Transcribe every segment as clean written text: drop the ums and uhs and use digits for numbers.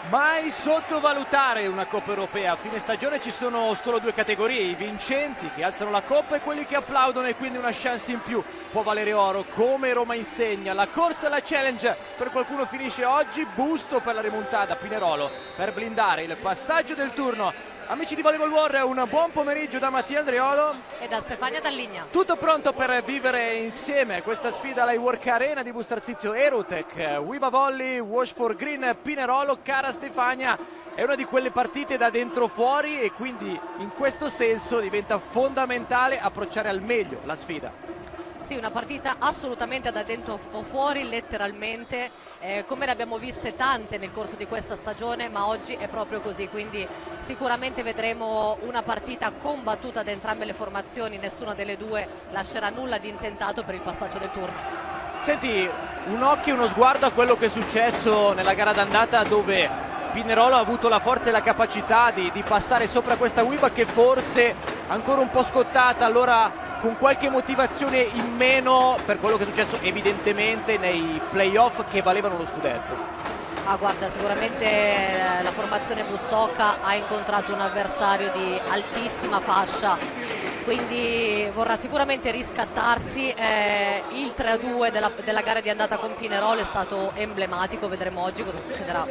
Mai sottovalutare una Coppa Europea. A fine stagione ci sono solo due categorie: i vincenti che alzano la Coppa e quelli che applaudono, e quindi una chance in più può valere oro, come Roma insegna. La corsa alla Challenge per qualcuno finisce oggi. Busto per la remontata, Pinerolo per blindare il passaggio del turno. Amici di Volleyball War, un buon pomeriggio da Mattia Andriolo e da Stefania Dalligna. Tutto pronto per vivere insieme questa sfida alla Work Arena di Bustarsizio Erutech. Wiba Volley, Wash for Green, Pinerolo. Cara Stefania, è una di quelle partite da dentro fuori e quindi in questo senso diventa fondamentale approcciare al meglio la sfida. Sì, una partita assolutamente da dentro o fuori, letteralmente, come ne abbiamo viste tante nel corso di questa stagione, ma oggi è proprio così, quindi sicuramente vedremo una partita combattuta da entrambe le formazioni, nessuna delle due lascerà nulla di intentato per il passaggio del turno. Senti, un occhio, uno sguardo a quello che è successo nella gara d'andata, dove Pinerolo ha avuto la forza e la capacità di passare sopra questa Wiba che forse ancora un po' scottata, allora con qualche motivazione in meno per quello che è successo evidentemente nei playoff che valevano lo scudetto. Guarda, sicuramente la formazione Bustocca ha incontrato un avversario di altissima fascia, quindi vorrà sicuramente riscattarsi. Il 3-2 della gara di andata con Pinerolo è stato emblematico, vedremo oggi cosa succederà.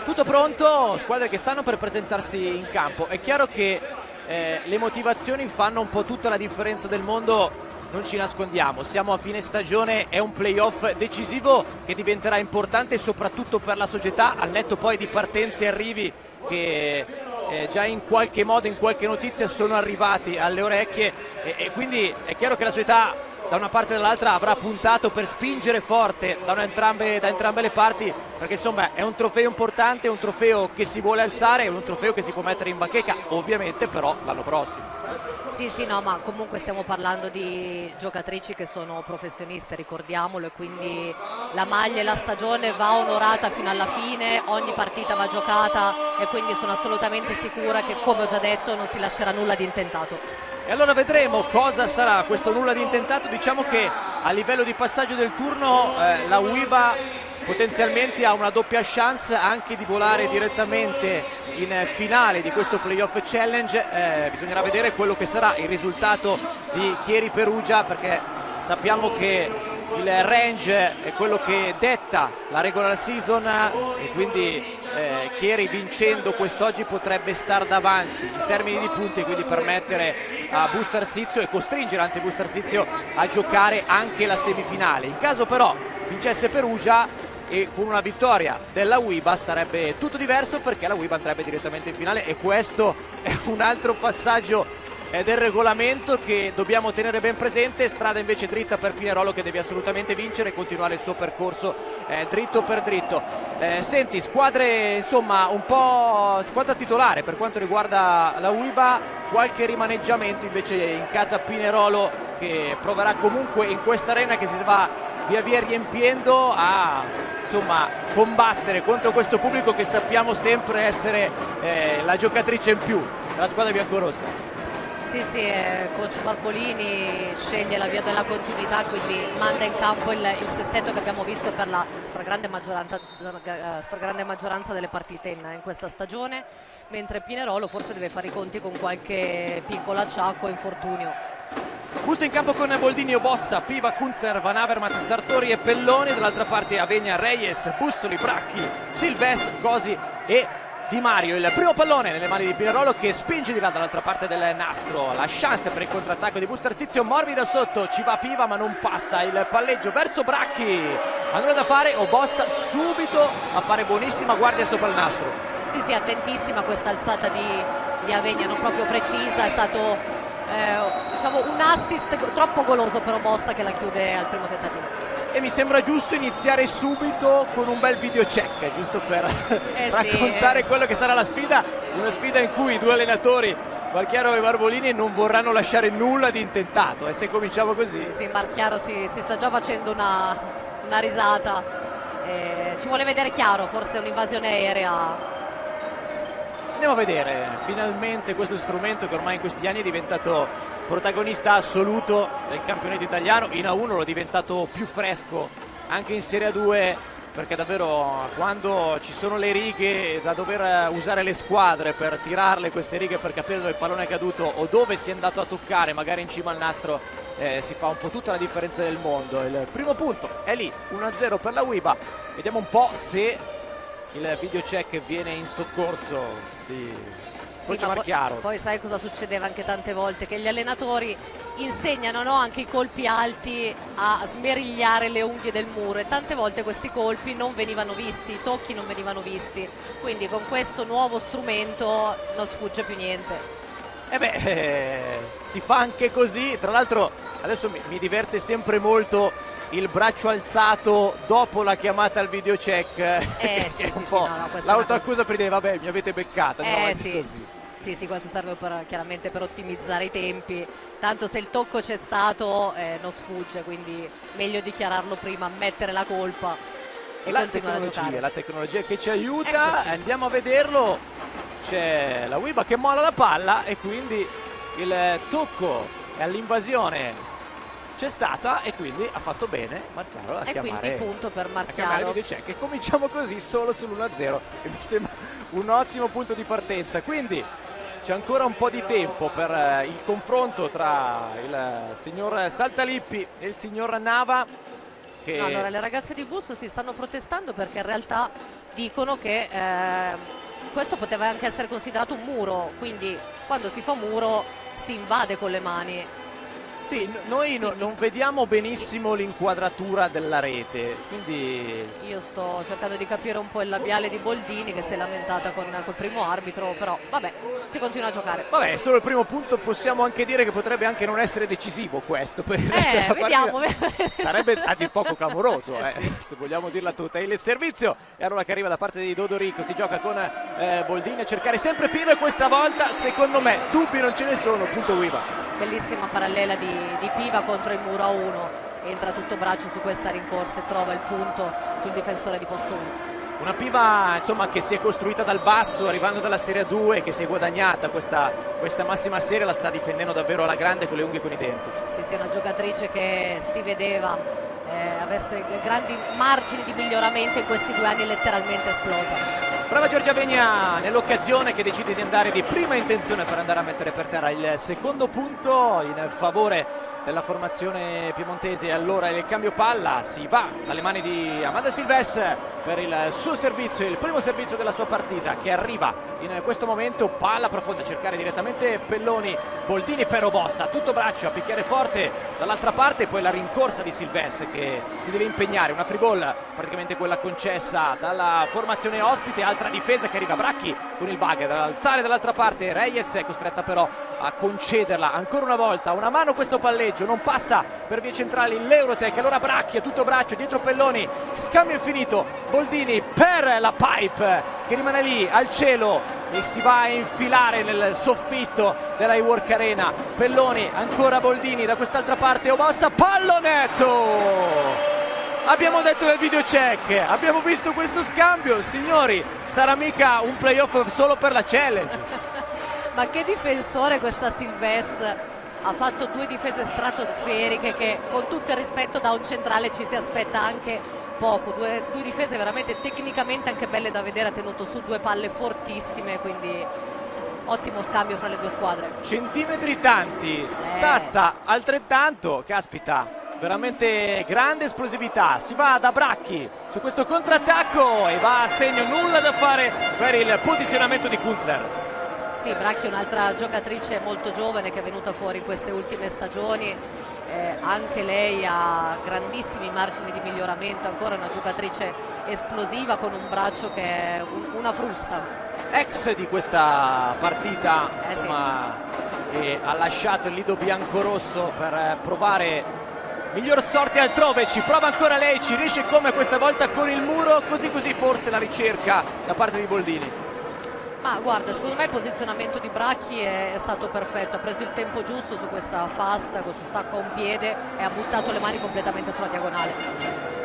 Tutto pronto, squadre che stanno per presentarsi in campo. È chiaro che le motivazioni fanno un po' tutta la differenza del mondo, non ci nascondiamo, siamo a fine stagione, è un playoff decisivo che diventerà importante soprattutto per la società, al netto poi di partenze e arrivi che già in qualche modo, in qualche notizia sono arrivati alle orecchie, e quindi è chiaro che la società da una parte e dall'altra avrà puntato per spingere forte da entrambe le parti, perché insomma è un trofeo importante, è un trofeo che si vuole alzare, è un trofeo che si può mettere in bacheca ovviamente però l'anno prossimo. Sì, no, ma comunque stiamo parlando di giocatrici che sono professioniste, ricordiamolo, e quindi la maglia e la stagione va onorata fino alla fine, ogni partita va giocata, e quindi sono assolutamente sicura che, come ho già detto, non si lascerà nulla di intentato. E allora vedremo cosa sarà questo nulla di intentato. Diciamo che a livello di passaggio del turno la Wiba potenzialmente ha una doppia chance anche di volare direttamente in finale di questo playoff challenge. Bisognerà vedere quello che sarà il risultato di Chieri Perugia, perché sappiamo che il range è quello che detta la regular season, e quindi Chieri vincendo quest'oggi potrebbe star davanti in termini di punti e quindi permettere a Bustarsizio e costringere anzi Bustarsizio a giocare anche la semifinale. In caso però vincesse Perugia e con una vittoria della Wiba sarebbe tutto diverso, perché la Wiba andrebbe direttamente in finale, e questo è un altro passaggio del regolamento che dobbiamo tenere ben presente. Strada invece dritta per Pinerolo, che deve assolutamente vincere e continuare il suo percorso dritto per dritto. Senti, squadre insomma un po' squadra titolare per quanto riguarda la Wiba, qualche rimaneggiamento invece in casa Pinerolo, che proverà comunque in questa arena che si va via via riempiendo a insomma combattere contro questo pubblico che sappiamo sempre essere la giocatrice in più della squadra biancorossa. Sì, coach Barbolini sceglie la via della continuità, quindi manda in campo il sestetto che abbiamo visto per la stragrande maggioranza delle partite in questa stagione, mentre Pinerolo forse deve fare i conti con qualche piccolo acciacco e infortunio. Busto in campo con Boldini, Bossa, Piva, Kunzer, Van Avermaet, Sartori e Pelloni. Dall'altra parte Avegna, Reyes, Bussoli, Bracchi, Silves, Cosi e Di Mario. Il primo pallone nelle mani di Pinerolo, che spinge di là dall'altra parte del nastro. La chance per il contrattacco di Bustarsizio, Morbi da sotto, ci va Piva ma non passa il palleggio verso Bracchi. Ha nulla da fare, Bossa subito a fare buonissima guardia sopra il nastro. Sì, attentissima questa alzata di Avegna, non proprio precisa, è stato diciamo un assist troppo goloso per Bossa, che la chiude al primo tentativo. E mi sembra giusto iniziare subito con un bel video check, giusto per raccontare quello che sarà la sfida, una sfida in cui i due allenatori, Marchiaro e Barbolini, non vorranno lasciare nulla di intentato, e se cominciamo così. Sì, Marchiaro si sta già facendo una risata, ci vuole vedere chiaro, forse un'invasione aerea. Andiamo a vedere finalmente questo strumento che ormai in questi anni è diventato protagonista assoluto del campionato italiano. In A1 lo è diventato più fresco anche in Serie A2 perché davvero quando ci sono le righe da dover usare le squadre per tirarle queste righe per capire dove il pallone è caduto o dove si è andato a toccare magari in cima al nastro, si fa un po' tutta la differenza del mondo. Il primo punto è lì, 1-0 per la UIBA. Vediamo un po' se il video check viene in soccorso di Coach Marchiaro. Poi sai cosa succedeva anche tante volte? Che gli allenatori insegnano, no, anche i colpi alti a smerigliare le unghie del muro, e tante volte questi colpi non venivano visti, i tocchi non venivano visti, quindi con questo nuovo strumento non sfugge più niente. Si fa anche così. Tra l'altro adesso mi diverte sempre molto il braccio alzato dopo la chiamata al video check, sì, un po' no, l'autoaccusa per dire vabbè mi avete beccata, sì. Sì, questo serve chiaramente per ottimizzare i tempi, tanto se il tocco c'è stato non sfugge, quindi meglio dichiararlo prima, ammettere la colpa e continuare a giocare. La tecnologia che ci aiuta. Andiamo a vederlo, c'è la UIBA che molla la palla e quindi il tocco all'invasione c'è stata e quindi ha fatto bene Marchiaro a chiamare, quindi punto per Marchiaro. E cominciamo così solo sull'1-0 e mi sembra un ottimo punto di partenza, quindi c'è ancora un po' di tempo per il confronto tra il signor Saltalippi e il signor Nava. No, allora le ragazze di Busto si stanno protestando perché in realtà dicono che questo poteva anche essere considerato un muro, quindi quando si fa muro si invade con le mani. Sì, noi non vediamo benissimo l'inquadratura della rete, quindi io sto cercando di capire un po' il labiale di Boldini che si è lamentata col primo arbitro, però vabbè, si continua a giocare. Vabbè, solo il primo punto, possiamo anche dire che potrebbe anche non essere decisivo questo per il resto della vediamo. Sarebbe a dir poco clamoroso, se vogliamo dirla tutta. Il servizio e allora che arriva da parte di Dodorico, si gioca con Boldini a cercare sempre Piva e questa volta secondo me dubbi non ce ne sono, punto UIBA. Bellissima parallela di Piva contro il muro a 1, entra tutto braccio su questa rincorsa e trova il punto sul difensore di posto 1. Una Piva insomma che si è costruita dal basso arrivando dalla Serie 2, che si è guadagnata questa massima serie, la sta difendendo davvero alla grande con le unghie e con i denti. Sì, una giocatrice che si vedeva avesse grandi margini di miglioramento in questi 2 anni, letteralmente esplosa. Brava Giorgia Vegna nell'occasione che decide di andare di prima intenzione per andare a mettere per terra il secondo punto in favore della formazione piemontese. E allora il cambio palla si va dalle mani di Amanda Silves per il suo servizio, il primo servizio della sua partita, che arriva in questo momento, palla profonda a cercare direttamente Pelloni, Boldini per Robossa, tutto braccio a picchiare forte dall'altra parte, poi la rincorsa di Silves che si deve impegnare, una free ball praticamente quella concessa dalla formazione ospite, altra difesa che arriva Bracchi con il bug dall'alzare dall'altra parte, Reyes è costretta però a concederla ancora una volta, una mano questo palleggio, non passa per vie centrali l'Eurotech, allora Bracchi a tutto braccio dietro Pelloni, scambio infinito, Boldini per la pipe che rimane lì al cielo e si va a infilare nel soffitto della iWork Arena. Pelloni, ancora Boldini da quest'altra parte, Obossa, pallonetto! Abbiamo detto nel video check, abbiamo visto questo scambio, signori, sarà mica un playoff solo per la challenge. Ma che difensore questa Silves, ha fatto 2 difese stratosferiche che con tutto il rispetto da un centrale ci si aspetta anche poco, due difese veramente tecnicamente anche belle da vedere, ha tenuto su 2 palle fortissime, quindi ottimo scambio fra le 2 squadre. Centimetri tanti, Stazza altrettanto, caspita. Veramente grande esplosività, si va da Bracchi su questo contrattacco e va a segno, nulla da fare per il posizionamento di Kunzler. Sì, Bracchi è un'altra giocatrice molto giovane che è venuta fuori in queste ultime stagioni, anche lei ha grandissimi margini di miglioramento, ancora una giocatrice esplosiva con un braccio che è una frusta. Ex di questa partita, sì, che ha lasciato il lido biancorosso per provare miglior sorte altrove, ci prova ancora lei, ci riesce come questa volta con il muro, così forse la ricerca da parte di Boldini. Ma guarda, secondo me il posizionamento di Bracchi è stato perfetto, ha preso il tempo giusto su questa fasta, con suo stacco a un piede e ha buttato le mani completamente sulla diagonale.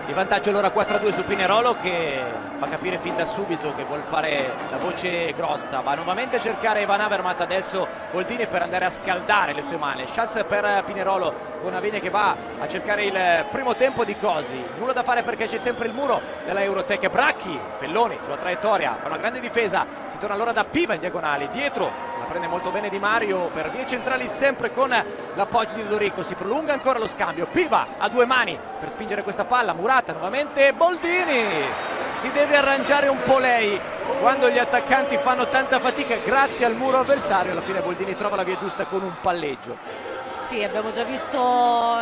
Di vantaggio allora 4-2 su Pinerolo, che fa capire fin da subito che vuol fare la voce grossa. Va nuovamente a cercare Van Avermaet adesso Boldini per andare a scaldare le sue mani. Chance per Pinerolo con Avenia che va a cercare il primo tempo di Cosi. Nulla da fare perché c'è sempre il muro della Eurotech. Bracchi, Pelloni sulla traiettoria, fa una grande difesa. Si torna allora da Piva in diagonale, dietro la prende molto bene Di Mario per vie centrali, sempre con l'appoggio di Dodorico. Si prolunga ancora lo scambio, Piva a due mani per spingere questa palla, Murata nuovamente, Boldini si deve arrangiare un po' lei quando gli attaccanti fanno tanta fatica grazie al muro avversario. Alla fine Boldini trova la via giusta con un palleggio. Sì, abbiamo già visto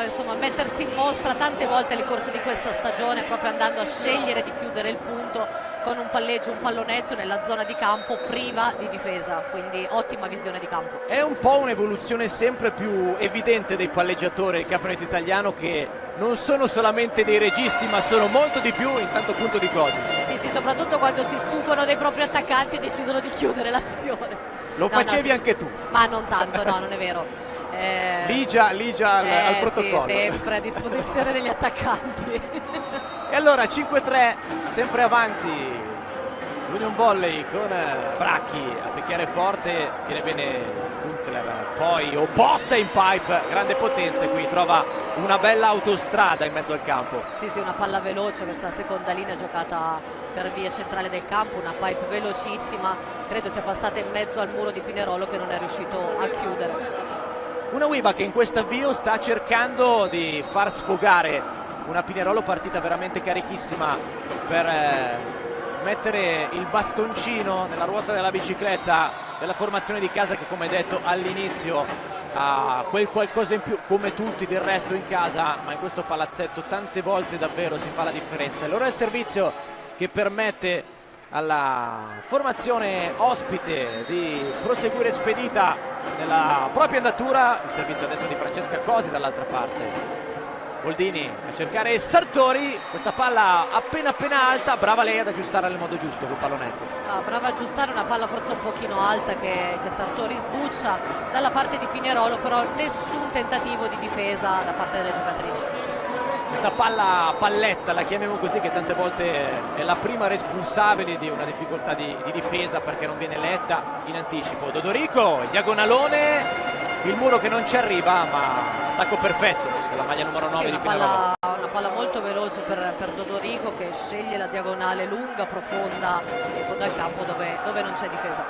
insomma mettersi in mostra tante volte nel corso di questa stagione, proprio andando a scegliere di chiudere il punto con un palleggio, un pallonetto nella zona di campo priva di difesa, quindi ottima visione di campo. È un po' un'evoluzione sempre più evidente dei palleggiatori del campionato italiano, che non sono solamente dei registi ma sono molto di più in tanto punto di cose. Sì, sì, soprattutto quando si stufano dei propri attaccanti e decidono di chiudere l'azione. Lo facevi anche tu? Ma non tanto, no, non è vero. Ligia al protocollo. Sì, sempre a disposizione degli attaccanti. E allora 5-3, sempre avanti l'Union Volley con Bracchi a picchiare forte, tiene bene Kunzler, poi Opossa in pipe, grande potenza, e qui trova una bella autostrada in mezzo al campo. Sì, sì, una palla veloce, questa seconda linea giocata per via centrale del campo, una pipe velocissima, credo sia passata in mezzo al muro di Pinerolo che non è riuscito a chiudere. Una Wiba che in questo avvio sta cercando di far sfogare una Pinerolo partita veramente carichissima per mettere il bastoncino nella ruota della bicicletta della formazione di casa, che come detto all'inizio ha quel qualcosa in più come tutti del resto in casa, ma in questo palazzetto tante volte davvero si fa la differenza. Allora il servizio che permette alla formazione ospite di proseguire spedita nella propria andatura. Il servizio adesso di Francesca Cosi dall'altra parte. Boldini a cercare Sartori, questa palla appena alta, brava lei ad aggiustare nel modo giusto col pallonetto. Brava a aggiustare, una palla forse un pochino alta che Sartori sbuccia dalla parte di Pinerolo, però nessun tentativo di difesa da parte delle giocatrici. Questa palletta, la chiamiamo così, che tante volte è la prima responsabile di una difficoltà di difesa perché non viene letta in anticipo. Dodorico, diagonalone, il muro che non ci arriva, ma attacco perfetto con la maglia numero 9 sì, di Pinerolo. Una palla molto veloce per Dodorico, che sceglie la diagonale lunga, profonda in fondo al campo dove non c'è difesa.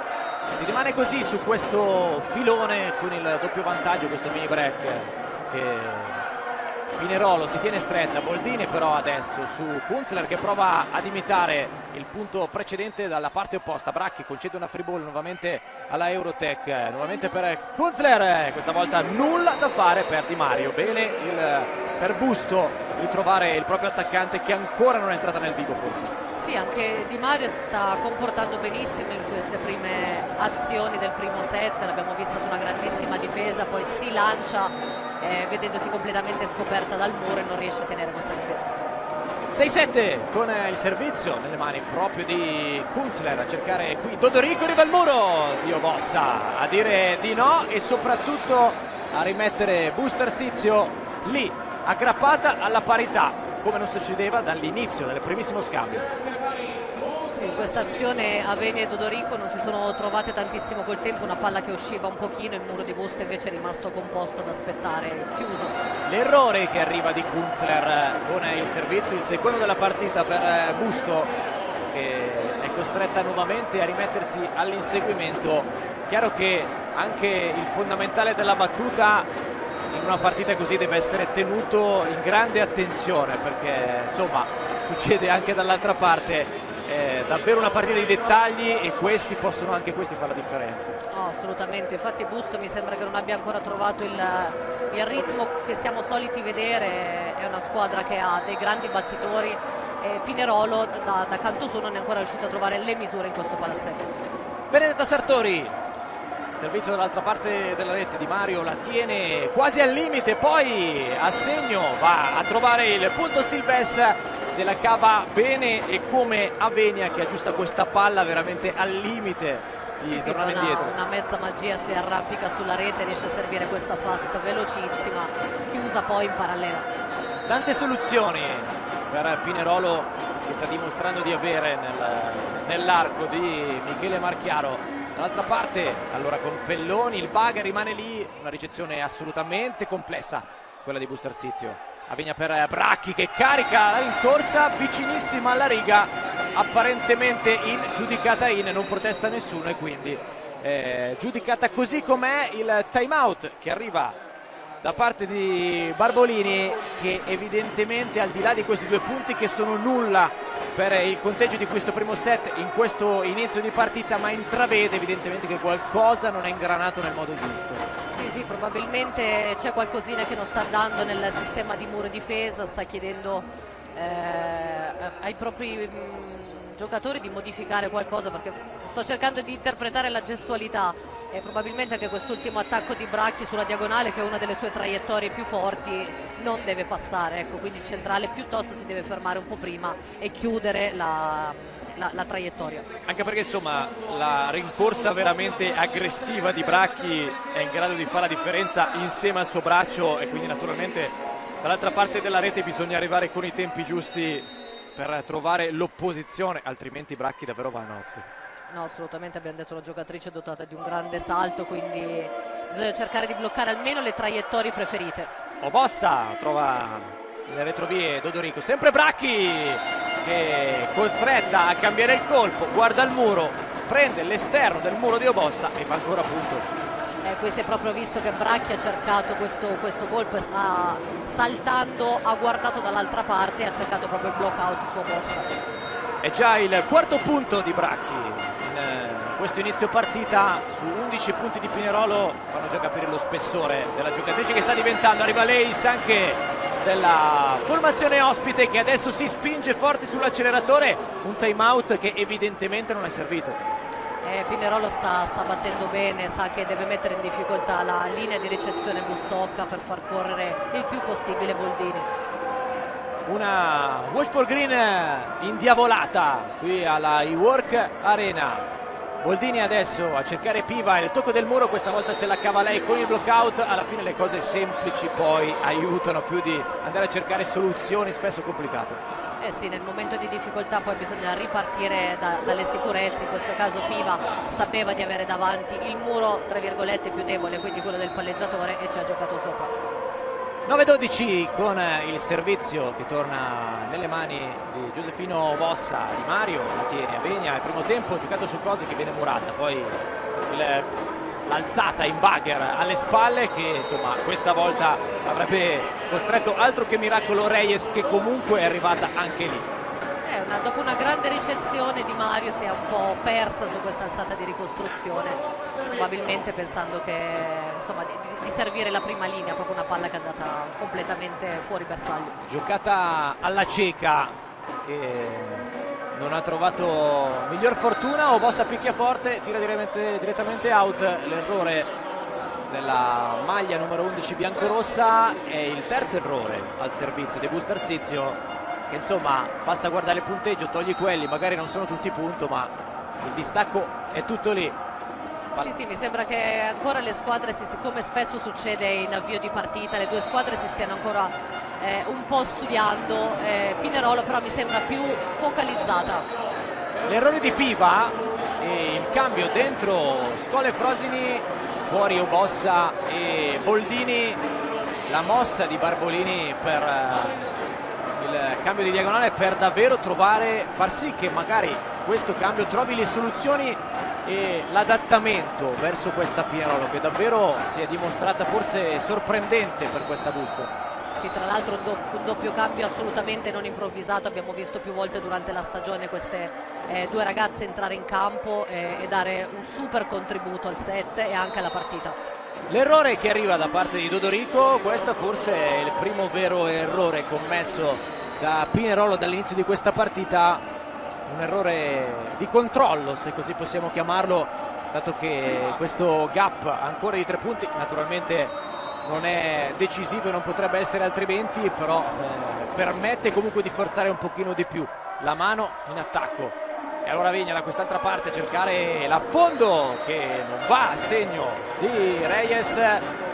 Si rimane così su questo filone con il doppio vantaggio, questo mini break che Pinerolo si tiene stretta. Boldini però adesso su Kunzler che prova ad imitare il punto precedente dalla parte opposta. Bracchi concede una free ball nuovamente alla Eurotech, nuovamente per Kunzler, questa volta nulla da fare per Di Mario. Bene per Busto ritrovare il proprio attaccante che ancora non è entrata nel vivo forse. Sì, anche Di Mario si sta comportando benissimo in queste prime azioni del primo set, l'abbiamo vista su una grandissima difesa, poi si lancia vedendosi completamente scoperta dal muro e non riesce a tenere questa difesa. 6-7 con il servizio nelle mani proprio di Kunzler a cercare qui Dodorico, arriva al muro, Dio Bossa a dire di no e soprattutto a rimettere Busto Arsizio lì aggrappata alla parità, come non succedeva dall'inizio del primissimo scambio. Sì, in questa azione Avenia e Dodorico non si sono trovate tantissimo col tempo, una palla che usciva un pochino, il muro di Busto invece è rimasto composto ad aspettare chiuso. L'errore che arriva di Kunzler con il servizio, il secondo della partita per Busto, che è costretta nuovamente a rimettersi all'inseguimento. Chiaro che anche il fondamentale della battuta in una partita così deve essere tenuto in grande attenzione, perché insomma succede anche dall'altra parte. Davvero una partita di dettagli e questi possono anche questi fare la differenza. No, assolutamente, infatti Busto mi sembra che non abbia ancora trovato il ritmo che siamo soliti vedere, è una squadra che ha dei grandi battitori e Pinerolo da canto suo non è ancora riuscito a trovare le misure in questo palazzetto. Benedetta Sartori, servizio dall'altra parte della rete, Di Mario la tiene quasi al limite, poi a segno va a trovare il punto Silves, se la cava bene e come Avenia che aggiusta questa palla veramente al limite di tornare indietro. Una mezza magia, si arrampica sulla rete, riesce a servire questa fast velocissima, chiusa poi in parallela. Tante soluzioni per Pinerolo, che sta dimostrando di avere nell'arco di Michele Marchiaro. Dall'altra parte allora con Pelloni, il bug rimane lì, una ricezione assolutamente complessa quella di Bustarsizio. Avegna per Bracchi che carica la rincorsa vicinissima alla riga, apparentemente giudicata non protesta nessuno e quindi giudicata così com'è. Il time out che arriva da parte di Barbolini, che evidentemente, al di là di questi 2 punti che sono nulla per il conteggio di questo primo set in questo inizio di partita, ma intravede evidentemente che qualcosa non è ingranato nel modo giusto. Sì, probabilmente c'è qualcosina che non sta andando nel sistema di muro e difesa, sta chiedendo ai propri giocatori di modificare qualcosa, perché sto cercando di interpretare la gestualità e probabilmente anche quest'ultimo attacco di Bracchi sulla diagonale, che è una delle sue traiettorie più forti, non deve passare, ecco, quindi il centrale piuttosto si deve fermare un po' prima e chiudere la traiettoria. Anche perché insomma la rincorsa veramente aggressiva di Bracchi è in grado di fare la differenza insieme al suo braccio, e quindi naturalmente dall'altra parte della rete bisogna arrivare con i tempi giusti per trovare l'opposizione, altrimenti Bracchi davvero va a nozze. No, assolutamente, abbiamo detto, la giocatrice è dotata di un grande salto, quindi bisogna cercare di bloccare almeno le traiettorie preferite. Obossa trova le retrovie Dodorico, sempre Bracchi che costretta a cambiare il colpo, guarda il muro, prende l'esterno del muro di Obossa e fa ancora punto. Qui si è proprio visto che Bracchi ha cercato questo colpo, saltando ha guardato dall'altra parte e ha cercato proprio il block out su Obossa. È già il 4º punto di Bracchi in questo inizio partita. Su 11 punti di Pinerolo fanno già capire lo spessore della giocatrice che sta diventando. Arriva l'Ace anche della formazione ospite, che adesso si spinge forte sull'acceleratore, un time out che evidentemente non è servito. Pinerolo sta battendo bene, sa che deve mettere in difficoltà la linea di ricezione Bustocca per far correre il più possibile Boldini. Una Wash for Green indiavolata qui alla iWork Arena. Boldini adesso a cercare Piva, il tocco del muro, questa volta se la cava lei con il blockout. Alla fine le cose semplici poi aiutano più di andare a cercare soluzioni spesso complicate. Sì, nel momento di difficoltà poi bisogna ripartire dalle sicurezze. In questo caso Piva sapeva di avere davanti il muro tra virgolette più debole, quindi quello del palleggiatore, e ci ha giocato sopra. 9-12 con il servizio che torna nelle mani di Giosefino Bossa. Di Mario la tiene Avegna, il primo tempo giocato su cose che viene murata, poi l'alzata in bugger alle spalle che insomma questa volta avrebbe costretto altro che miracolo Reyes, che comunque è arrivata anche lì. Dopo una grande ricezione Di Mario si è un po' persa su questa alzata di ricostruzione, probabilmente pensando che insomma di servire la prima linea, proprio una palla che è andata completamente fuori bersaglio. Giocata alla cieca che non ha trovato miglior fortuna. Obossa picchia forte, tira direttamente out. L'errore della maglia numero 11 biancorossa è il terzo errore al servizio di Bustarsizio, che insomma basta guardare il punteggio, togli quelli, magari non sono tutti punto, ma il distacco è tutto lì. Sì, mi sembra che ancora le squadre, come spesso succede in avvio di partita, le due squadre si stiano ancora un po' studiando. Pinerolo però mi sembra più focalizzata. L'errore di Piva e il cambio dentro Scola e Frosini, fuori Obossa e Boldini, la mossa di Barbolini per il cambio di diagonale, per davvero far sì che magari questo cambio trovi le soluzioni e l'adattamento verso questa Pinerolo, che davvero si è dimostrata forse sorprendente per questa Busto. Sì, tra l'altro un doppio cambio assolutamente non improvvisato. Abbiamo visto più volte durante la stagione queste due ragazze entrare in campo e dare un super contributo al set e anche alla partita. L'errore che arriva da parte di Dodorico, questo forse è il primo vero errore commesso da Pinerolo dall'inizio di questa partita, un errore di controllo se così possiamo chiamarlo, dato che questo gap ancora di 3 punti naturalmente non è decisivo e non potrebbe essere altrimenti, però permette comunque di forzare un pochino di più la mano in attacco E allora Vigna da quest'altra parte a cercare l'affondo che non va a segno di Reyes.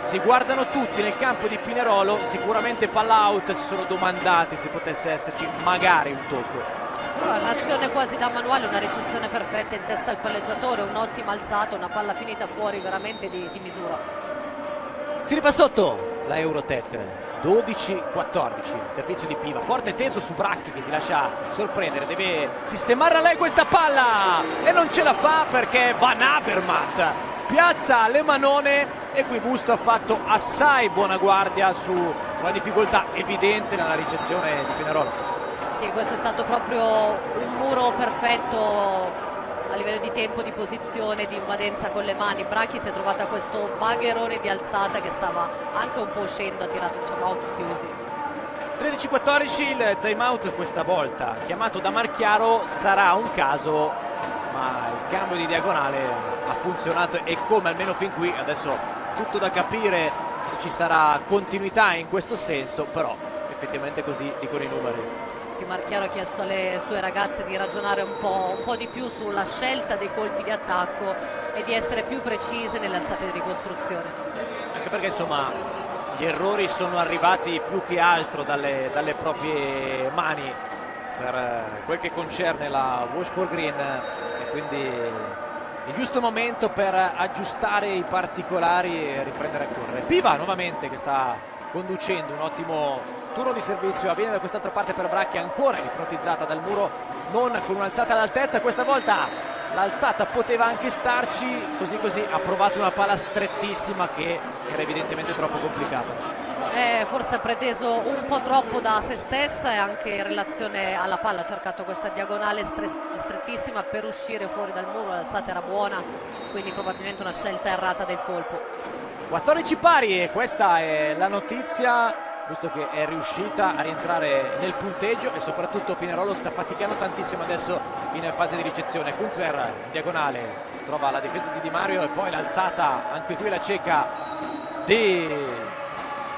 Si guardano tutti nel campo di Pinerolo, sicuramente palla out, si sono domandati se potesse esserci magari un tocco. Un'azione quasi da manuale, una ricezione perfetta in testa al palleggiatore, un'ottima alzata, una palla finita fuori veramente di misura. Si rifà sotto la Eurotech, 12-14, il servizio di Piva, forte teso su Bracchi che si lascia sorprendere, deve sistemare a lei questa palla e non ce la fa perché Van Avermaet piazza le manone e qui Busto ha fatto assai buona guardia su una difficoltà evidente nella ricezione di Pinerolo. Sì, questo è stato proprio un muro perfetto a livello di tempo, di posizione, di invadenza con le mani. Bracchi si è trovata questo bagherone di alzata che stava anche un po' uscendo, ha tirato diciamo a occhi chiusi. 13-14 il time out questa volta, chiamato da Marchiaro, sarà un caso, ma il cambio di diagonale ha funzionato e come almeno fin qui, adesso tutto da capire se ci sarà continuità in questo senso, però effettivamente così dicono i numeri. Marchiaro ha chiesto alle sue ragazze di ragionare un po' di più sulla scelta dei colpi di attacco e di essere più precise nelle alzate di ricostruzione. Anche perché insomma gli errori sono arrivati più che altro dalle proprie mani per quel che concerne la Wash for Green e quindi il giusto momento per aggiustare i particolari e riprendere a correre. Piva nuovamente che sta conducendo un ottimo turno di servizio, avviene da quest'altra parte per Bracchi, ancora ipnotizzata dal muro, non con un'alzata all'altezza, questa volta l'alzata poteva anche starci, così ha provato una palla strettissima che era evidentemente troppo complicata. Forse ha preteso un po' troppo da se stessa e anche in relazione alla palla ha cercato questa diagonale strettissima per uscire fuori dal muro, l'alzata era buona, quindi probabilmente una scelta errata del colpo. 14 pari e questa è la notizia, visto che è riuscita a rientrare nel punteggio e soprattutto Pinerolo sta faticando tantissimo adesso in fase di ricezione. Kunzler in diagonale trova la difesa di Di Mario e poi l'alzata, anche qui la cieca e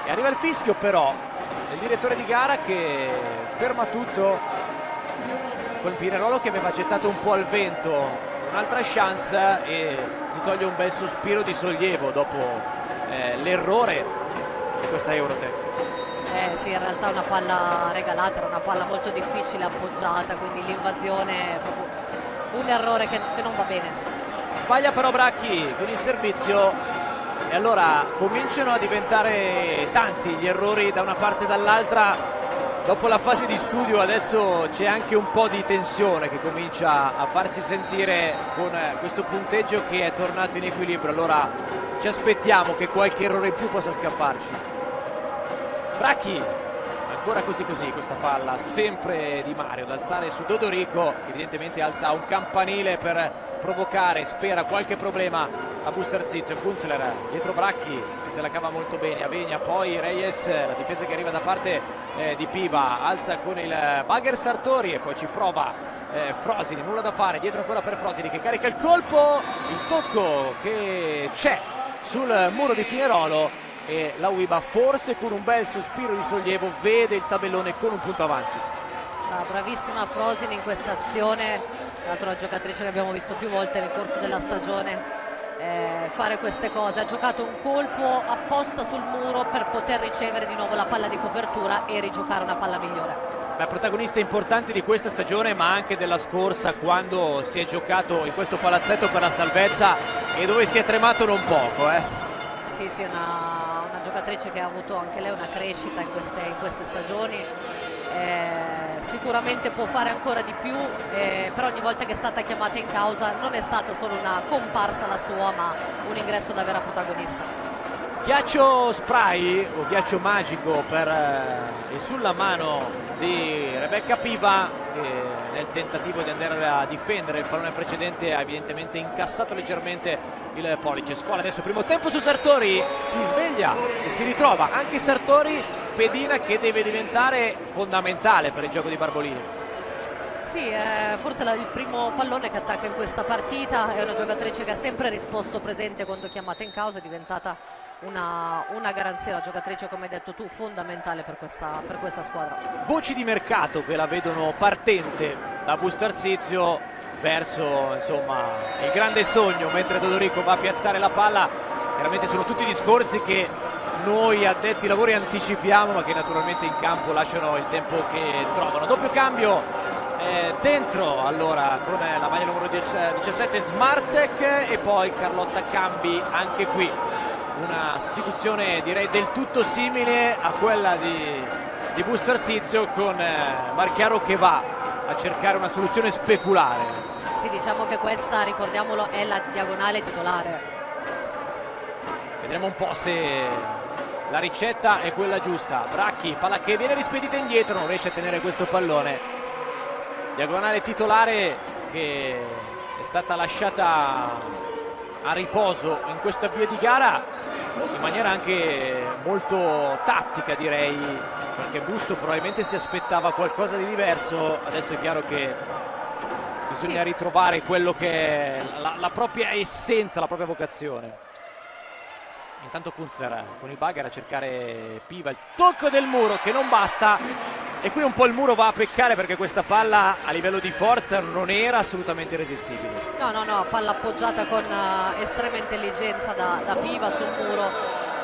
arriva il fischio però il direttore di gara che ferma tutto con Pinerolo che aveva gettato un po' al vento un'altra chance e si toglie un bel sospiro di sollievo dopo l'errore di questa Eurotech. Sì, in realtà una palla regalata, era una palla molto difficile appoggiata, quindi l'invasione è proprio un errore che non va bene. Sbaglia però Bracchi con il servizio e allora cominciano a diventare tanti gli errori da una parte e dall'altra. Dopo la fase di studio adesso c'è anche un po' di tensione che comincia a farsi sentire con questo punteggio che è tornato in equilibrio, allora ci aspettiamo che qualche errore in più possa scapparci. Bracchi ancora così questa palla sempre Di Mario ad alzare su Dodorico che evidentemente alza un campanile per provocare, spera qualche problema a Busterzizio. Kunzler dietro Bracchi che se la cava molto bene, Avegna, poi Reyes, la difesa che arriva da parte di Piva, alza con il bagger Sartori e poi ci prova Frosini, nulla da fare, dietro ancora per Frosini che carica il colpo, il tocco che c'è sul muro di Pinerolo e la Uiba forse con un bel sospiro di sollievo vede il tabellone con un punto avanti. Bravissima Frosini in questa azione, tra l'altro una giocatrice che abbiamo visto più volte nel corso della stagione fare queste cose, ha giocato un colpo apposta sul muro per poter ricevere di nuovo la palla di copertura e rigiocare una palla migliore. Protagonista importante di questa stagione ma anche della scorsa quando si è giocato in questo palazzetto per la salvezza e dove si è tremato non poco. Sì, una giocatrice che ha avuto anche lei una crescita in queste stagioni, sicuramente può fare ancora di più, però ogni volta che è stata chiamata in causa non è stata solo una comparsa la sua ma un ingresso da vera protagonista. Ghiaccio spray o ghiaccio magico per e sulla mano di Rebecca Piva che nel tentativo di andare a difendere il pallone precedente ha evidentemente incassato leggermente il pollice. Scola adesso primo tempo su Sartori, si sveglia e si ritrova anche Sartori, pedina che deve diventare fondamentale per il gioco di Barbolini. Sì, forse il primo pallone che attacca in questa partita, è una giocatrice che ha sempre risposto presente quando chiamata in causa, è diventata una garanzia, una giocatrice, come hai detto tu, fondamentale per questa squadra. Voci di mercato che la vedono partente da Busto Arsizio verso, insomma, il grande sogno, mentre Dodorico va a piazzare la palla. Chiaramente sono tutti discorsi che noi addetti ai lavori anticipiamo, ma che naturalmente in campo lasciano il tempo che trovano. Doppio cambio dentro allora con la maglia numero 17 Smarzek e poi Carlotta Cambi, anche qui una sostituzione direi del tutto simile a quella di Busto Arsizio, con Marchiaro che va a cercare una soluzione speculare. Sì, diciamo che questa, ricordiamolo, è la diagonale titolare. Vedremo un po' se la ricetta è quella giusta. Bracchi, palla che viene rispedita indietro, non riesce a tenere questo pallone. Diagonale titolare che è stata lasciata a riposo in questo avvio di gara in maniera anche molto tattica, direi, perché Busto probabilmente si aspettava qualcosa di diverso. Adesso è chiaro che bisogna ritrovare quello che è la propria essenza, la propria vocazione. Intanto Kunzler con il bagger a cercare Piva, il tocco del muro che non basta, e qui un po' il muro va a peccare perché questa palla a livello di forza non era assolutamente irresistibile. No, palla appoggiata con estrema intelligenza da Piva sul muro.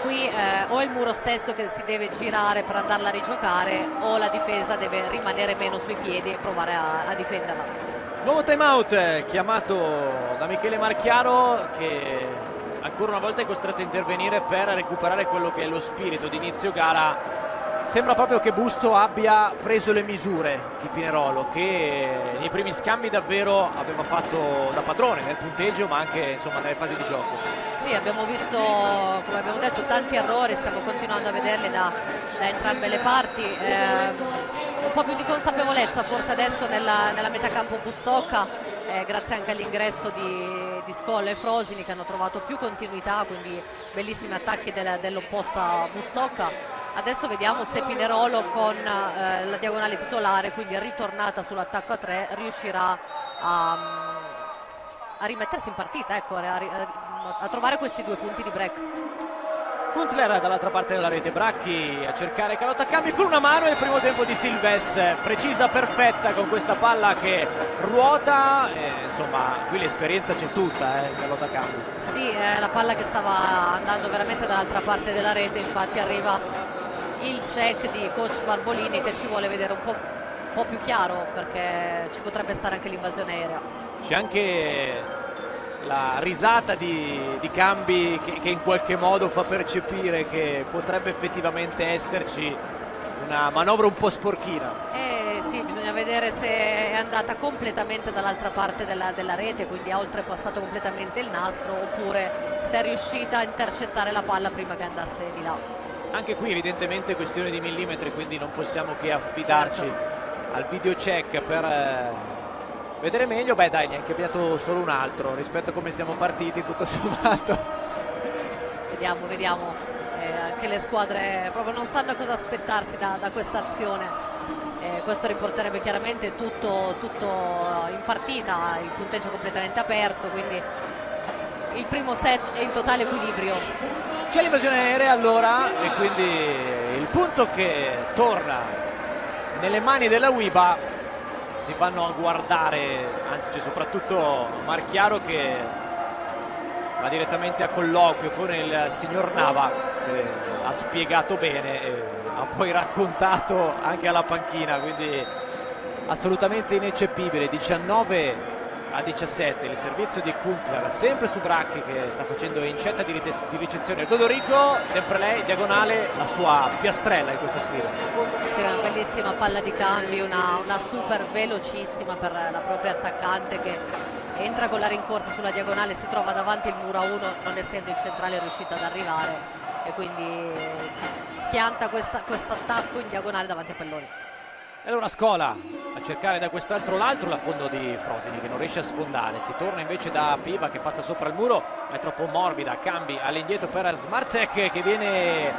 Qui o è il muro stesso che si deve girare per andarla a rigiocare, o la difesa deve rimanere meno sui piedi e provare a difenderla. Nuovo time out chiamato da Michele Marchiaro, che ancora una volta è costretto a intervenire per recuperare quello che è lo spirito di inizio gara. Sembra proprio che Busto abbia preso le misure di Pinerolo, che nei primi scambi davvero aveva fatto da padrone nel punteggio, ma anche insomma nelle fasi di gioco. Sì, abbiamo visto, come abbiamo detto, tanti errori, stiamo continuando a vederli da entrambe le parti. Un po' più di consapevolezza forse adesso nella metacampo Bustocca, grazie anche all'ingresso di Scolla e Frosini, che hanno trovato più continuità, quindi bellissimi attacchi dell'opposta Bustocca. Adesso vediamo se Pinerolo con la diagonale titolare, quindi ritornata sull'attacco a 3, riuscirà a rimettersi in partita, ecco, a trovare questi 2 punti di break. Kunzler dall'altra parte della rete, Bracchi a cercare Carlotta Cambi con una mano, e il primo tempo di Silves, precisa, perfetta con questa palla che ruota, insomma qui l'esperienza c'è tutta, Carlotta Cambi. Sì, la palla che stava andando veramente dall'altra parte della rete, infatti arriva il check di coach Barbolini che ci vuole vedere un po' più chiaro, perché ci potrebbe stare anche l'invasione aerea. C'è anche la risata di Cambi che in qualche modo fa percepire che potrebbe effettivamente esserci una manovra un po' sporchina. Sì, bisogna vedere se è andata completamente dall'altra parte della rete, quindi ha oltrepassato completamente il nastro, oppure se è riuscita a intercettare la palla prima che andasse di là. Anche qui evidentemente questione di millimetri, quindi non possiamo che affidarci al video check per vedere meglio. Beh dai, ne ha cambiato solo un altro rispetto a come siamo partiti, tutto sommato. Vediamo, anche le squadre proprio non sanno cosa aspettarsi da questa azione. Questo riporterebbe chiaramente tutto in partita, il punteggio completamente aperto, quindi il primo set è in totale equilibrio. C'è l'invasione aerea allora, e quindi il punto che torna nelle mani della UIBA. Si vanno a guardare, anzi c'è soprattutto Marchiaro che va direttamente a colloquio con il signor Nava, che ha spiegato bene e ha poi raccontato anche alla panchina, quindi assolutamente ineccepibile. 19-17 il servizio di Kunzler, sempre su Bracchi che sta facendo incetta di ricezione. Dodorico, sempre lei, diagonale, la sua piastrella in questa sfida. Sì, una bellissima palla di Cambi, una super velocissima per la propria attaccante, che entra con la rincorsa sulla diagonale, si trova davanti il muro a 1, non essendo il centrale riuscito ad arrivare, e quindi schianta questo attacco in diagonale davanti a Pelloni. E allora Scola a cercare da quest'altro l'altro, l'affondo di Frosini che non riesce a sfondare. Si torna invece da Piva che passa sopra il muro, ma è troppo morbida. Cambi all'indietro per Smarzek che viene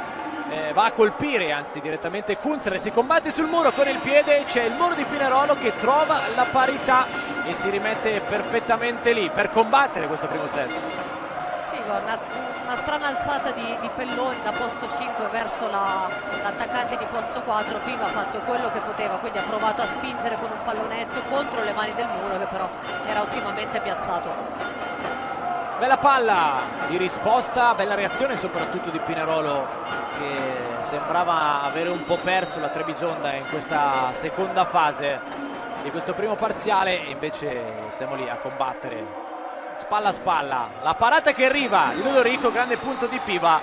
va a colpire anzi direttamente Kunzler, si combatte sul muro con il piede, c'è il muro di Pinerolo che trova la parità e si rimette perfettamente lì per combattere questo primo set. Sì, una strana alzata di Pelloni da posto 5 verso l'attaccante di posto 4. Piva ha fatto quello che poteva, quindi ha provato a spingere con un pallonetto contro le mani del muro che però era ottimamente piazzato. Bella palla di risposta, bella reazione soprattutto di Pinerolo che sembrava avere un po' perso la Trebisonda in questa seconda fase di questo primo parziale e invece siamo lì a combattere spalla a spalla. La parata che arriva di Lodorico, grande punto di Piva,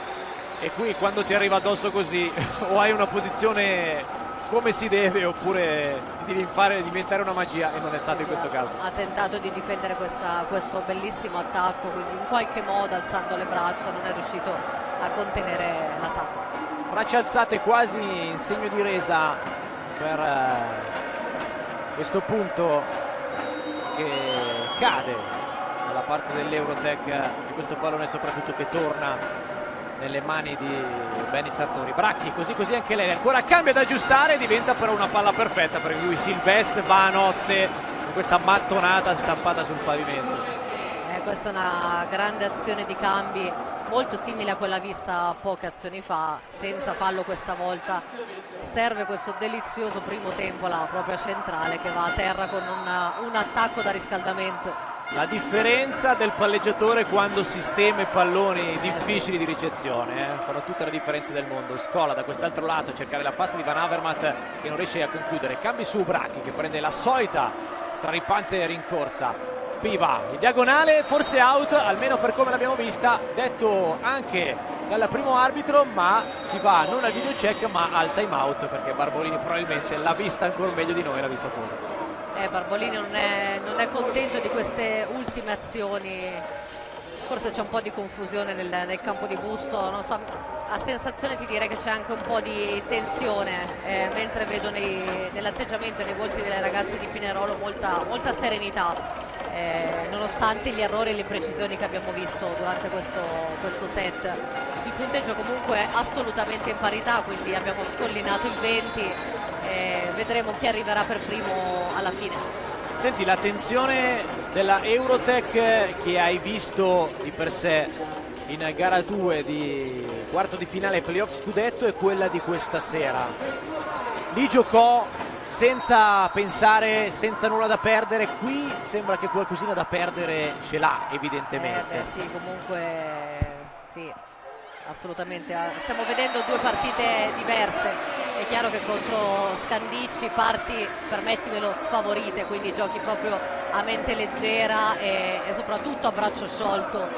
e qui quando ti arriva addosso così o hai una posizione come si deve oppure ti devi fare diventare una magia e non è stato in questo caso. Ha tentato di difendere questo bellissimo attacco, quindi in qualche modo alzando le braccia non è riuscito a contenere l'attacco. Braccia alzate quasi in segno di resa per questo punto che cade dalla parte dell'Eurotech e questo pallone soprattutto che torna nelle mani di Benny Sartori. Bracchi così anche lei ancora cambia da aggiustare, diventa però una palla perfetta per cui Silves va a nozze con questa mattonata stampata sul pavimento. Questa è una grande azione di cambi molto simile a quella vista poche azioni fa, senza fallo questa volta. Serve questo delizioso primo tempo alla propria centrale che va a terra con un attacco da riscaldamento. La differenza del palleggiatore quando sistema i palloni difficili di ricezione, fanno tutta la differenza del mondo. Scola da quest'altro lato a cercare la fassa di Van Avermaet che non riesce a concludere, cambi su Bracchi che prende la solita straripante rincorsa. Piva in diagonale, forse out almeno per come l'abbiamo vista, detto anche dal primo arbitro, ma si va non al video check ma al time out perché Barbolini probabilmente l'ha vista ancora meglio di noi, l'ha vista fuori. Barbolini non è contento di queste ultime azioni, forse c'è un po' di confusione nel campo di Busto, non so, ha sensazione di dire che c'è anche un po' di tensione, mentre vedo nell'atteggiamento e nei volti delle ragazze di Pinerolo molta serenità, nonostante gli errori e le imprecisioni che abbiamo visto durante questo set. Il punteggio comunque è assolutamente in parità, quindi abbiamo scollinato il 20. Vedremo chi arriverà per primo alla fine. Senti, la tensione della Eurotech che hai visto di per sé in gara 2 di quarto di finale playoff scudetto è quella di questa sera. Lì giocò senza pensare, senza nulla da perdere, qui sembra che qualcosina da perdere ce l'ha evidentemente. Sì, comunque sì, assolutamente. Stiamo vedendo due partite diverse. È chiaro che contro Scandicci parti, permettimelo, sfavorite, quindi giochi proprio a mente leggera e soprattutto a braccio sciolto,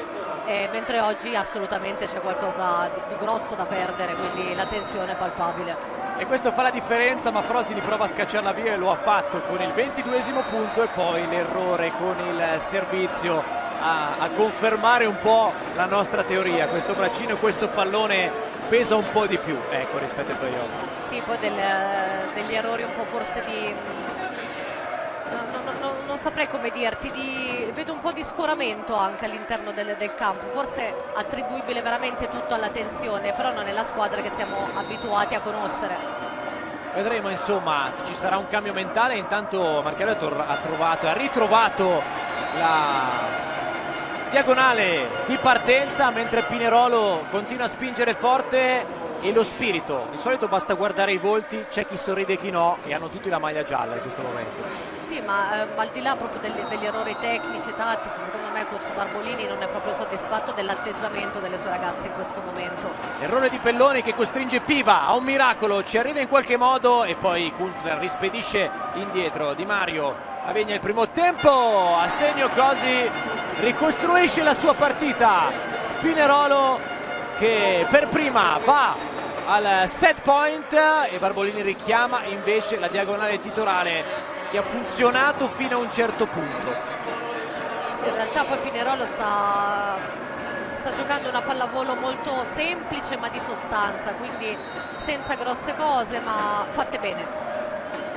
mentre oggi assolutamente c'è qualcosa di grosso da perdere, quindi la tensione è palpabile. E questo fa la differenza, ma Frosili prova a scacciarla via e lo ha fatto con il 22esimo punto e poi l'errore con il servizio a confermare un po' la nostra teoria. Questo braccino e questo pallone pesa un po' di più, ecco, rispetto ai playoff. Sì, poi degli errori un po' forse di... non saprei come dirti, vedo un po' di scoramento anche all'interno del campo, forse attribuibile veramente tutto alla tensione, però non è la squadra che siamo abituati a conoscere. Vedremo insomma se ci sarà un cambio mentale. Intanto Marchiaro ha ritrovato la diagonale di partenza, mentre Pinerolo continua a spingere forte e lo spirito. Di solito basta guardare i volti, c'è chi sorride e chi no, e hanno tutti la maglia gialla in questo momento. Sì, ma al di là proprio degli errori tecnici, tattici, secondo me coach Barbolini non è proprio soddisfatto dell'atteggiamento delle sue ragazze in questo momento. Errore di Pelloni che costringe Piva a un miracolo, ci arriva in qualche modo e poi Kunzler rispedisce indietro. Di Mario avvegna il primo tempo, a segno così ricostruisce la sua partita. Pinerolo che per prima va al set point e Barbolini richiama invece la diagonale titolare che ha funzionato fino a un certo punto. Sì, in realtà poi Pinerolo sta giocando una pallavolo molto semplice ma di sostanza, quindi senza grosse cose ma fatte bene.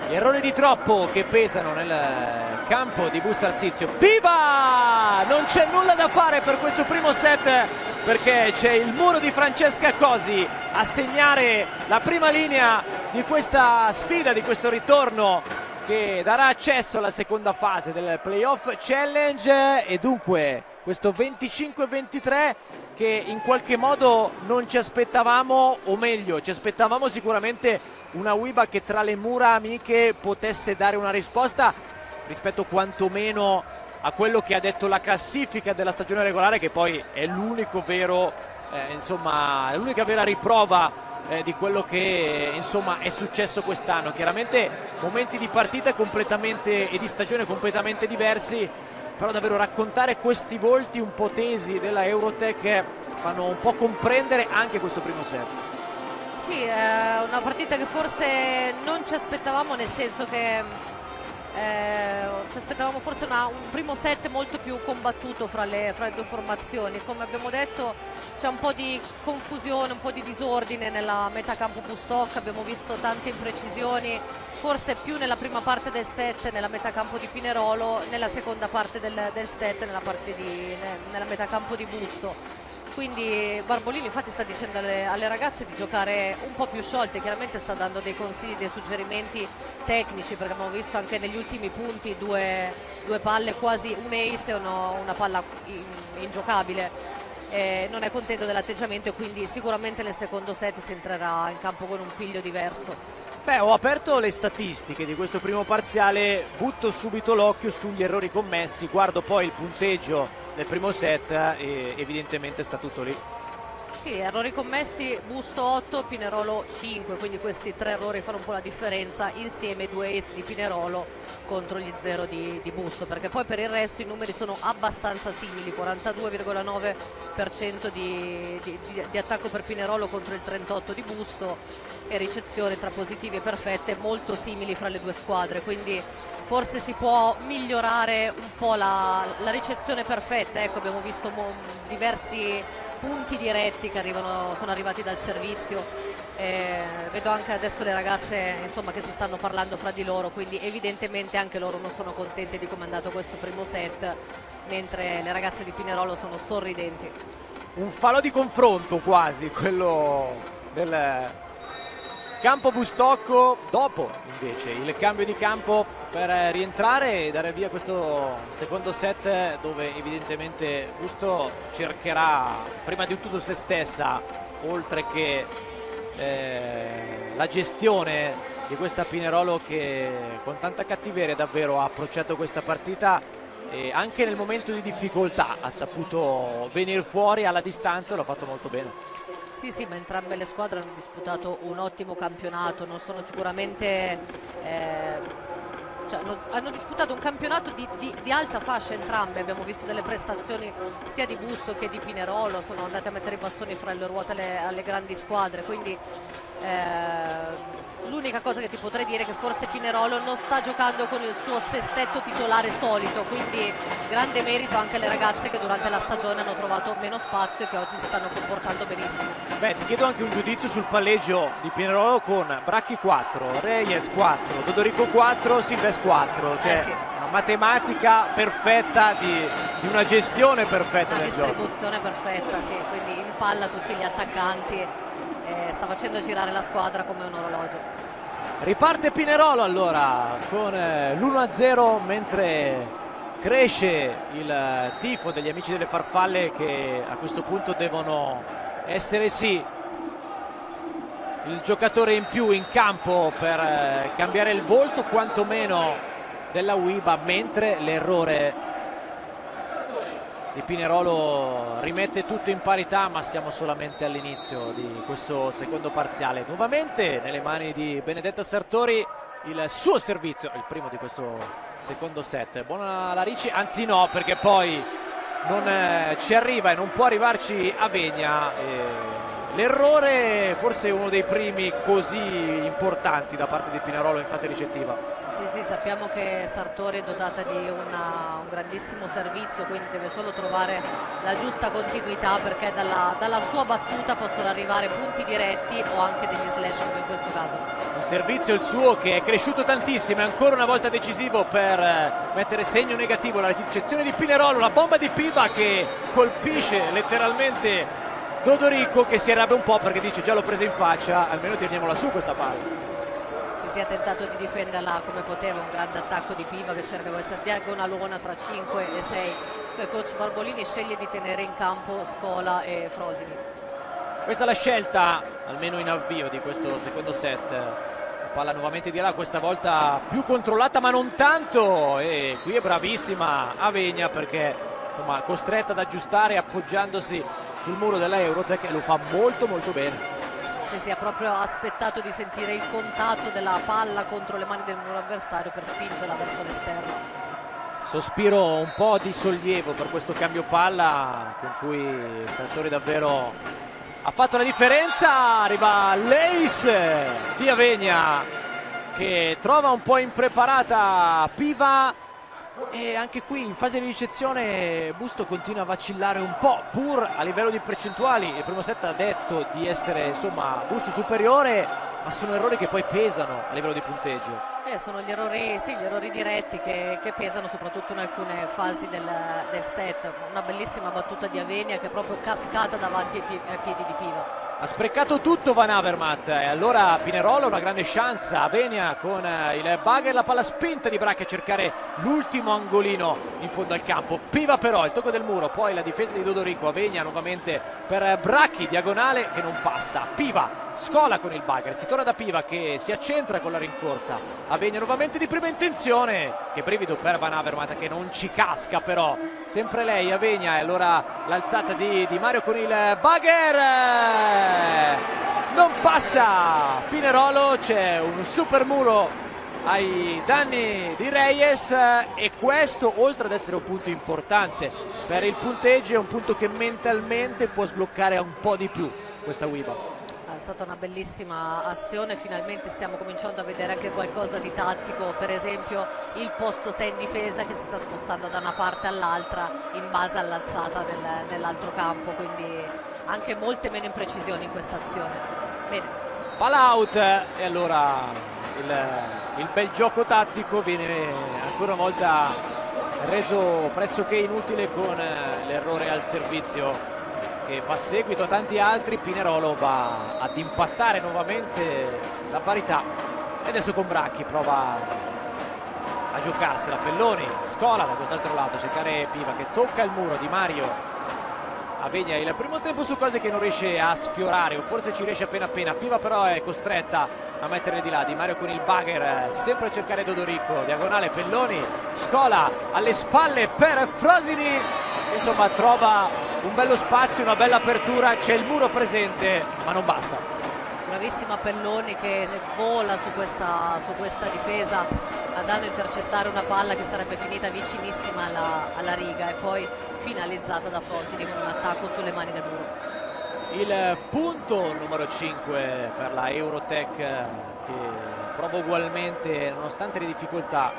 Gli errori di troppo che pesano nel campo di Busto Arsizio. Piva! Non c'è nulla da fare per questo primo set perché c'è il muro di Francesca Cosi a segnare la prima linea di questa sfida, di questo ritorno che darà accesso alla seconda fase del Playoff Challenge. E dunque questo 25-23 che in qualche modo non ci aspettavamo, o meglio ci aspettavamo sicuramente una UIBA che tra le mura amiche potesse dare una risposta rispetto quantomeno a quello che ha detto la classifica della stagione regolare, che poi è l'unico vero insomma, l'unica vera riprova di quello che insomma è successo quest'anno. Chiaramente momenti di partita completamente e di stagione completamente diversi, però davvero raccontare questi volti un po' tesi della Eurotech fanno un po' comprendere anche questo primo set. Sì, è una partita che forse non ci aspettavamo, nel senso che ci aspettavamo forse un primo set molto più combattuto fra le due formazioni. Come abbiamo detto, c'è un po' di confusione, un po' di disordine nella metacampo Bustock, abbiamo visto tante imprecisioni, forse più nella prima parte del set nella metacampo di Pinerolo, nella seconda parte del set nella metacampo di Busto. Quindi Barbolini infatti sta dicendo alle ragazze di giocare un po' più sciolte, chiaramente sta dando dei consigli, dei suggerimenti tecnici, perché abbiamo visto anche negli ultimi punti due palle, quasi un ace e una palla ingiocabile. Non è contento dell'atteggiamento e quindi sicuramente nel secondo set si entrerà in campo con un piglio diverso. Beh, ho aperto le statistiche di questo primo parziale, butto subito l'occhio sugli errori commessi, guardo poi il punteggio del primo set e evidentemente sta tutto lì. Sì, errori commessi, Busto 8, Pinerolo 5, quindi questi 3 errori fanno un po' la differenza, insieme 2 ace di Pinerolo contro gli 0 di Busto, perché poi per il resto i numeri sono abbastanza simili, 42,9% di attacco per Pinerolo contro il 38% di Busto, e ricezioni tra positivi e perfette molto simili fra le due squadre, quindi forse si può migliorare un po' la ricezione perfetta. Ecco, abbiamo visto diversi punti diretti che sono arrivati dal servizio, vedo anche adesso le ragazze insomma che si stanno parlando fra di loro, quindi evidentemente anche loro non sono contente di come è andato questo primo set, mentre le ragazze di Pinerolo sono sorridenti. Un fallo di confronto quasi, quello del campo Bustocco, dopo invece il cambio di campo per rientrare e dare via questo secondo set, dove evidentemente Busto cercherà prima di tutto se stessa, oltre che la gestione di questa Pinerolo che con tanta cattiveria davvero ha approcciato questa partita, e anche nel momento di difficoltà ha saputo venire fuori alla distanza e l'ha fatto molto bene. Sì, ma entrambe le squadre hanno disputato un ottimo campionato, non sono sicuramente hanno disputato un campionato di alta fascia entrambe, abbiamo visto delle prestazioni sia di Busto che di Pinerolo, sono andate a mettere i bastoni fra le ruote alle grandi squadre, quindi l'unica cosa che ti potrei dire è che forse Pinerolo non sta giocando con il suo sestetto titolare solito, quindi grande merito anche alle ragazze che durante la stagione hanno trovato meno spazio e che oggi si stanno comportando benissimo. Beh, ti chiedo anche un giudizio sul palleggio di Pinerolo con Bracchi 4, Reyes 4, Dodorico 4, Silves 4, cioè Sì. una matematica perfetta di una gestione perfetta Una del gioco. distribuzione perfetta, sì, quindi in palla tutti gli attaccanti, sta facendo girare la squadra come un orologio. Riparte Pinerolo allora con l'1-0, mentre cresce il tifo degli amici delle farfalle, che a questo punto devono essere sì il giocatore in più in campo per cambiare il volto quantomeno della UIBA, mentre l'errore di Pinerolo rimette tutto in parità, ma siamo solamente all'inizio di questo secondo parziale. Nuovamente nelle mani di Benedetta Sartori il suo servizio, il primo di questo secondo set. Buona la Ricci, anzi no, perché poi non ci arriva e non può arrivarci Avegna. L'errore forse è uno dei primi così importanti da parte di Pinerolo in fase ricettiva. Sì, sappiamo che Sartori è dotata di un grandissimo servizio, quindi deve solo trovare la giusta continuità, perché dalla sua battuta possono arrivare punti diretti o anche degli slash come in questo caso. Un servizio il suo che è cresciuto tantissimo, è ancora una volta decisivo per mettere segno negativo alla ricezione di Pinerolo, la bomba di Piva che colpisce letteralmente Dodorico, che si arrabbia un po' perché dice già l'ho presa in faccia, almeno teniamola su questa palla. Si è tentato di difenderla come poteva, un grande attacco di Piva che cerca questa diagonalona tra 5 e 6. Il coach Barbolini sceglie di tenere in campo Scola e Frosini. Questa è la scelta, almeno in avvio di questo secondo set. La palla nuovamente di là, questa volta più controllata ma non tanto, e qui è bravissima Avegna perché insomma, costretta ad aggiustare appoggiandosi sul muro della Eurotech, e lo fa molto molto bene. Si è proprio aspettato di sentire il contatto della palla contro le mani del muro avversario per spingerla verso l'esterno. Sospiro un po' di sollievo per questo cambio palla con cui Sartori davvero ha fatto la differenza. Arriva l'ace di Avegna che trova un po' impreparata Piva, e anche qui in fase di ricezione Busto continua a vacillare un po', pur a livello di percentuali il primo set ha detto di essere insomma Busto superiore, ma sono errori che poi pesano a livello di punteggio. Sono gli errori, sì, gli errori diretti che pesano soprattutto in alcune fasi del set. Una bellissima battuta di Avegna che è proprio cascata davanti ai piedi di Piva. Ha sprecato tutto Van Avermaet, e allora Pinerolo una grande chance. Avegna con il bugger, la palla spinta di Bracchi a cercare l'ultimo angolino in fondo al campo. Piva però, il tocco del muro, poi la difesa di Dodorico. Avegna nuovamente per Bracchi, diagonale che non passa. Piva, Scola con il bugger, si torna da Piva che si accentra con la rincorsa. Avegna nuovamente di prima intenzione, che brivido per Van Avermaet che non ci casca però, sempre lei Avegna, e allora l'alzata di Mario con il bugger. Non passa Pinerolo, c'è un super muro ai danni di Reyes, e questo, oltre ad essere un punto importante per il punteggio, è un punto che mentalmente può sbloccare un po' di più questa Wiba. È stata una bellissima azione, finalmente stiamo cominciando a vedere anche qualcosa di tattico, per esempio il posto 6 in difesa che si sta spostando da una parte all'altra in base all'alzata dell'altro campo, quindi anche molte meno imprecisioni in questa azione. Bene. Palla out, e allora il bel gioco tattico viene ancora una volta reso pressoché inutile con l'errore al servizio che fa seguito a tanti altri. Pinerolo va ad impattare nuovamente la parità, e adesso con Bracchi prova a giocarsela. Pelloni, Scola da quest'altro lato, cercare Piva che tocca il muro di Mario. Avegna il primo tempo su cose che non riesce a sfiorare, o forse ci riesce appena appena. Piva però è costretta a mettere di là. Di Mario con il bugger, sempre a cercare Dodorico, diagonale Pelloni, Scola alle spalle per Frosini, insomma trova un bello spazio, una bella apertura, c'è il muro presente ma non basta. Bravissima Pelloni che vola su questa difesa, andando a intercettare una palla che sarebbe finita vicinissima alla riga, e poi finalizzata da Frosini con un attacco sulle mani del muro. Il punto numero 5 per la Eurotech, che prova ugualmente nonostante le difficoltà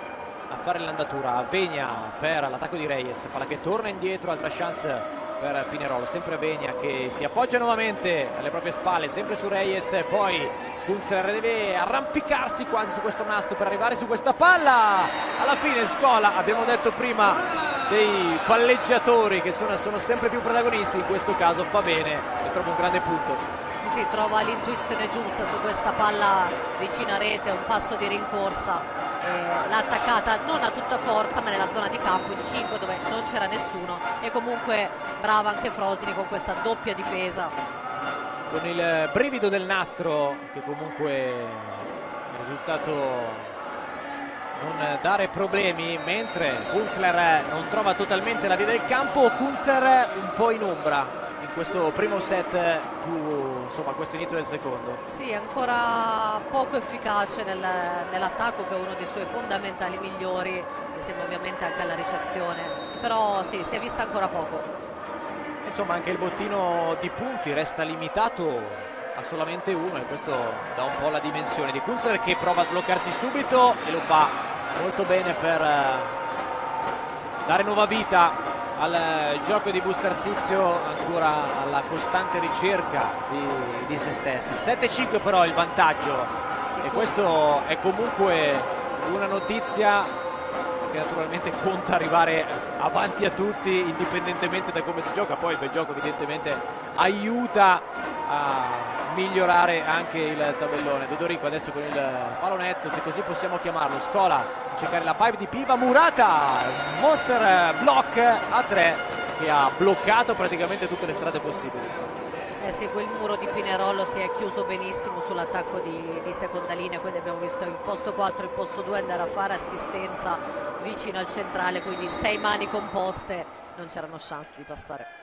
a fare l'andatura. Avegna per l'attacco di Reyes, palla che torna indietro, altra chance per Pinerolo, sempre Avegna che si appoggia nuovamente alle proprie spalle, sempre su Reyes, poi Kunzler deve arrampicarsi quasi su questo nastro per arrivare su questa palla. Alla fine Scola, abbiamo detto prima dei palleggiatori che sono sempre più protagonisti, in questo caso fa bene e trova un grande punto. Sì, trova l'intuizione giusta su questa palla vicina rete, un passo di rincorsa. L'ha attaccata non a tutta forza ma nella zona di campo in 5 dove non c'era nessuno, e comunque brava anche Frosini con questa doppia difesa. Con il brivido del nastro che comunque è risultato non dare problemi, mentre Kunzler non trova totalmente la via del campo. Kunzler un po' in ombra in questo primo set, più insomma questo inizio del secondo. Sì, ancora poco efficace nell'attacco, che è uno dei suoi fondamentali migliori, insieme ovviamente anche alla ricezione, però sì, si è vista ancora poco. Insomma anche il bottino di punti resta limitato a solamente uno, e questo dà un po' la dimensione di Kunzler, che prova a sbloccarsi subito e lo fa molto bene per dare nuova vita al gioco di Bustarsizio, ancora alla costante ricerca di se stessi. 7-5 però il vantaggio, e questo è comunque una notizia che naturalmente conta arrivare avanti a tutti indipendentemente da come si gioca. Poi il bel gioco evidentemente aiuta a migliorare anche il tabellone. Dodorico adesso con il pallonetto, se così possiamo chiamarlo, Scola a cercare la pipe di Piva, Murata, monster block a 3 che ha bloccato praticamente tutte le strade possibili. Sì, quel muro di Pinerolo si è chiuso benissimo sull'attacco di seconda linea, quindi abbiamo visto il posto 4 e il posto 2 andare a fare assistenza vicino al centrale, quindi 6 mani composte, non c'erano chance di passare.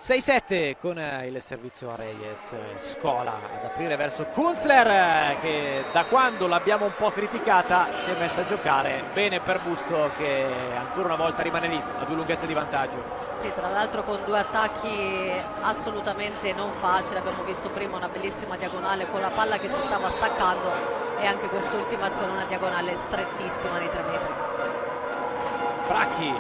6-7 con il servizio a Reyes, Scola ad aprire verso Kunzler, che da quando l'abbiamo un po' criticata si è messa a giocare bene per Busto, che ancora una volta rimane lì a 2 lunghezze di vantaggio. Sì, tra l'altro con 2 attacchi assolutamente non facili, abbiamo visto prima una bellissima diagonale con la palla che si stava staccando e anche quest'ultima azione una diagonale strettissima nei 3 metri. Bracchi,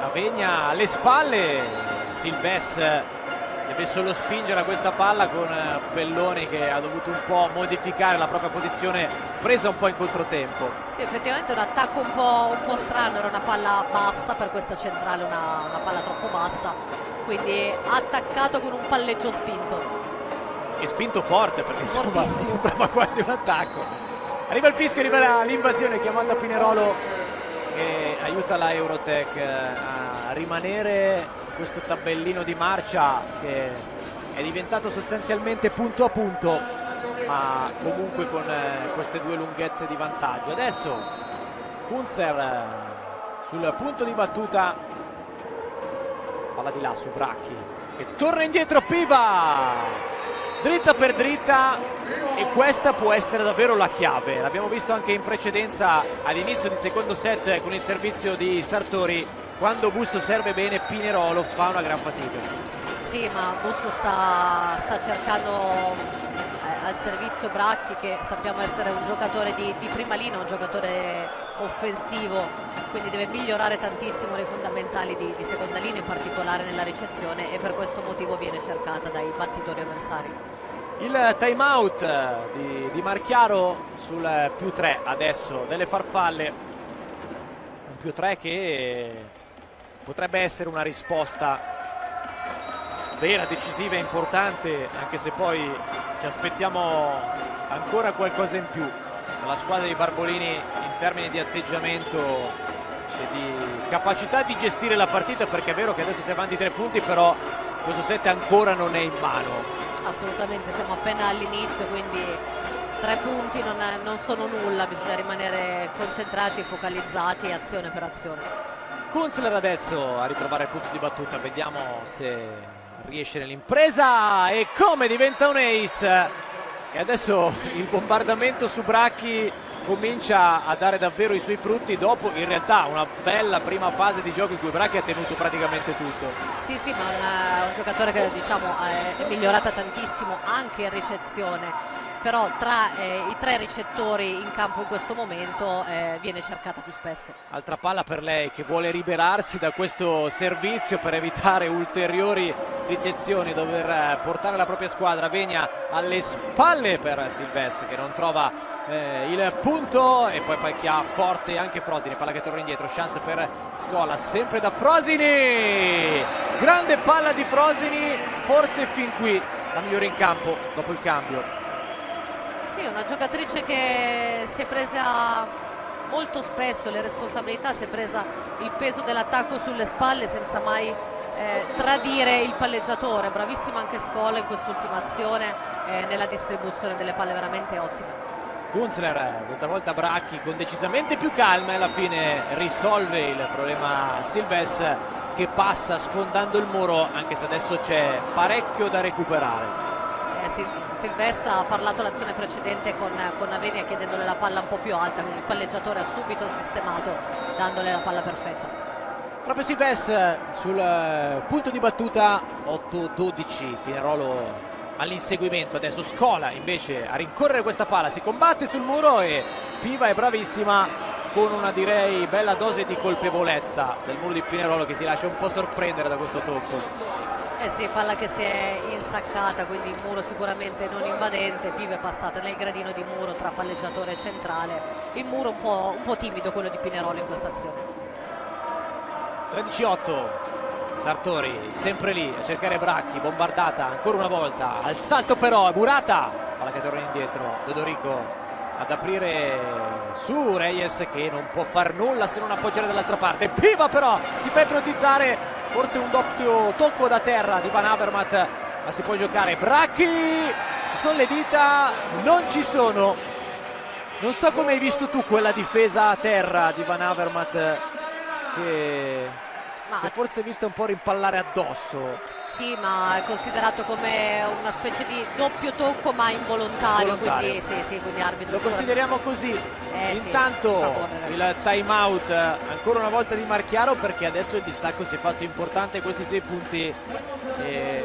Avegna alle spalle, Silves deve solo spingere a questa palla con Pelloni che ha dovuto un po' modificare la propria posizione presa un po' in controtempo. Sì, effettivamente un attacco un po' strano, era una palla bassa per questa centrale, una palla troppo bassa, quindi attaccato con un palleggio spinto. E spinto forte, perché insomma Fortissimo. sembrava quasi un attacco. Arriva il fischio, arriva l'invasione chiamata Pinerolo, che aiuta la Eurotech a rimanere questo tabellino di marcia che è diventato sostanzialmente punto a punto, ma comunque con queste 2 lunghezze di vantaggio. Adesso Kunzler sul punto di battuta, palla di là su Bracchi che torna indietro, Piva dritta per dritta, e questa può essere davvero la chiave. L'abbiamo visto anche in precedenza all'inizio del secondo set con il servizio di Sartori. Quando Busto serve bene, Pinerolo fa una gran fatica. Sì, ma Busto sta cercando al servizio Bracchi, che sappiamo essere un giocatore di prima linea, un giocatore offensivo, quindi deve migliorare tantissimo le fondamentali di seconda linea, in particolare nella ricezione, e per questo motivo viene cercata dai battitori avversari. Il time out di Marchiaro sul +3 adesso delle farfalle, un +3 che potrebbe essere una risposta vera, decisiva e importante, anche se poi ci aspettiamo ancora qualcosa in più dalla squadra di Barbolini in termini di atteggiamento e di capacità di gestire la partita, perché è vero che adesso si è avanti 3 punti, però questo set ancora non è in mano. Assolutamente, siamo appena all'inizio, quindi 3 punti non sono nulla, bisogna rimanere concentrati, focalizzati, azione per azione. Kunzler adesso a ritrovare il punto di battuta, vediamo se riesce nell'impresa e come diventa un ace. E adesso il bombardamento su Bracchi comincia a dare davvero i suoi frutti, dopo in realtà una bella prima fase di gioco in cui Bracchi ha tenuto praticamente tutto. Sì, ma un giocatore che diciamo è migliorata tantissimo anche in ricezione, però tra i 3 ricettori in campo in questo momento viene cercata più spesso. Altra palla per lei, che vuole liberarsi da questo servizio per evitare ulteriori ricezioni, dover portare la propria squadra. Vegna alle spalle per Silves che non trova il punto, e poi picchia forte anche Frosini, palla che torna indietro, chance per Scola, sempre da Frosini, grande palla di Frosini, forse fin qui la migliore in campo dopo il cambio. Sì, una giocatrice che si è presa molto spesso le responsabilità, si è presa il peso dell'attacco sulle spalle senza mai tradire il palleggiatore. Bravissima anche Scola in quest'ultima azione, nella distribuzione delle palle, veramente ottima. Kunzler, questa volta Bracchi con decisamente più calma, e alla fine risolve il problema Silves, che passa sfondando il muro, anche se adesso c'è parecchio da recuperare. Silves ha parlato l'azione precedente con Avenia chiedendole la palla un po' più alta, quindi il palleggiatore ha subito sistemato dandole la palla perfetta. Proprio Silves sul punto di battuta, 8-12, Pinerolo all'inseguimento. Adesso Scola invece a rincorrere questa palla, si combatte sul muro e Piva è bravissima con una, direi, bella dose di colpevolezza del muro di Pinerolo, che si lascia un po' sorprendere da questo tocco. Eh sì, palla che si è insaccata, quindi il muro sicuramente non invadente. Pive è passata nel gradino di muro tra palleggiatore e centrale. Il muro un po' timido, quello di Pinerolo in questa azione. 13-8, Sartori sempre lì a cercare Bracchi, bombardata ancora una volta, al salto però Murata, palla che torna indietro, Dodorico ad aprire su Reyes, che non può far nulla se non appoggiare dall'altra parte. Piva però si fa ipnotizzare, forse un doppio tocco da terra di Van Avermaet, ma si può giocare. Bracchi, ci sono le dita, non ci sono. Non so come hai visto tu quella difesa a terra di Van Avermaet, che si è forse vista un po' rimpallare addosso. Sì, ma è considerato come una specie di doppio tocco ma involontario. Quindi sì, quindi arbitro. Lo consideriamo così. Intanto sì, il time out ancora una volta di Marchiaro, perché adesso il distacco si è fatto importante, questi 6 punti.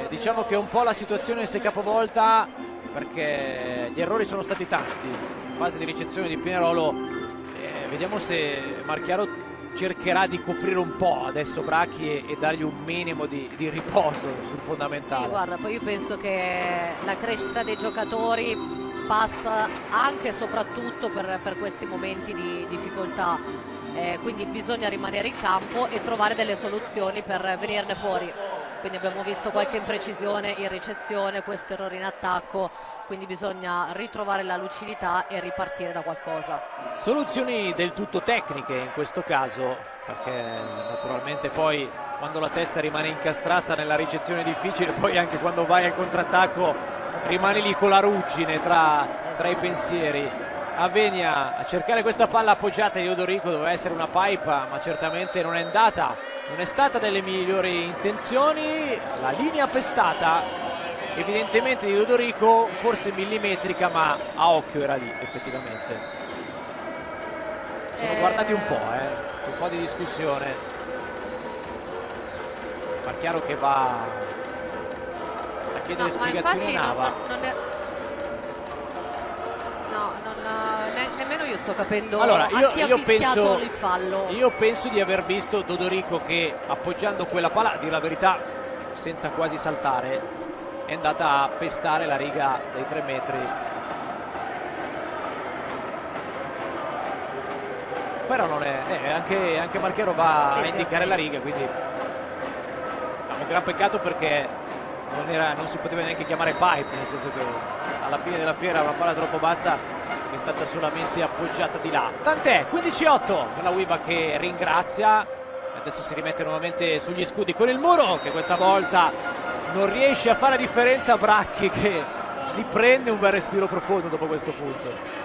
Diciamo che un po' la situazione si è capovolta, perché gli errori sono stati tanti in fase di ricezione di Pinerolo. Vediamo se Marchiaro cercherà di coprire un po' adesso Bracchi e dargli un minimo di riposo sul fondamentale. Sì, guarda, poi io penso che la crescita dei giocatori passa anche e soprattutto per questi momenti di difficoltà, quindi bisogna rimanere in campo e trovare delle soluzioni per venirne fuori. Quindi abbiamo visto qualche imprecisione in ricezione, questo errore in attacco, quindi bisogna ritrovare la lucidità e ripartire da qualcosa. Soluzioni del tutto tecniche in questo caso, perché naturalmente poi quando la testa rimane incastrata nella ricezione difficile, poi anche quando vai al contrattacco rimani lì con la ruggine tra i pensieri. Avenia a cercare questa palla appoggiata di Odorico, doveva essere una pipe, ma certamente non è andata, non è stata delle migliori intenzioni. La linea pestata evidentemente di Odorico, forse millimetrica, ma a occhio era lì effettivamente. Sono guardati un po' di discussione. Marchiaro che va a chiedere spiegazioni a Nava. Nemmeno io sto capendo allora, a chi ha fischiato il fallo. Io penso di aver visto Dodorico che, appoggiando quella palla, a dire la verità senza quasi saltare, è andata a pestare la riga dei 3 metri. Però non è anche Marchiaro va a indicare la riga, quindi è un gran peccato, perché non si poteva neanche chiamare pipe, nel senso che alla fine della fiera una palla troppo bassa è stata solamente appoggiata di là. Tant'è, 15-8 per la Wiba, che ringrazia. Adesso si rimette nuovamente sugli scudi con il muro, che questa volta non riesce a fare la differenza. Bracchi che si prende un bel respiro profondo dopo questo punto.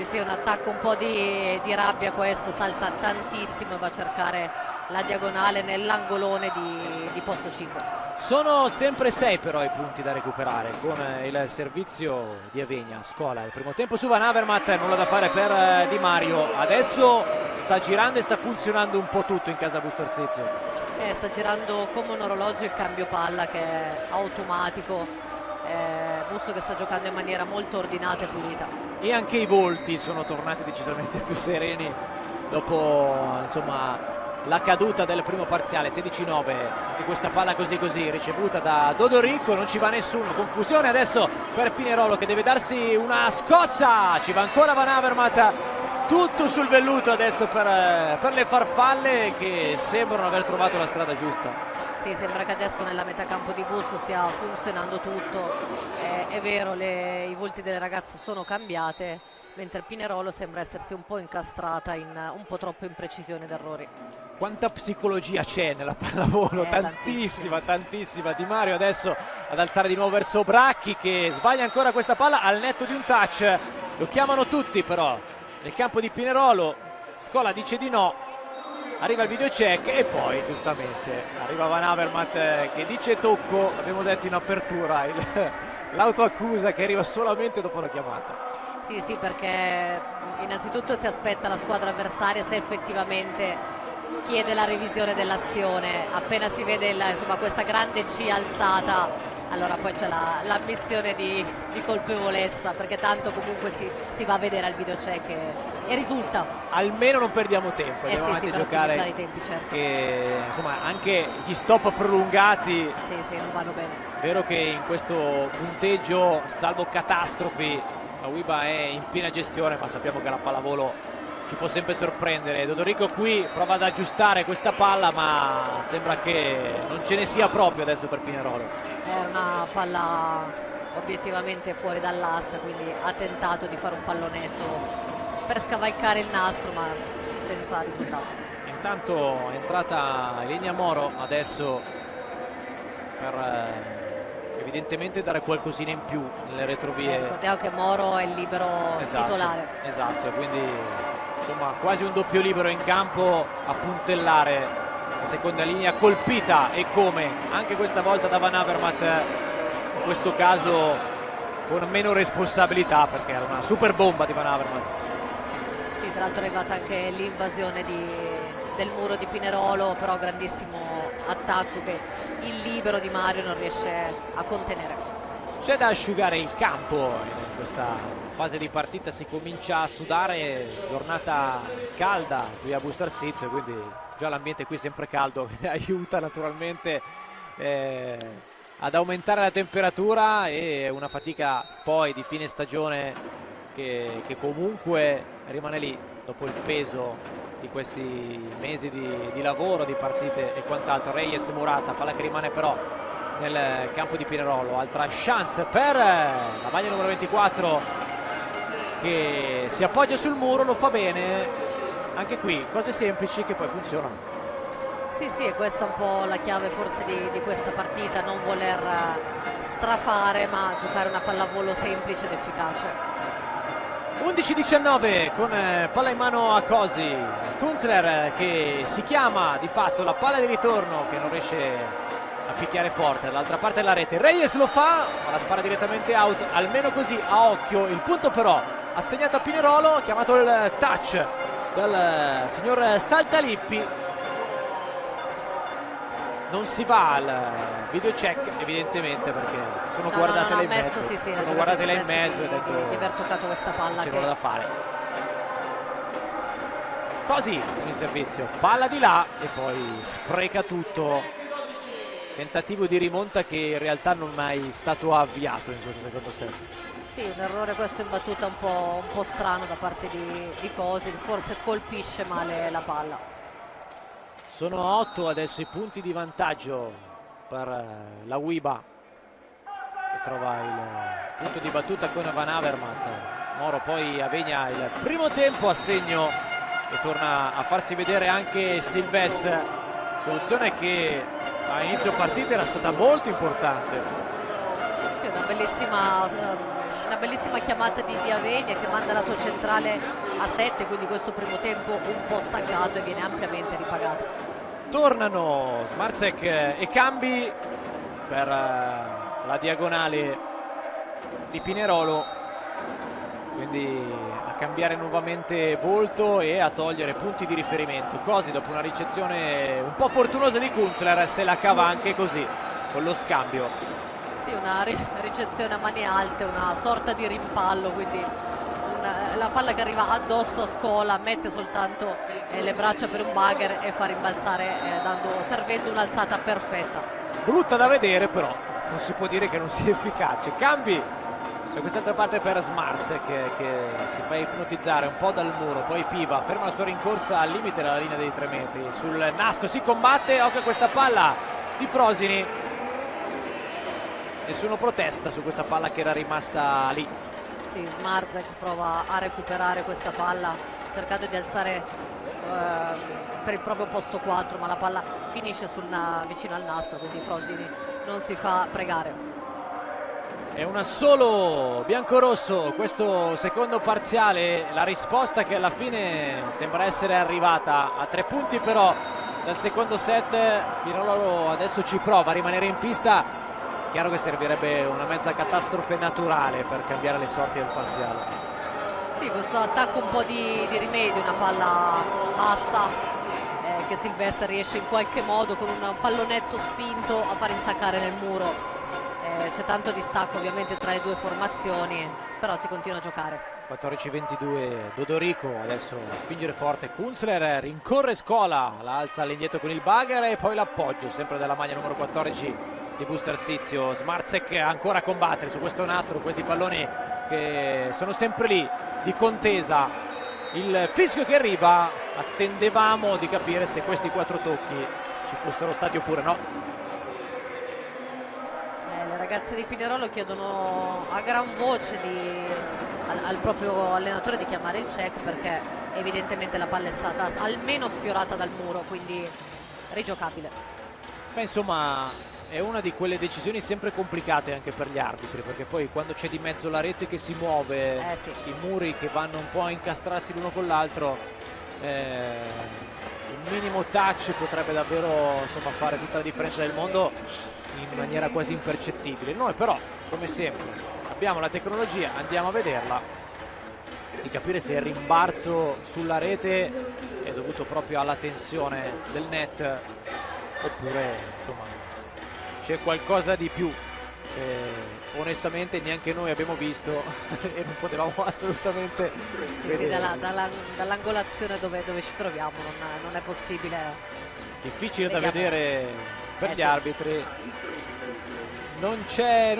Sì, un attacco un po' di rabbia questo, salta tantissimo e va a cercare la diagonale nell'angolone di posto 5. Sono sempre 6 però i punti da recuperare, con il servizio di Avenia. Scola il primo tempo su Van Avermaet, nulla da fare per Di Mario. Adesso sta girando e sta funzionando un po' tutto in casa Busto Arsizio. Sta girando come un orologio il cambio palla, che è automatico. Busto che sta giocando in maniera molto ordinata e pulita. E anche i volti sono tornati decisamente più sereni dopo, insomma, la caduta del primo parziale. 16-9, anche questa palla così ricevuta da Dodorico, non ci va nessuno. Confusione adesso per Pinerolo, che deve darsi una scossa. Ci va ancora Van Avermaet, tutto sul velluto adesso per le farfalle, che sembrano aver trovato la strada giusta. Sì, sembra che adesso nella metà campo di Busto stia funzionando tutto. È vero, i volti delle ragazze sono cambiate, mentre Pinerolo sembra essersi un po' incastrata in un po' troppo imprecisione ed errori. Quanta psicologia c'è nella pallavolo, tantissima. Di Mario adesso ad alzare di nuovo verso Bracchi, che sbaglia ancora questa palla al netto di un touch. Lo chiamano tutti però nel campo di Pinerolo. Scola dice di no, arriva il video check e poi giustamente arriva Van Avermaet che dice tocco. Abbiamo detto in apertura l'autoaccusa che arriva solamente dopo la chiamata. Sì, perché innanzitutto si aspetta la squadra avversaria se effettivamente chiede la revisione dell'azione. Appena si vede questa grande C alzata, Allora poi c'è l'ammissione di colpevolezza, perché tanto comunque si va a vedere al video check e risulta. Almeno non perdiamo tempo, andiamo Sì, avanti sì, a per giocare, ottimizzare i tempi, certo. che insomma anche gli stop prolungati, Sì, non vanno bene. è vero che in questo punteggio, salvo catastrofi, la Wiba è in piena gestione, ma sappiamo che la pallavolo ci può sempre sorprendere. Dodorico qui prova ad aggiustare questa palla, ma sembra che non ce ne sia proprio adesso per Pinerolo. Era una palla obiettivamente fuori dall'asta, quindi ha tentato di fare un pallonetto per scavalcare il nastro, ma senza risultato. Intanto è entrata Elenia Moro adesso per evidentemente dare qualcosina in più nelle retrovie. Ricordiamo che Moro è il libero titolare. Esatto, quindi insomma quasi un doppio libero in campo a puntellare la seconda linea, colpita e come anche questa volta da Van Avermaet, in questo caso con meno responsabilità perché era una super bomba di Van Avermaet. Sì, tra l'altro è arrivata anche l'invasione del muro di Pinerolo, però grandissimo attacco che il libero di Mario non riesce a contenere. C'è da asciugare il campo in questa fase di partita, si comincia a sudare, giornata calda qui a Busto Arsizio, quindi già l'ambiente qui è sempre caldo, che aiuta naturalmente ad aumentare la temperatura, e una fatica poi di fine stagione che comunque rimane lì dopo il peso di questi mesi di lavoro, di partite e quant'altro. Reyes Murata, palla che rimane però nel campo di Pinerolo, altra chance per la maglia numero 24 che si appoggia sul muro, lo fa bene, anche qui cose semplici che poi funzionano. Sì, e questa è un po' la chiave forse di questa partita, non voler strafare ma giocare una pallavolo semplice ed efficace. 11-19 con palla in mano a Cosi, Kunzler che si chiama di fatto la palla di ritorno che non riesce a picchiare forte dall'altra parte della rete. Reyes lo fa, ma la spara direttamente out, almeno così a occhio. Il punto però assegnato a Pinerolo, ha chiamato il touch dal signor Saltalippi. Non si va al video check evidentemente perché sono guardate là in mezzo, sono guardate là in mezzo e ha detto di aver toccato questa palla, c'è nulla da fare. Così in servizio, palla di là e poi spreca tutto. Tentativo di rimonta che in realtà non è mai stato avviato in questo secondo set. Sì, un errore questo in battuta un po' strano da parte di Cosi, forse colpisce male la palla. Sono 8 adesso i punti di vantaggio per la Wiba, che trova il punto di battuta con Van Avermaet. Moro poi Avegna il primo tempo a segno e torna a farsi vedere anche Silves, soluzione che a inizio partita era stata molto importante. Sì, una bellissima chiamata di Avegna che manda la sua centrale a 7, quindi questo primo tempo un po' staccato e viene ampiamente ripagato. Tornano Smarzek e Cambi per la diagonale di Pinerolo, quindi a cambiare nuovamente volto e a togliere punti di riferimento. Cosi dopo una ricezione un po' fortunosa di Kunzler se la cava anche così con lo scambio. Sì, una ricezione a mani alte, una sorta di rimpallo, quindi la palla che arriva addosso a Scola, mette soltanto le braccia per un bugger e fa rimbalzare servendo un'alzata perfetta. Brutta da vedere, però non si può dire che non sia efficace. Cambi da quest'altra parte per Smarzek che si fa ipnotizzare un po' dal muro, poi Piva ferma la sua rincorsa al limite della linea dei 3 metri. Sul nastro si combatte, occhio a questa palla di Frosini, nessuno protesta su questa palla che era rimasta lì. Sì, Smarzek prova a recuperare questa palla cercando di alzare per il proprio posto 4, ma la palla finisce vicino al nastro, quindi Frosini non si fa pregare. È una solo biancorosso questo secondo parziale, la risposta che alla fine sembra essere arrivata a 3 punti però dal secondo set. Pinerolo adesso ci prova a rimanere in pista. Chiaro che servirebbe una mezza catastrofe naturale per cambiare le sorti del parziale. Sì, questo attacco un po' di rimedio, una palla bassa che Silvestre riesce in qualche modo con un pallonetto spinto a far insaccare nel muro. c'è tanto distacco ovviamente tra le due formazioni, però si continua a giocare. 14-22, Dodorico adesso a spingere forte, Kunzler rincorre Scola, la alza all'indietro con il bugger e poi l'appoggio sempre della maglia numero 14 di Bustarsizio. Smarzek ancora a combattere su questo nastro, questi palloni che sono sempre lì di contesa, il fischio che arriva, attendevamo di capire se questi 4 tocchi ci fossero stati oppure no. Le ragazze di Pinerolo chiedono a gran voce al proprio allenatore di chiamare il check, perché evidentemente la palla è stata almeno sfiorata dal muro, quindi rigiocabile. Beh, insomma, è una di quelle decisioni sempre complicate anche per gli arbitri, perché poi quando c'è di mezzo la rete che si muove, Sì, i muri che vanno un po' a incastrarsi l'uno con l'altro, un minimo touch potrebbe davvero, insomma, fare tutta la differenza del mondo in maniera quasi impercettibile. Noi però, come sempre, abbiamo la tecnologia, andiamo a vederla, di capire se il rimbalzo sulla rete è dovuto proprio alla tensione del net oppure, insomma, c'è qualcosa di più che onestamente neanche noi abbiamo visto e non potevamo assolutamente vedere. Dall'angolazione dove ci troviamo non è possibile. Difficile da Vediamo. vedere per gli Sì. arbitri. Non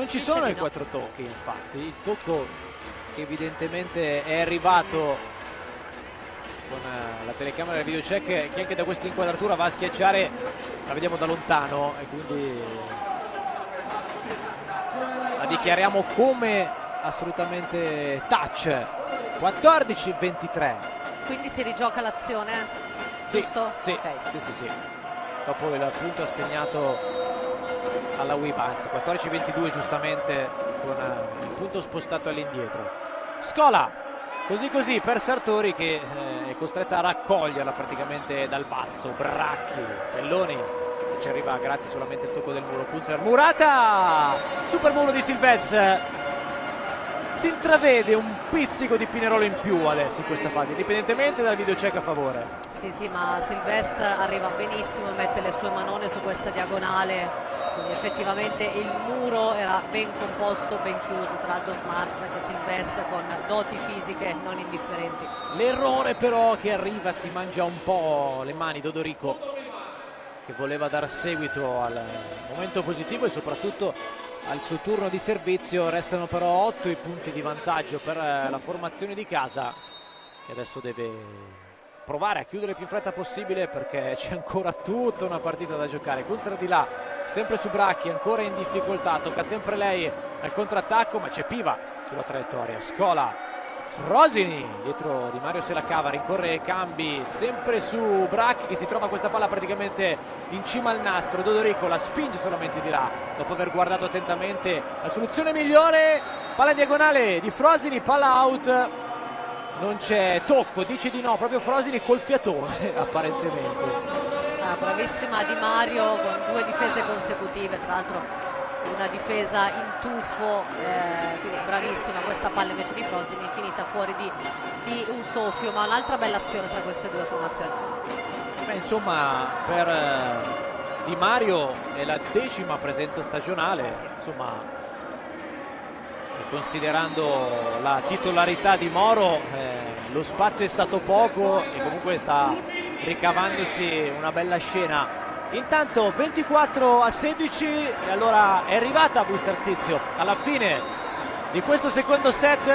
ci sono i 4 tocchi, infatti. Il tocco che evidentemente è arrivato con la telecamera del videocheck, che anche da questa inquadratura va a schiacciare, la vediamo da lontano e quindi la dichiariamo come assolutamente touch. 14-23. Quindi si rigioca l'azione, giusto? Sì, Ok. sì. Dopo il punto assegnato alla WIBA, anzi 14-22 giustamente, con il punto spostato all'indietro. Scola, così per Sartori, che è costretta a raccoglierla praticamente dal basso. Bracchi, Pelloni, che ci arriva grazie solamente al tocco del muro. Kunzler, Murata, super muro di Silves. Si intravede un pizzico di Pinerolo in più adesso in questa fase, indipendentemente dal videocheck a favore. Sì, ma Silves arriva benissimo e mette le sue manone su questa diagonale, quindi effettivamente il muro era ben composto, ben chiuso, tra l'altro Smarzek e Silves con doti fisiche non indifferenti. L'errore però che arriva, si mangia un po' le mani Dodorico, che voleva dar seguito al momento positivo e soprattutto al suo turno di servizio. Restano però 8 i punti di vantaggio per la formazione di casa, che adesso deve provare a chiudere il più in fretta possibile, perché c'è ancora tutta una partita da giocare. Kunzler di là, sempre su Bracchi, ancora in difficoltà, tocca sempre lei al contrattacco, ma c'è Piva sulla traiettoria. Scola, Frosini dietro Di Mario se la cava, rincorre Cambi, sempre su Bracchi, che si trova questa palla praticamente in cima al nastro. Dodorico la spinge solamente di là dopo aver guardato attentamente la soluzione migliore. Palla diagonale di Frosini, palla out, non c'è tocco, dice di no proprio Frosini col fiatone apparentemente. Bravissima Di Mario con 2 difese consecutive, tra l'altro una difesa in tuffo, quindi bravissima. Questa palla invece di Frosini è finita fuori di un soffio, ma un'altra bella azione tra queste due formazioni. Beh, insomma, per Di Mario è la 10ª presenza stagionale, Sì. insomma, considerando la titolarità di Moro, lo spazio è stato poco e comunque sta ricavandosi una bella scena. Intanto 24-16 e allora è arrivata Bustarsizio alla fine di questo secondo set.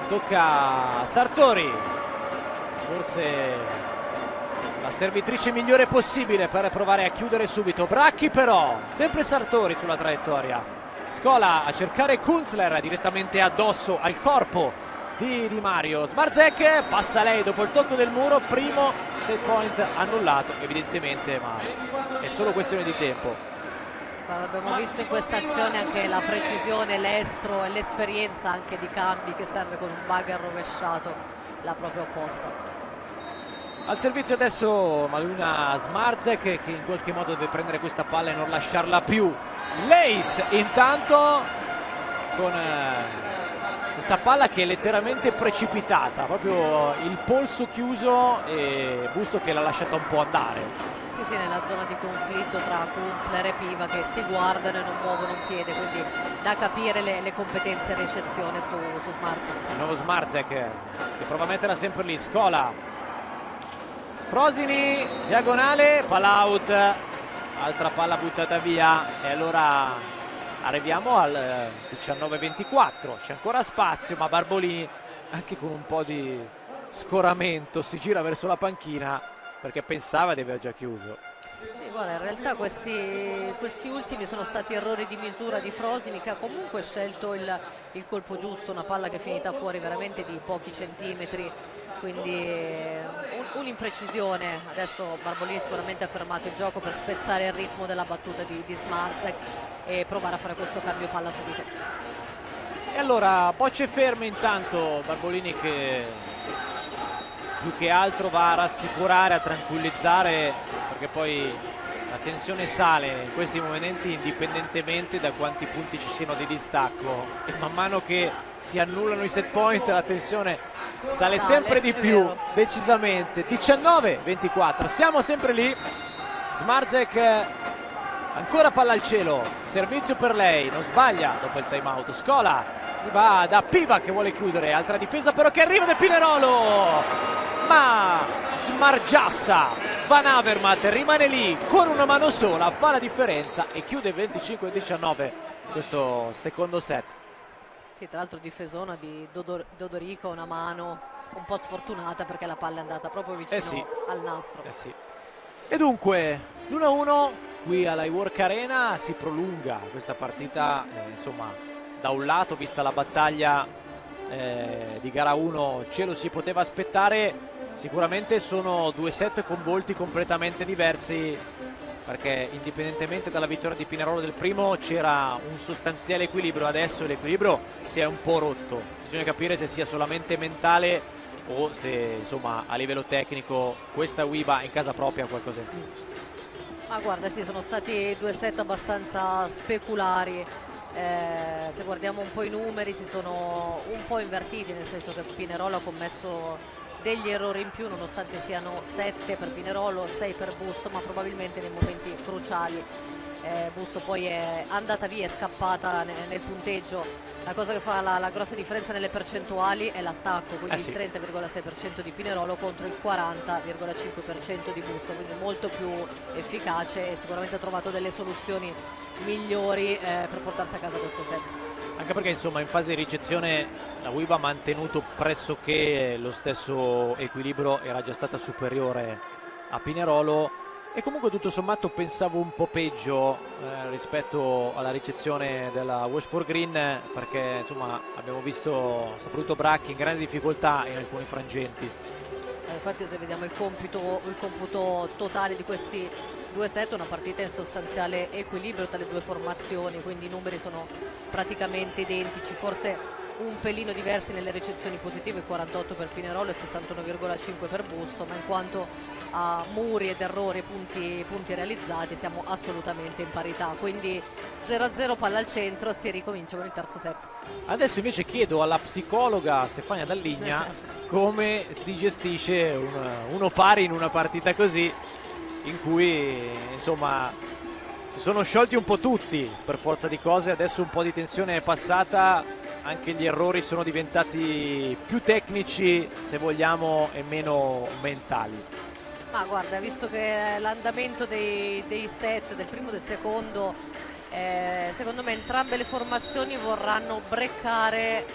Tocca a Sartori, forse la servitrice migliore possibile per provare a chiudere subito. Bracchi però, sempre Sartori sulla traiettoria. Scola a cercare Kunzler direttamente addosso al corpo di Mario. Smarzek passa lei dopo il tocco del muro, primo set point annullato evidentemente, ma è solo questione di tempo. Guarda, abbiamo visto in questa azione anche la precisione, l'estro e l'esperienza anche di Cambi, che serve con un bugger rovesciato la propria opposta. Al servizio adesso Maluna Smarzek, che in qualche modo deve prendere questa palla e non lasciarla più. Leis intanto con questa palla che è letteralmente precipitata, proprio il polso chiuso e Busto che l'ha lasciata un po' andare. Sì, sì, nella zona di conflitto tra Kunzler e Piva che si guardano e non muovono un piede, quindi da capire le competenze in ricezione su Smarzek. Il nuovo Smarzek che prova a metterla sempre lì. Scola, Frosini, diagonale, palla out, altra palla buttata via e allora arriviamo al 19-24. C'è ancora spazio, ma Barbolini anche con un po' di scoramento si gira verso la panchina perché pensava di aver già chiuso. Sì, guarda, in realtà questi ultimi sono stati errori di misura di Frosini, che ha comunque scelto il colpo giusto, una palla che è finita fuori veramente di pochi centimetri, quindi un'imprecisione. Adesso Barbolini sicuramente ha fermato il gioco per spezzare il ritmo della battuta di Smarzek e provare a fare questo cambio palla subito. E allora bocce ferme intanto, Barbolini che più che altro va a rassicurare, a tranquillizzare, perché poi la tensione sale in questi momenti indipendentemente da quanti punti ci siano di distacco, e man mano che si annullano i set point la tensione sale sempre di più, vero. decisamente. 19-24, siamo sempre lì. Smarzek ancora palla al cielo, servizio per lei, non sbaglia dopo il time out. Scola, si va da Piva che vuole chiudere, altra difesa però che arriva del Pinerolo, ma smargiassa Van Avermaet, rimane lì con una mano sola, fa la differenza e chiude 25-19 questo secondo set. Sì, tra l'altro difesona di Dodorico, una mano un po' sfortunata perché la palla è andata proprio vicino sì. al nastro. Sì. E dunque l'1-1 qui all'Iwork Arena, si prolunga questa partita, insomma da un lato vista la battaglia di gara 1 ce lo si poteva aspettare, sicuramente sono due set con volti completamente diversi, perché indipendentemente dalla vittoria di Pinerolo del primo c'era un sostanziale equilibrio, adesso l'equilibrio si è un po' rotto, bisogna capire se sia solamente mentale o se insomma a livello tecnico questa UIBA in casa propria ha qualcosa in più. Ma guarda, sì, sono stati due set abbastanza speculari. Se guardiamo un po' i numeri si sono un po' invertiti, nel senso che Pinerolo ha commesso degli errori in più, nonostante siano 7 per Pinerolo, 6 per Busto, ma probabilmente nei momenti cruciali Busto poi è andata via, è scappata nel punteggio. La cosa che fa la grossa differenza nelle percentuali è l'attacco, quindi sì. il 30,6% di Pinerolo contro il 40,5% di Busto, quindi molto più efficace e sicuramente ha trovato delle soluzioni migliori per portarsi a casa questo set. Anche perché insomma in fase di ricezione la UIBA ha mantenuto pressoché lo stesso equilibrio, era già stata superiore a Pinerolo e comunque tutto sommato pensavo un po' peggio rispetto alla ricezione della Washford Green, perché insomma abbiamo visto soprattutto Bracchi in grande difficoltà in alcuni frangenti. Infatti se vediamo il computo totale di questi due set, una partita in sostanziale equilibrio tra le due formazioni, quindi i numeri sono praticamente identici, forse un pelino diversi nelle ricezioni positive, 48 per Pinerolo e 61,5 per Busto, ma in quanto a muri ed errori e punti realizzati siamo assolutamente in parità, quindi 0-0 palla al centro, si ricomincia con il terzo set. Adesso invece chiedo alla psicologa Stefania Dalligna come si gestisce uno pari in una partita così, in cui insomma si sono sciolti un po' tutti per forza di cose, adesso un po' di tensione è passata, anche gli errori sono diventati più tecnici se vogliamo e meno mentali. Ma guarda, visto che l'andamento dei set del primo e del secondo, secondo me entrambe le formazioni vorranno breccare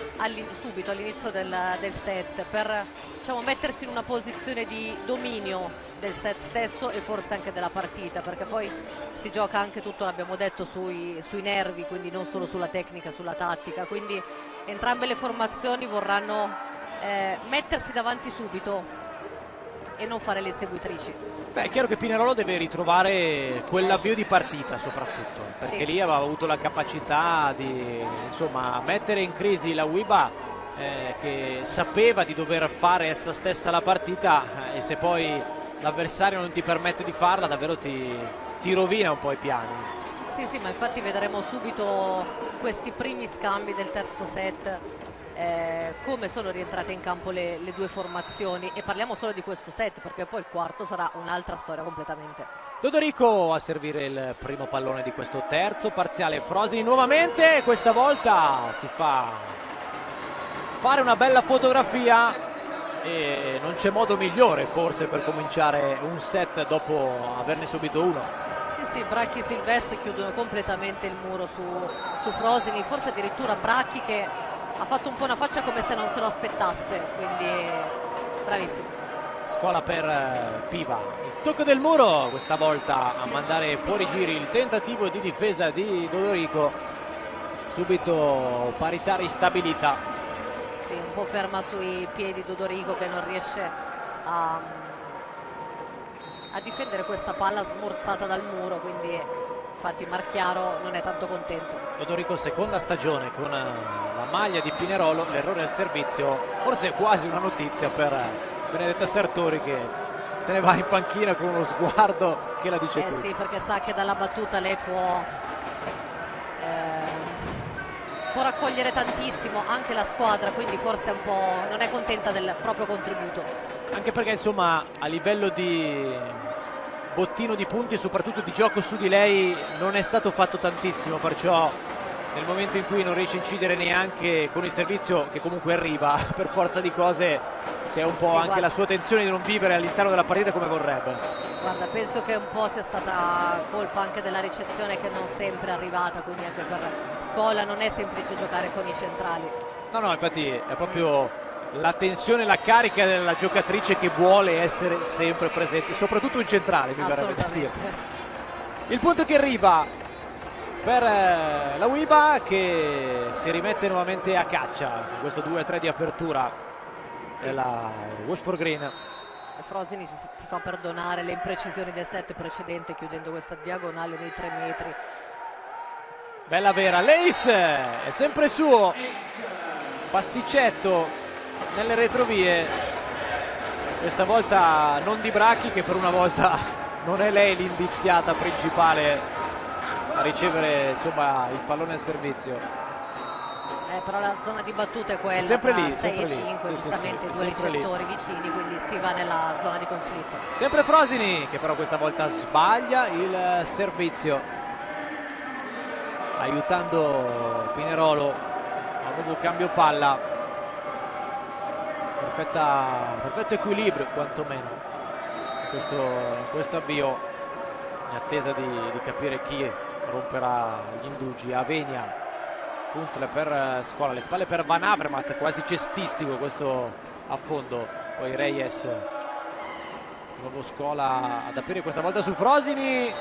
subito all'inizio del set per, diciamo, mettersi in una posizione di dominio del set stesso e forse anche della partita, perché poi si gioca anche tutto, l'abbiamo detto, sui nervi, quindi non solo sulla tecnica, sulla tattica, quindi entrambe le formazioni vorranno mettersi davanti subito e non fare le seguitrici. Beh, è chiaro che Pinerolo deve ritrovare quell'avvio di partita soprattutto, perché sì, lì aveva avuto la capacità di insomma mettere in crisi la UIBA, che sapeva di dover fare essa stessa la partita, e se poi l'avversario non ti permette di farla davvero ti rovina un po' i piani. Sì, ma infatti vedremo subito questi primi scambi del terzo set. come sono rientrate in campo le due formazioni, e parliamo solo di questo set perché poi il quarto sarà un'altra storia completamente. Dodorico a servire il primo pallone di questo terzo parziale. Frosini nuovamente, questa volta si fa fare una bella fotografia e non c'è modo migliore forse per cominciare un set dopo averne subito uno. Sì, Bracchi e Silvestri chiudono completamente il muro su Frosini, forse addirittura Bracchi che ha fatto un po' una faccia come se non se lo aspettasse, quindi bravissimo. Scola per Piva, il tocco del muro questa volta a mandare fuori giri il tentativo di difesa di Dodorico, subito parità stabilità. Sì, un po' ferma sui piedi Dodorico che non riesce a difendere questa palla smorzata dal muro, quindi infatti Marchiaro non è tanto contento. Dodorico seconda stagione con la maglia di Pinerolo, l'errore al servizio forse è quasi una notizia per Benedetta Sartori che se ne va in panchina con uno sguardo che la dice tutto. Sì, perché sa che dalla battuta lei può raccogliere tantissimo anche la squadra, quindi forse un po' non è contenta del proprio contributo. Anche perché insomma a livello di bottino di punti e soprattutto di gioco su di lei non è stato fatto tantissimo, perciò nel momento in cui non riesce a incidere neanche con il servizio che comunque arriva per forza di cose, c'è un po' anche la sua tensione di non vivere all'interno della partita come vorrebbe. Guarda, penso che un po' sia stata colpa anche della ricezione che non sempre è arrivata, quindi anche per Scola non è semplice giocare con i centrali. No, infatti è proprio la tensione, la carica della giocatrice che vuole essere sempre presente, soprattutto in centrale, mi verrebbe da dire. Il punto che arriva per la Wiba, che si rimette nuovamente a caccia in questo 2-3 di apertura della Watford Green. Frosini si fa perdonare le imprecisioni del set precedente chiudendo questa diagonale nei 3 metri. Bella vera, l'Ace è sempre suo, pasticcetto nelle retrovie, questa volta non di Bracchi, che per una volta non è lei l'indiziata principale a ricevere insomma il pallone al servizio. Però la zona di battuta è quella sempre tra lì, 6 e lì. 5, sì, giustamente due ricettori vicini, quindi si va nella zona di conflitto. Sempre Frosini che però questa volta sbaglia il servizio, aiutando Pinerolo a un nuovo cambio palla. Perfetto equilibrio quantomeno in questo avvio, in attesa di capire chi romperà gli indugi. Avenia, Kunzle per Scola, le spalle per Van Avermaet, quasi cestistico questo affondo. Poi Reyes, nuovo Scola ad aprire questa volta su Frosini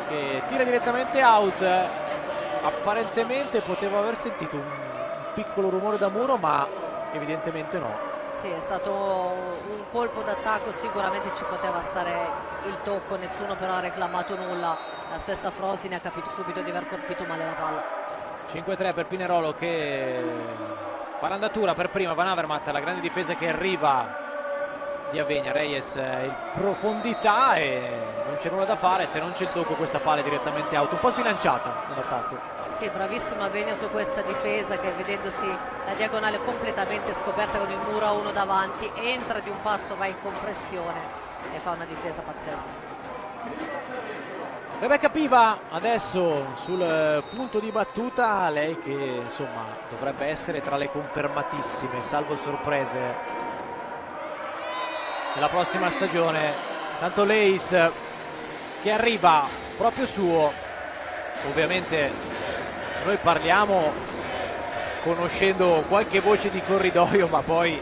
che tira direttamente out. Apparentemente potevo aver sentito un piccolo rumore da muro, ma evidentemente no. Sì, è stato un colpo d'attacco, sicuramente ci poteva stare il tocco, nessuno però ha reclamato nulla. La stessa Frosini ha capito subito di aver colpito male la palla. 5-3 per Pinerolo che fa l'andatura per prima. Van Avermaet, la grande difesa che arriva di Avenia. Reyes in profondità e non c'è nulla da fare, se non c'è il tocco questa palla è direttamente out, un po' sbilanciata nell'attacco. Sì, bravissima Avenia su questa difesa che, vedendosi la diagonale completamente scoperta con il muro a uno davanti, entra di un passo, va in compressione e fa una difesa pazzesca. Rebecca Piva adesso sul punto di battuta, lei che insomma dovrebbe essere tra le confermatissime, salvo sorprese, nella prossima stagione. Tanto l'Ace che arriva proprio suo. Ovviamente noi parliamo conoscendo qualche voce di corridoio, ma poi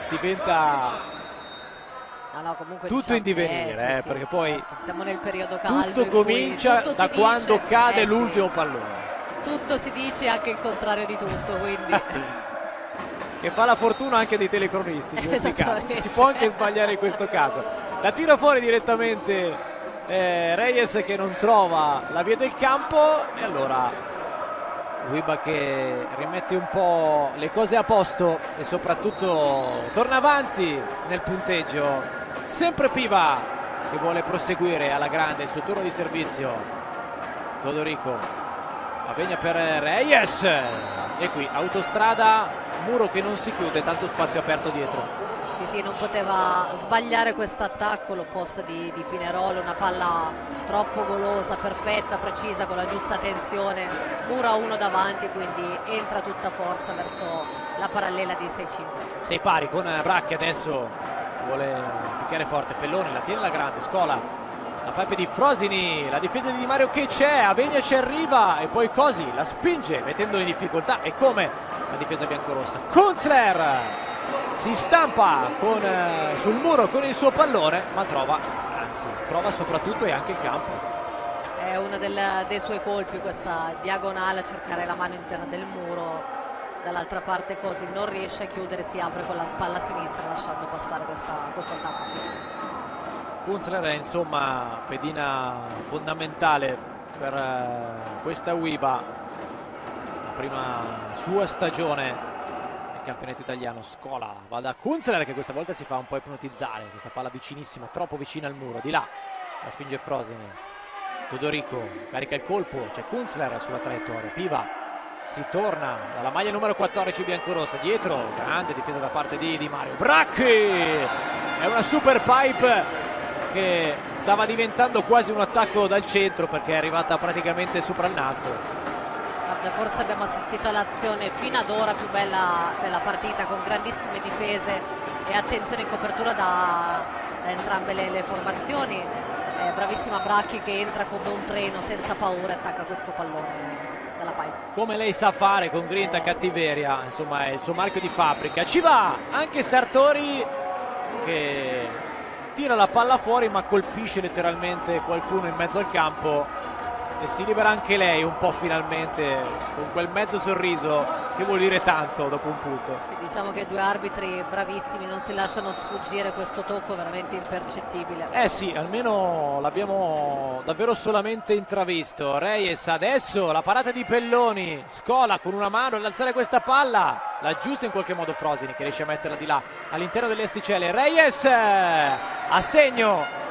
diventa comunque tutto diciamo in divenire, sì, perché poi certo, siamo nel periodo caldo, tutto comincia tutto da quando dice, cade sì, l'ultimo pallone. Tutto si dice, anche il contrario di tutto, quindi che fa la fortuna anche dei telecronisti in questi casi. Si può anche sbagliare in questo caso. La tira fuori direttamente Reyes, che non trova la via del campo, e allora Wiba che rimette un po' le cose a posto e soprattutto torna avanti nel punteggio. Sempre Piva che vuole proseguire alla grande il suo turno di servizio. Dodorico, Avenia per Reyes, e qui autostrada muro che non si chiude, tanto spazio aperto dietro. Sì, non poteva sbagliare questo attacco l'opposta di Pinerolo, una palla troppo golosa, perfetta, precisa, con la giusta tensione, muro a uno davanti, quindi entra tutta forza verso la parallela di 6-5. Sei pari con Bracchi, adesso vuole picchiare forte, Pelloni la tiene la grande, Scola, la pipe di Frosini, la difesa di Di Mario che c'è, Avegna ci arriva e poi Cosi la spinge mettendo in difficoltà, e come la difesa biancorossa. Kunzler si stampa sul muro con il suo pallone, ma trova soprattutto e anche il campo. È uno dei suoi colpi, questa diagonale a cercare la mano interna del muro. Dall'altra parte Cosi non riesce a chiudere, si apre con la spalla sinistra lasciando passare questo attacco. Kunzler è insomma pedina fondamentale per questa Uiba, la prima sua stagione campionato italiano. Scola va da Kunzler che questa volta si fa un po' ipnotizzare, questa palla vicinissima, troppo vicina al muro, di là la spinge Frosini, Dodorico carica il colpo, c'è Kunzler sulla traiettoria, Piva, si torna dalla maglia numero 14 biancorossa, dietro grande difesa da parte di Di Mario. Bracchi, è una super pipe che stava diventando quasi un attacco dal centro perché è arrivata praticamente sopra il nastro. Forse abbiamo assistito all'azione fino ad ora più bella della partita, con grandissime difese e attenzione in copertura da entrambe le formazioni. Bravissima Bracchi che entra come un treno senza paura e attacca questo pallone dalla pipe. Come lei sa fare con grinta e cattiveria, insomma è il suo marchio di fabbrica. Ci va anche Sartori che tira la palla fuori ma colpisce letteralmente qualcuno in mezzo al campo e si libera anche lei un po' finalmente con quel mezzo sorriso che vuol dire tanto dopo un punto. Diciamo che due arbitri bravissimi, non si lasciano sfuggire questo tocco veramente impercettibile. Sì, almeno l'abbiamo davvero solamente intravisto. Reyes adesso, la parata di Pelloni, Scola con una mano all'alzare questa palla, la giusta in qualche modo Frosini che riesce a metterla di là all'interno delle asticelle. Reyes a segno.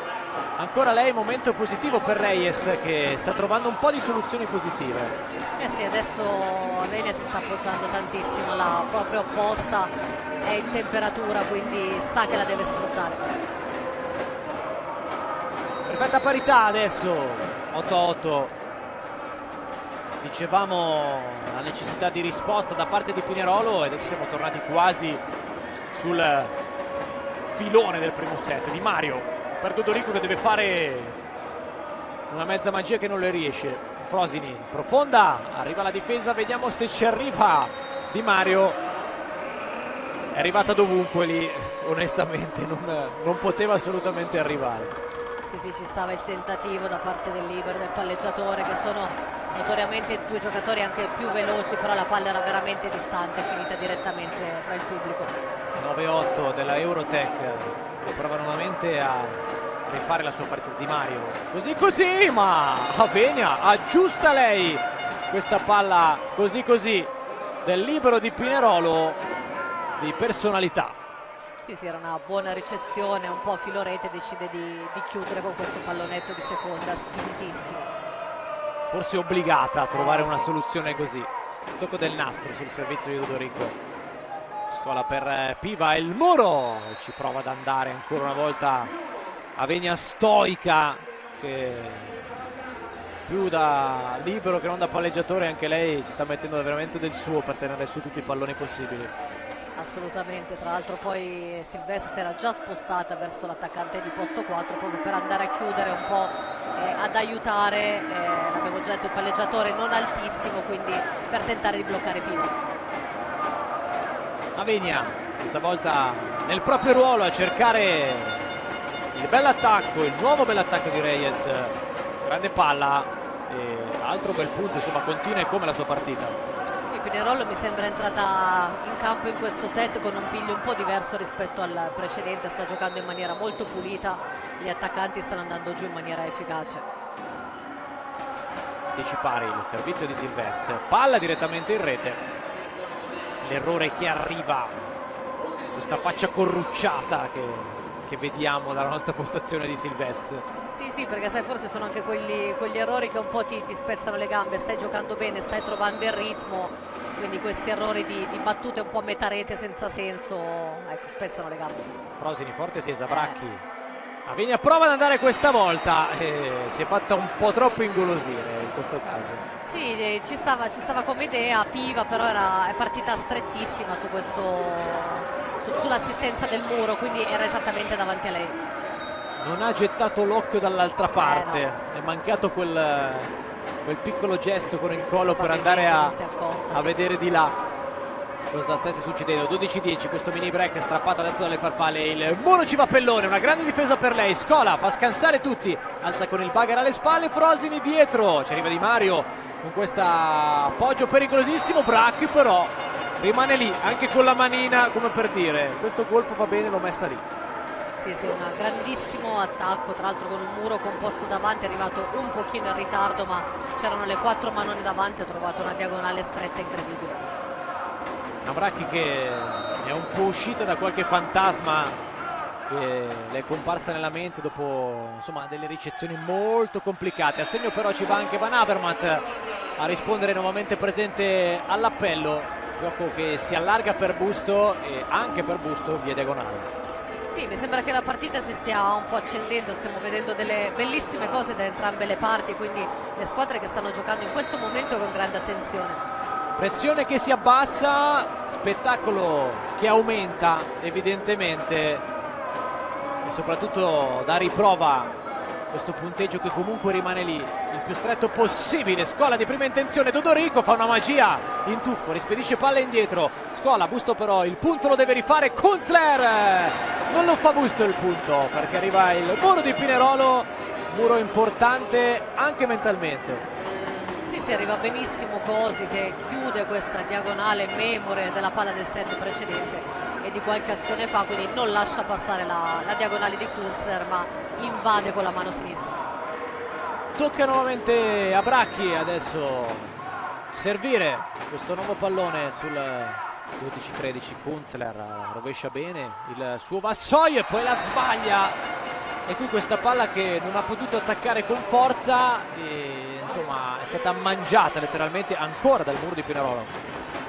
Ancora lei, momento positivo per Reyes che sta trovando un po' di soluzioni positive. Sì, adesso Avegna si sta appoggiando tantissimo alla propria opposta, è in temperatura, quindi sa che la deve sfruttare. Perfetta parità adesso, 8-8. Dicevamo la necessità di risposta da parte di Pinerolo e adesso siamo tornati quasi sul filone del primo set. Di Mario per Dodorico che deve fare una mezza magia che non le riesce. Frosini profonda, arriva la difesa, vediamo se ci arriva Di Mario. È arrivata dovunque lì, onestamente non poteva assolutamente arrivare. Sì, ci stava il tentativo da parte del libero, del palleggiatore, che sono notoriamente due giocatori anche più veloci, però la palla era veramente distante, finita direttamente fra il pubblico. 9-8 della Eurotech che prova nuovamente a rifare la sua partita. Di Mario così, ma Avegna aggiusta lei questa palla così del libero di Pinerolo di personalità. Sì, era una buona ricezione, un po' filorete, decide di chiudere con questo pallonetto di seconda spintissimo. Forse obbligata a trovare una soluzione così. Il tocco del nastro sul servizio di Dodorico. Scola per Piva, il muro, ci prova ad andare ancora una volta Avegna stoica, che più da libero che non da palleggiatore anche lei ci sta mettendo veramente del suo per tenere su tutti i palloni possibili. Assolutamente, tra l'altro poi Silvestri si era già spostata verso l'attaccante di posto 4 proprio per andare a chiudere un po', ad aiutare, l'abbiamo già detto, il palleggiatore non altissimo, quindi per tentare di bloccare Piva. Avegna questa volta nel proprio ruolo a cercare il bell'attacco, il nuovo bell'attacco di Reyes, grande palla e altro bel punto, insomma continua come la sua partita. Pinerolo mi sembra entrata in campo in questo set con un piglio un po' diverso rispetto al precedente, sta giocando in maniera molto pulita, gli attaccanti stanno andando giù in maniera efficace. 10 pari il servizio di Silvestri, palla direttamente in rete, l'errore che arriva, questa faccia corrucciata che che vediamo dalla nostra postazione di Silvestre. Sì, perché sai, forse sono anche quegli errori che un po' ti spezzano le gambe. Stai giocando bene, stai trovando il ritmo, quindi questi errori di battute un po' a metà rete senza senso, ecco, spezzano le gambe. Frosini forte tesa, Bracchi. Avegna prova ad andare questa volta, si è fatta un po' troppo ingolosire in questo caso. Sì, ci stava come idea, Piva, però è partita strettissima sull'assistenza del muro, quindi era esattamente davanti a lei. Non ha gettato l'occhio dall'altra parte, no. È mancato quel piccolo gesto con il collo per andare a vedere di là cosa stesse succedendo. 12-10, questo mini break strappato adesso dalle farfalle, il muro ci va Pellone, una grande difesa per lei, Scola fa scansare tutti, alza con il bagger alle spalle, Frosini dietro, ci arriva Di Mario con questo appoggio pericolosissimo, Bracchi però rimane lì anche con la manina, come per dire questo colpo va bene, l'ho messa lì. Sì, un grandissimo attacco, tra l'altro con un muro composto davanti, è arrivato un pochino in ritardo, ma c'erano le 4 manone davanti, ha trovato una diagonale stretta incredibile. Una Bracchi che è un po' uscita da qualche fantasma che le è comparsa nella mente dopo, insomma, delle ricezioni molto complicate. A segno però ci va anche Van Avermaet a rispondere, nuovamente presente all'appello, gioco che si allarga per Busto e anche per Busto via diagonale. Sì, mi sembra che la partita si stia un po' accendendo, stiamo vedendo delle bellissime cose da entrambe le parti, quindi le squadre che stanno giocando in questo momento con grande attenzione. Pressione che si abbassa, spettacolo che aumenta evidentemente e soprattutto da riprova questo punteggio che comunque rimane lì il più stretto possibile. Scola di prima intenzione, Dodorico fa una magia in tuffo, rispedisce palla indietro, Scola, Busto però il punto lo deve rifare, Kunzler non lo fa Busto il punto perché arriva il muro di Pinerolo, muro importante anche mentalmente. Sì, arriva benissimo Cosi che chiude questa diagonale memore della palla del set precedente e di qualche azione fa, quindi non lascia passare la diagonale di Kunzler, ma invade con la mano sinistra. Tocca nuovamente a Bracchi adesso servire questo nuovo pallone sul 12-13. Kunzler rovescia bene il suo vassoio e poi la sbaglia, e qui questa palla che non ha potuto attaccare con forza e insomma è stata mangiata letteralmente ancora dal muro di Pinerolo.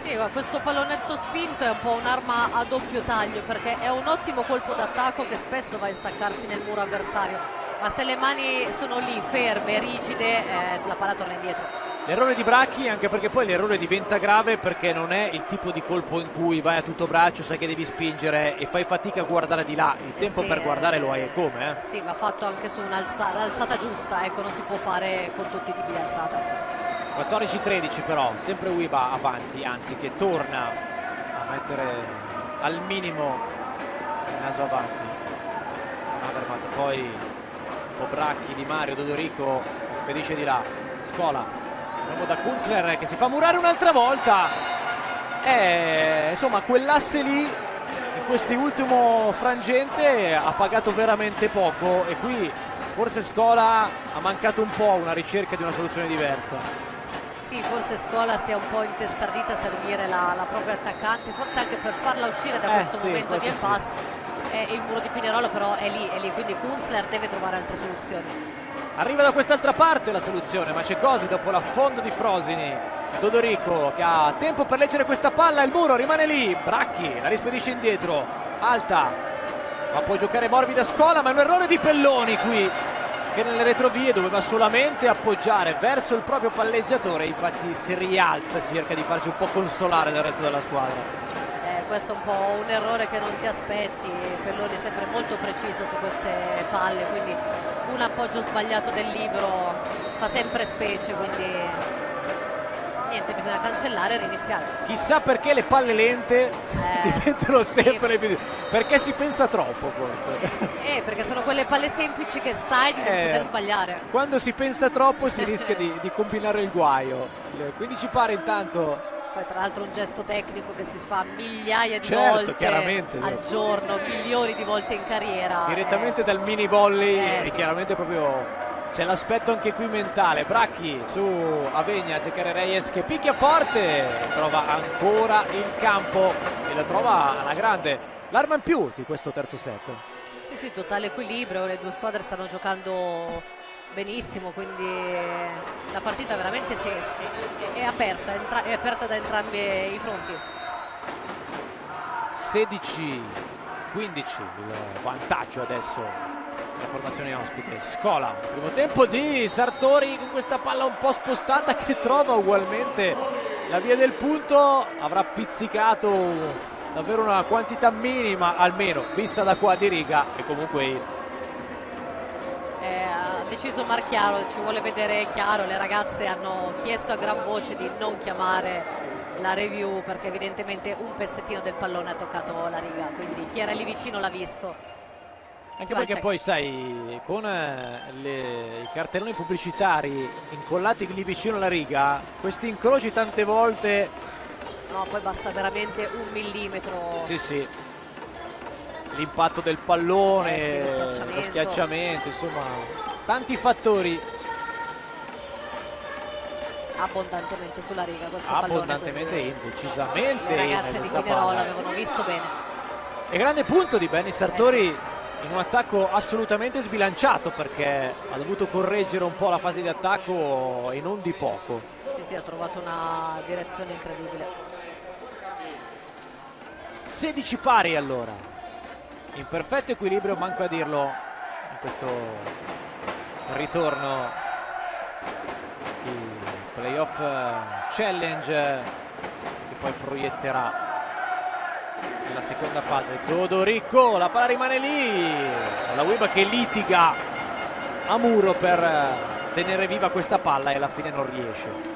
Sì, questo pallonetto spinto è un po' un'arma a doppio taglio perché è un ottimo colpo d'attacco che spesso va a instaccarsi nel muro avversario, ma se le mani sono lì ferme, rigide, la palla torna indietro. L'errore di Bracchi, anche perché poi l'errore diventa grave perché non è il tipo di colpo in cui vai a tutto braccio, sai che devi spingere e fai fatica a guardare di là, il tempo sì, per guardare lo hai e come? Sì, va fatto anche su un'alzata giusta, ecco, non si può fare con tutti i tipi di alzata. 14-13 però, sempre Uiba avanti, anzi che torna a mettere al minimo il naso avanti. Poi un po' Bracchi, Di Mario, Dodorico spedisce di là, Scola. Andiamo da Kunzler che si fa murare un'altra volta, insomma quell'asse lì in quest'ultimo frangente ha pagato veramente poco e qui forse Scola ha mancato un po' una ricerca di una soluzione diversa. Sì, forse Scola si è un po' intestardita a servire la propria attaccante, forse anche per farla uscire da questo momento di impasse. Il muro di Pinerolo però è lì, quindi Kunzler deve trovare altre soluzioni. Arriva da quest'altra parte la soluzione, ma c'è Cosi dopo l'affondo di Frosini. Dodorico che ha tempo per leggere questa palla, il muro rimane lì, Bracchi la rispedisce indietro, alta, ma può giocare morbida Scola, ma è un errore di Pelloni qui, che nelle retrovie doveva solamente appoggiare verso il proprio palleggiatore, infatti si rialza, si cerca di farci un po' consolare dal resto della squadra. Questo è un po' un errore che non ti aspetti, Pelloni è sempre molto preciso su queste palle, quindi un appoggio sbagliato del libero fa sempre specie, quindi niente, bisogna cancellare e riniziare. Chissà perché le palle lente diventano sempre più, perché si pensa troppo forse. Perché sono quelle palle semplici che sai di non poter sbagliare. Quando si pensa troppo si rischia di combinare il guaio. Quindi ci pare intanto. Poi tra l'altro un gesto tecnico che si fa migliaia di volte al giorno, milioni di volte in carriera. Direttamente dal mini volley, e chiaramente proprio c'è l'aspetto anche qui mentale. Bracchi su Avegna, cercare Reyes che picchia forte, trova ancora il campo e la trova alla grande. L'arma in più di questo terzo set. Sì, totale equilibrio, le due squadre stanno giocando benissimo, quindi la partita veramente è aperta, è aperta da entrambi i fronti. 16-15 il vantaggio adesso la formazione ospite. Scola, primo tempo di Sartori con questa palla un po' spostata che trova ugualmente la via del punto. Avrà pizzicato davvero una quantità minima, almeno vista da qua di riga, e comunque Ha deciso Marchiaro, ci vuole vedere chiaro. Le ragazze hanno chiesto a gran voce di non chiamare la review perché evidentemente un pezzettino del pallone ha toccato la riga, quindi chi era lì vicino l'ha visto. anche perché poi sai, con i cartelloni pubblicitari incollati lì vicino alla riga, questi incroci tante volte, no, poi basta veramente un millimetro. sì, l'impatto del pallone, sì, lo schiacciamento, insomma tanti fattori. Abbondantemente sulla riga questo Abbondantemente pallone, decisamente le ragazze di Pinerolo avevano visto bene. E grande punto di Benny Sartori in un attacco assolutamente sbilanciato, perché ha dovuto correggere un po' la fase di attacco e non di poco. Sì, ha trovato una direzione incredibile. 16 pari allora, in perfetto equilibrio, manco a dirlo, in questo ritorno di playoff challenge che poi proietterà nella seconda fase. Dodorico, la palla rimane lì, la Wiba che litiga a muro per tenere viva questa palla e alla fine non riesce.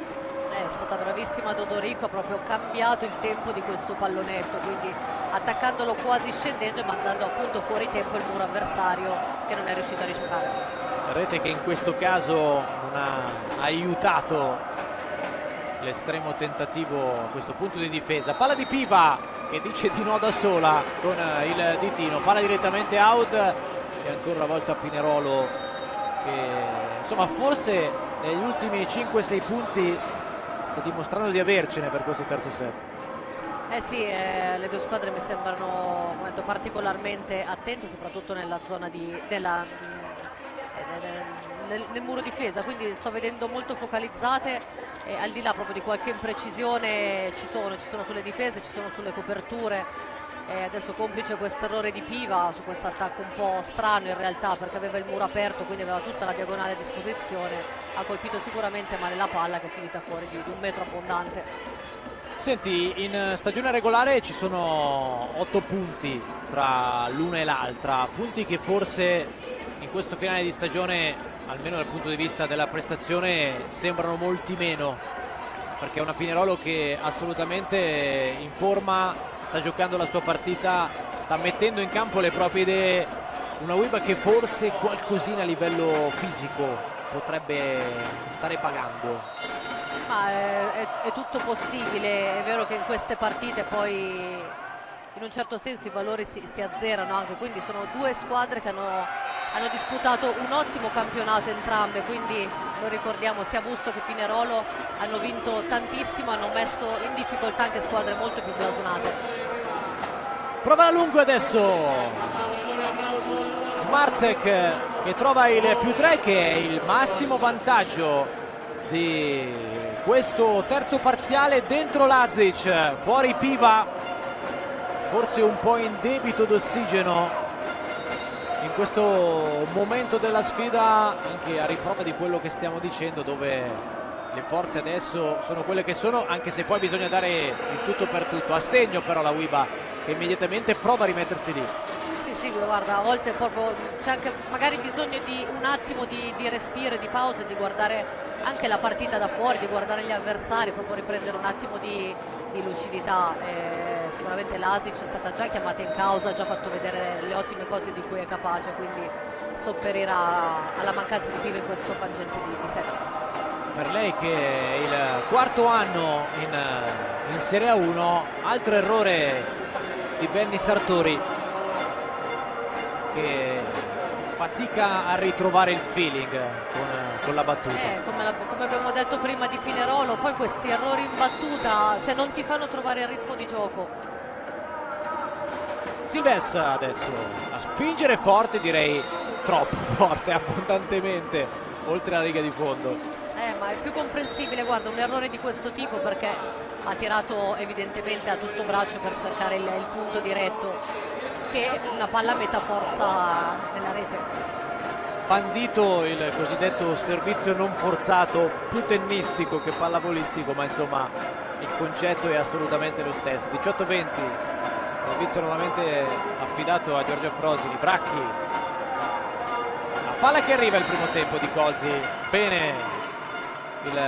È stata bravissima Dodorico, ha proprio cambiato il tempo di questo pallonetto, quindi attaccandolo quasi scendendo e mandando appunto fuori tempo il muro avversario che non è riuscito a rigiocare. Rete che in questo caso non ha aiutato l'estremo tentativo a questo punto di difesa. Palla di Piva che dice di no da sola con il ditino, palla direttamente out e ancora una volta Pinerolo che insomma forse negli ultimi 5-6 punti sta dimostrando di avercene per questo terzo set. Sì, le due squadre mi sembrano particolarmente attente, soprattutto nella zona nel muro difesa, quindi sto vedendo molto focalizzate, al di là proprio di qualche imprecisione ci sono sulle difese, ci sono sulle coperture. Adesso complice questo errore di Piva su questo attacco un po' strano in realtà, perché aveva il muro aperto, quindi aveva tutta la diagonale a disposizione, ha colpito sicuramente male la palla che è finita fuori di un metro abbondante. Senti, in stagione regolare ci sono 8 punti tra l'una e l'altra, punti che forse in questo finale di stagione, almeno dal punto di vista della prestazione, sembrano molti meno, perché è una Pinerolo che assolutamente in forma, sta giocando la sua partita, sta mettendo in campo le proprie idee, una Wiba che forse qualcosina a livello fisico potrebbe stare pagando. Ma è tutto possibile, è vero che in queste partite poi in un certo senso i valori si azzerano anche, quindi sono due squadre che hanno disputato un ottimo campionato entrambe, quindi lo ricordiamo, sia Busto che Pinerolo hanno vinto tantissimo, hanno messo in difficoltà anche squadre molto più blasonate. Prova la lungo adesso Smarzek che trova il più 3, che è il massimo vantaggio di questo terzo parziale. Dentro Lazic, fuori Piva, forse un po' in debito d'ossigeno in questo momento della sfida, anche a riprova di quello che stiamo dicendo, dove le forze adesso sono quelle che sono, anche se poi bisogna dare il tutto per tutto. A segno però la Wiba che immediatamente prova a rimettersi lì. Sì, guarda, a volte proprio c'è anche magari bisogno di un attimo di respiro e di pausa, di guardare anche la partita da fuori, di guardare gli avversari, proprio riprendere un attimo di lucidità. Sicuramente l'Asic è stata già chiamata in causa, ha già fatto vedere le ottime cose di cui è capace, quindi sopperirà alla mancanza di Piva in questo frangente di set. Per lei che è il quarto anno in Serie A1, altro errore di Benny Sartori che fatica a ritrovare il feeling con la battuta. Come abbiamo detto prima di Pinerolo, poi questi errori in battuta non ti fanno trovare il ritmo di gioco. Silves adesso a spingere forte, direi troppo forte, abbondantemente oltre la riga di fondo. Ma è più comprensibile, guarda, un errore di questo tipo, perché ha tirato evidentemente a tutto braccio per cercare il punto diretto, che una palla a metà forza nella rete. Bandito il cosiddetto servizio non forzato, più tennistico che pallavolistico, ma insomma il concetto è assolutamente lo stesso. 18-20, servizio nuovamente affidato a Giorgia Frosini. Bracchi, la palla che arriva il primo tempo di Cosi, bene il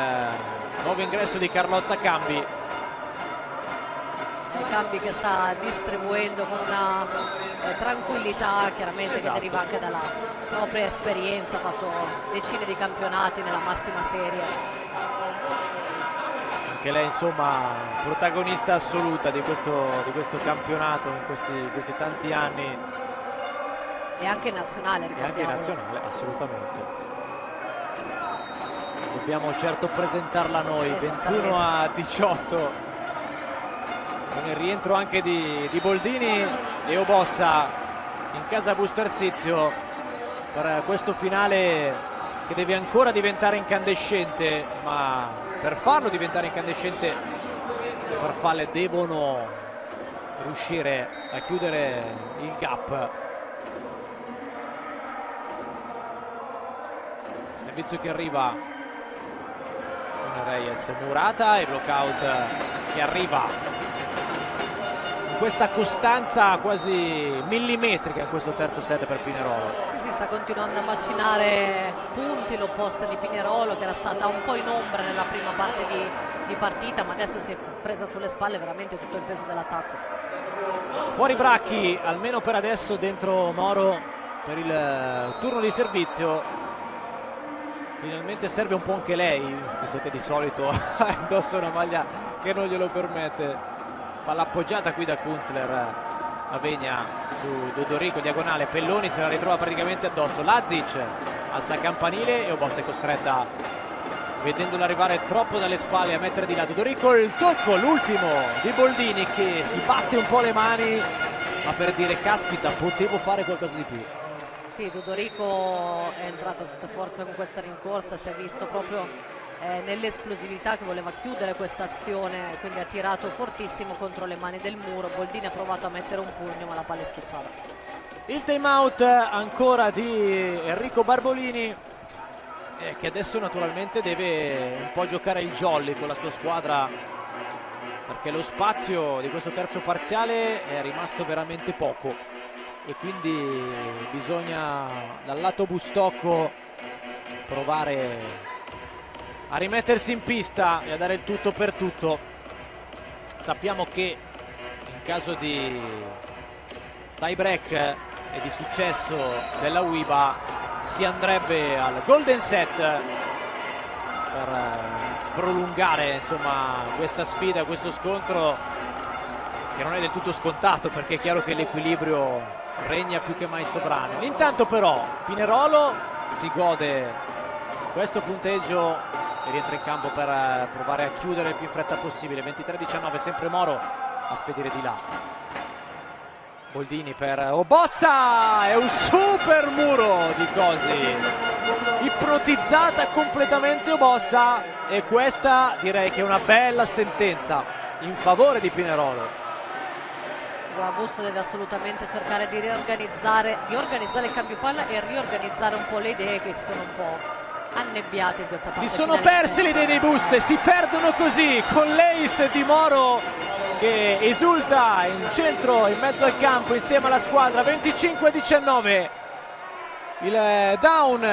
nuovo ingresso di Carlotta Cambi. Cambi che sta distribuendo con una tranquillità, chiaramente, esatto, che deriva anche dalla propria esperienza, ha fatto decine di campionati nella massima serie. Anche lei insomma protagonista assoluta di questo campionato in questi tanti anni. E anche nazionale, ricordiamo. E anche nazionale, assolutamente. Dobbiamo certo presentarla noi. 21-18. Con il rientro anche di Boldini e Obossa in casa Busto Arsizio per questo finale che deve ancora diventare incandescente, ma per farlo diventare incandescente le farfalle devono riuscire a chiudere il gap. Servizio che arriva con Reyes, Murata e blockout che arriva. Questa costanza quasi millimetrica in questo terzo set per Pinerolo. Sì, sta continuando a macinare punti l'opposta di Pinerolo, che era stata un po' in ombra nella prima parte di partita, ma adesso si è presa sulle spalle veramente tutto il peso dell'attacco. Fuori Bracchi, almeno per adesso, dentro Moro per il turno di servizio. Finalmente serve un po' anche lei, visto che di solito indossa una maglia che non glielo permette. Palla appoggiata qui da Kunzler, Avegna su Dodorico, diagonale, Pelloni se la ritrova praticamente addosso. Lazic alza campanile e Obossa è costretta, vedendola arrivare troppo dalle spalle, a mettere di là Dodorico. Il tocco, l'ultimo di Boldini, che si batte un po' le mani, ma per dire caspita, potevo fare qualcosa di più. Sì, Dodorico è entrato a tutta forza con questa rincorsa, si è visto proprio nell'esplosività che voleva chiudere questa azione, quindi ha tirato fortissimo contro le mani del muro. Boldini ha provato a mettere un pugno, ma la palla è schizzata. Il time out ancora di Enrico Barbolini, che adesso naturalmente deve un po' giocare il jolly con la sua squadra, perché lo spazio di questo terzo parziale è rimasto veramente poco e quindi bisogna dal lato Bustocco provare a rimettersi in pista e a dare il tutto per tutto. Sappiamo che in caso di tie break e di successo della UIBA si andrebbe al golden set per prolungare insomma questa sfida, questo scontro che non è del tutto scontato, perché è chiaro che l'equilibrio regna più che mai sovrano. Intanto però Pinerolo si gode questo punteggio e rientra in campo per provare a chiudere il più in fretta possibile. 23-19, sempre Moro a spedire di là. Boldini per Obossa, è un super muro di Cosi, ipnotizzata completamente Obossa, e questa direi che è una bella sentenza in favore di Pinerolo. Busto deve assolutamente cercare di riorganizzare il cambio palla e riorganizzare un po' le idee che si sono un po' annebbiate in questa parte. Si sono perse le idee dei Bust e si perdono così, con l'ace di Moro che esulta in centro, in mezzo al campo insieme alla squadra. 25-19 il down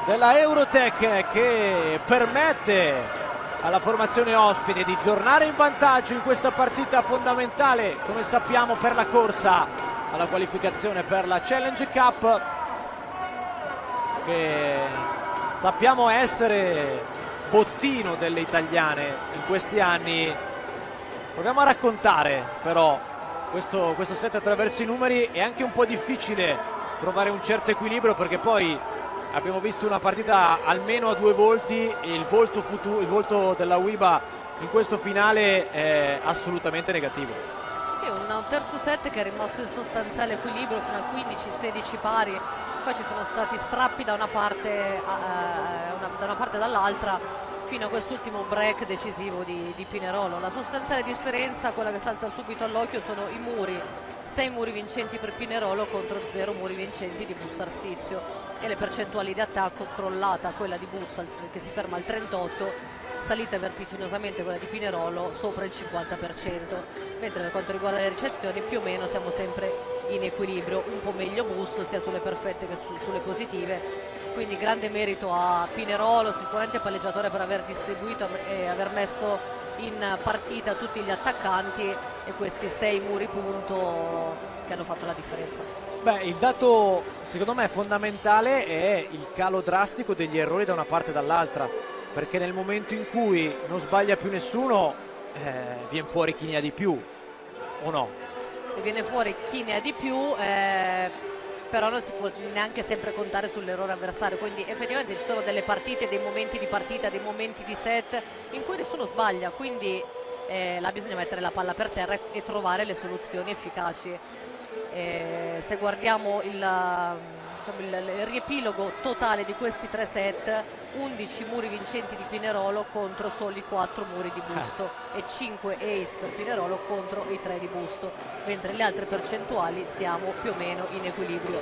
della Eurotech che permette alla formazione ospite di tornare in vantaggio in questa partita fondamentale, come sappiamo, per la corsa alla qualificazione per la Challenge Cup, che sappiamo essere bottino delle italiane in questi anni. Proviamo a raccontare però questo set attraverso i numeri. È anche un po' difficile trovare un certo equilibrio, perché poi abbiamo visto una partita almeno a due volti e il volto della UIBA in questo finale è assolutamente negativo. Sì, un un terzo set che è rimasto in sostanziale equilibrio fino a 15-16 pari, poi ci sono stati strappi da una parte e dall'altra fino a quest'ultimo break decisivo di Pinerolo. La sostanziale differenza, quella che salta subito all'occhio, sono i muri: 6 muri vincenti per Pinerolo contro 0 muri vincenti di Busto Arsizio, e le percentuali di attacco: crollata quella di Busto che si ferma al 38, salita vertiginosamente quella di Pinerolo sopra il 50%, mentre per quanto riguarda le ricezioni più o meno siamo sempre in equilibrio, un po' meglio Busto sia sulle perfette che sulle positive, quindi grande merito a Pinerolo, sicuramente palleggiatore per aver distribuito e aver messo in partita tutti gli attaccanti, e questi 6 muri punto che hanno fatto la differenza. Beh, il dato secondo me fondamentale è il calo drastico degli errori da una parte e dall'altra, perché nel momento in cui non sbaglia più nessuno viene fuori chi ne ha di più, o no? E viene fuori chi ne ha di più, però non si può neanche sempre contare sull'errore avversario, quindi effettivamente ci sono delle partite, dei momenti di partita, dei momenti di set in cui nessuno sbaglia, quindi là bisogna mettere la palla per terra e trovare le soluzioni efficaci. Se guardiamo il riepilogo totale di questi 3 set, 11 muri vincenti di Pinerolo contro soli 4 muri di Busto e 5 ace per Pinerolo contro i 3 di Busto, mentre le altre percentuali siamo più o meno in equilibrio.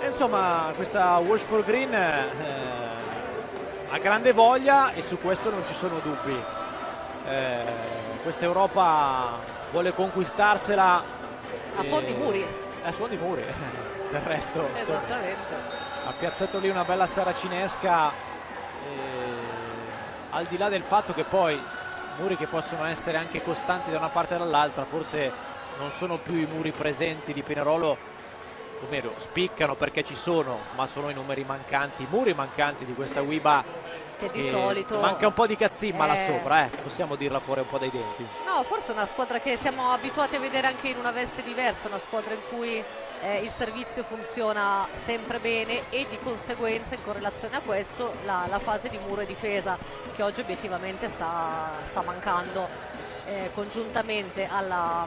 Insomma, questa Wash for Green ha grande voglia e su questo non ci sono dubbi. Questa Europa vuole conquistarsela A suon di muri. A suon di muri. Del resto Esattamente. ha piazzato lì una bella saracinesca, al di là del fatto che poi muri che possono essere anche costanti da una parte e dall'altra, forse non sono più i muri presenti di Pinerolo, o meglio spiccano perché ci sono, ma sono i numeri mancanti, i muri mancanti di questa Wiba, che di solito manca un po' di cazzimma là sopra, possiamo dirla fuori un po' dai denti. No, forse è una squadra che siamo abituati a vedere anche in una veste diversa, una squadra in cui il servizio funziona sempre bene, e di conseguenza in correlazione a questo la fase di muro e difesa, che oggi obiettivamente sta mancando, congiuntamente al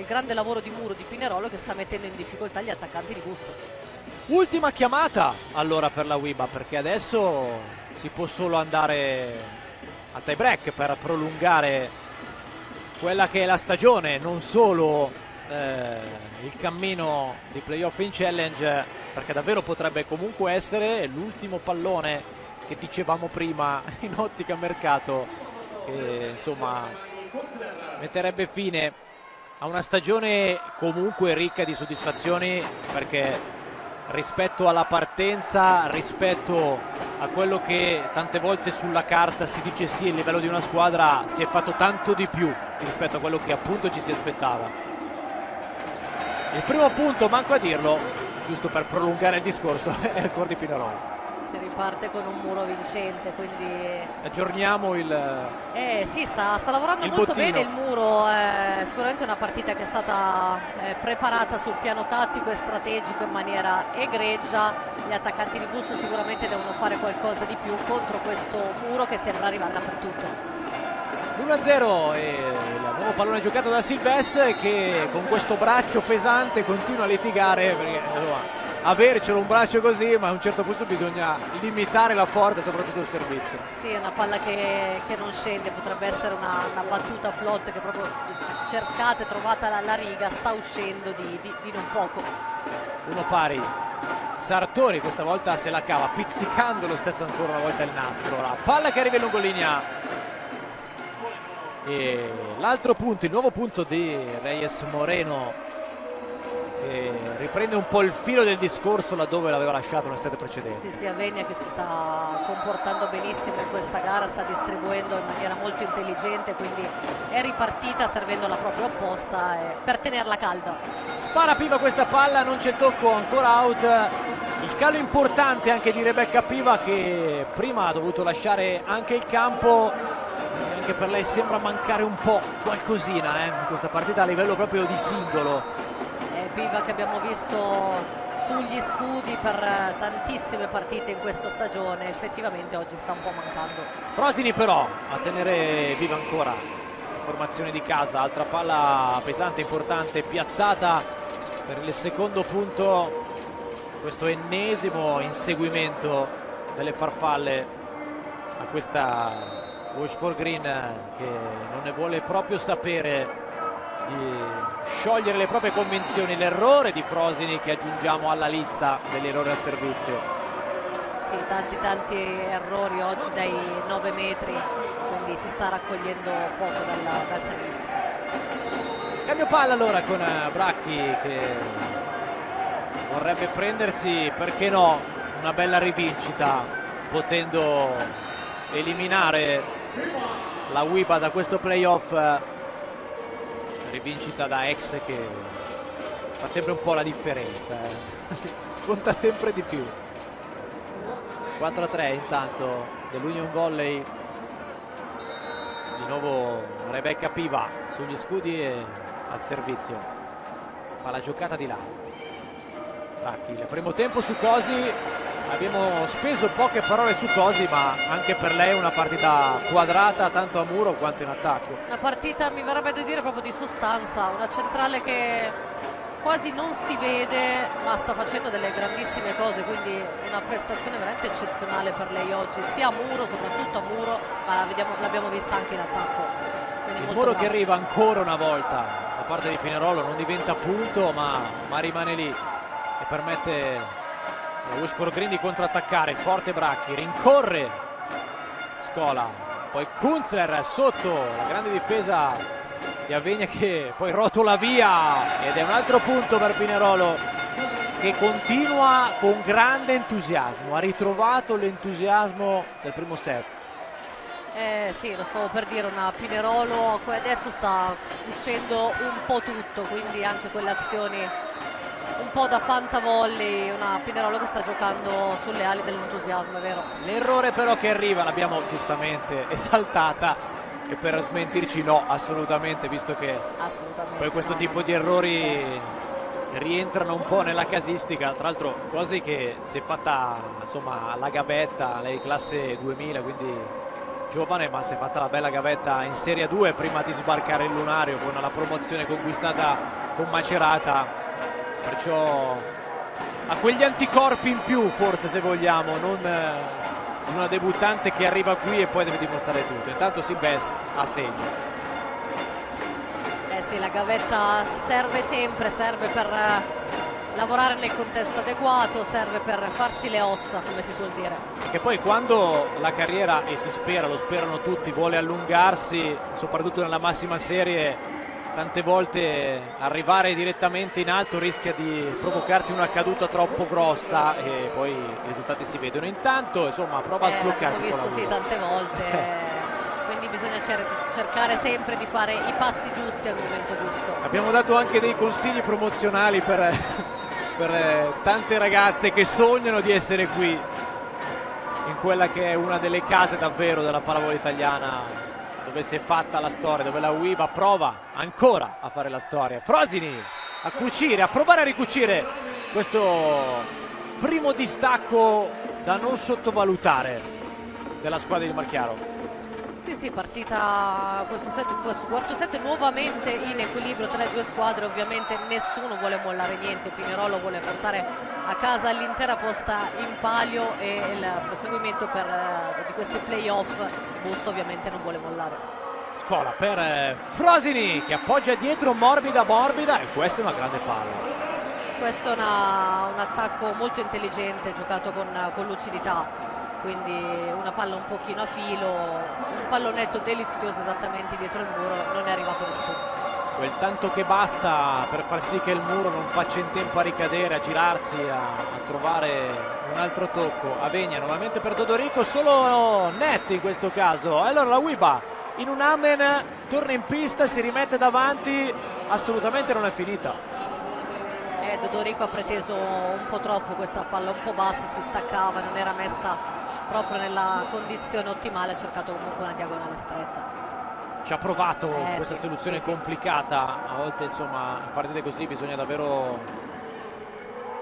grande lavoro di muro di Pinerolo, che sta mettendo in difficoltà gli attaccanti di Busto. Ultima chiamata allora per la Wiba, perché adesso si può solo andare al tie break per prolungare quella che è la stagione, non solo il cammino di playoff in challenge, perché davvero potrebbe comunque essere l'ultimo pallone che dicevamo prima in ottica mercato, che insomma metterebbe fine a una stagione comunque ricca di soddisfazioni, perché rispetto alla partenza, rispetto a quello che tante volte sulla carta si dice sì, il livello di una squadra, si è fatto tanto di più rispetto a quello che appunto ci si aspettava. Il primo punto, manco a dirlo, giusto per prolungare il discorso, è il cuore di Pinerolo. Si riparte con un muro vincente, quindi aggiorniamo il sì, sta lavorando il molto bottino. bene il muro, sicuramente una partita che è stata preparata sul piano tattico e strategico in maniera egregia. Gli attaccanti di Busto sicuramente devono fare qualcosa di più contro questo muro che sembra arrivare dappertutto. l'1-0 e il nuovo pallone giocato da Silves, che con questo braccio pesante continua a litigare, perché insomma, avercelo un braccio così, ma a un certo punto bisogna limitare la forza, soprattutto il servizio. Sì, è una palla che non scende, potrebbe essere una battuta flotte che proprio cercate, trovata la riga, sta uscendo di non poco. Uno pari, Sartori questa volta se la cava, pizzicando lo stesso ancora una volta il nastro. La palla che arriva in lungolinea. E l'altro punto, il nuovo punto di Reyes Moreno, che riprende un po' il filo del discorso laddove l'aveva lasciato nel set precedente. Sì, Avenia che si sta comportando benissimo in questa gara, sta distribuendo in maniera molto intelligente, quindi è ripartita servendo la propria opposta per tenerla calda. Spara Piva questa palla, non c'è tocco, ancora out. Il calo importante anche di Rebecca Piva, che prima ha dovuto lasciare anche il campo. Anche per lei sembra mancare un po' qualcosina in questa partita a livello proprio di singolo. Piva che abbiamo visto sugli scudi per tantissime partite in questa stagione, effettivamente oggi sta un po' mancando. Frosini però a tenere viva ancora formazione di casa. Altra palla pesante, importante, piazzata per il secondo punto, questo ennesimo inseguimento delle farfalle a questa Washford Green, che non ne vuole proprio sapere di sciogliere le proprie convinzioni. L'errore di Frosini che aggiungiamo alla lista degli errori al servizio. Sì, tanti errori oggi dai 9 metri, quindi si sta raccogliendo poco dal servizio. Cambio palla allora con Bracchi, che vorrebbe prendersi, perché no, una bella rivincita, potendo eliminare la Wiba da questo playoff. Rivincita da ex che fa sempre un po' la differenza, conta sempre di più. 4-3 intanto dell'Union Volley, di nuovo Rebecca Piva sugli scudi e al servizio. Palla giocata di là. Bracchi, il primo tempo su Cosi, abbiamo speso poche parole su Cosi, ma anche per lei è una partita quadrata tanto a muro quanto in attacco. Una partita, mi verrebbe da dire, proprio di sostanza, una centrale che quasi non si vede ma sta facendo delle grandissime cose, quindi una prestazione veramente eccezionale per lei oggi, sia a muro, soprattutto a muro, ma l'abbiamo vista anche in attacco. Quindi Il molto muro bravo. che arriva ancora una volta da parte di Pinerolo, non diventa punto ma rimane lì e permette a Washford Green di contrattaccare. Forte Bracchi, rincorre Scola, poi Kunzler sotto la grande difesa di Avegna che poi rotola via, ed è un altro punto per Pinerolo, che continua con grande entusiasmo, ha ritrovato l'entusiasmo del primo set. Sì, lo stavo per dire, una Pinerolo adesso sta uscendo un po' tutto, quindi anche quelle azioni un po' da fantavolley, una Pinerolo che sta giocando sulle ali dell'entusiasmo, è vero. L'errore però che arriva, l'abbiamo giustamente esaltata, e per smentirci no, assolutamente, visto che poi questo tipo di errori rientrano un po' nella casistica. Tra l'altro Cosi che si è fatta insomma alla gavetta, lei classe 2000, quindi giovane, ma si è fatta la bella gavetta in Serie 2 prima di sbarcare il Lunario con la promozione conquistata con Macerata, perciò ha quegli anticorpi in più, forse, se vogliamo, non una debuttante che arriva qui e poi deve dimostrare tutto. Intanto Silves a segno. Sì, la gavetta serve sempre, serve per lavorare nel contesto adeguato, serve per farsi le ossa, come si suol dire. Perché poi quando la carriera, e si spera, lo sperano tutti, vuole allungarsi, soprattutto nella massima serie, tante volte arrivare direttamente in alto rischia di provocarti una caduta troppo grossa e poi i risultati si vedono. Intanto insomma prova a sbloccarsi. L'abbiamo visto, sì, tante volte. Quindi bisogna cercare sempre di fare i passi giusti al momento giusto. Abbiamo dato anche dei consigli promozionali per tante ragazze che sognano di essere qui, in quella che è una delle case davvero della pallavolo italiana, dove si è fatta la storia, dove la Wiba prova ancora a fare la storia. Frosini a cucire, a provare a ricucire questo primo distacco da non sottovalutare della squadra di Marchiaro. Sì, partita questo quarto set nuovamente in equilibrio tra le due squadre. Ovviamente nessuno vuole mollare niente, Pinerolo vuole portare a casa l'intera posta in palio e il proseguimento di questi playoff. Busto ovviamente non vuole mollare. Scola per Frosini che appoggia dietro, morbida, e questa è una grande palla. Questo è un attacco molto intelligente, giocato con lucidità. Quindi una palla un pochino a filo, un pallonetto delizioso esattamente dietro il muro, non è arrivato nessuno. Quel tanto che basta per far sì che il muro non faccia in tempo a ricadere, a girarsi, a trovare un altro tocco. Avegna nuovamente per Dodorico, solo net in questo caso. Allora la Wiba in un amen torna in pista, si rimette davanti, assolutamente non è finita. Dodorico ha preteso un po' troppo questa palla, un po' bassa, si staccava, non era messa proprio nella condizione ottimale, ha cercato comunque una diagonale stretta. Ci ha provato questa sì, soluzione sì, complicata, a volte insomma in partite così bisogna davvero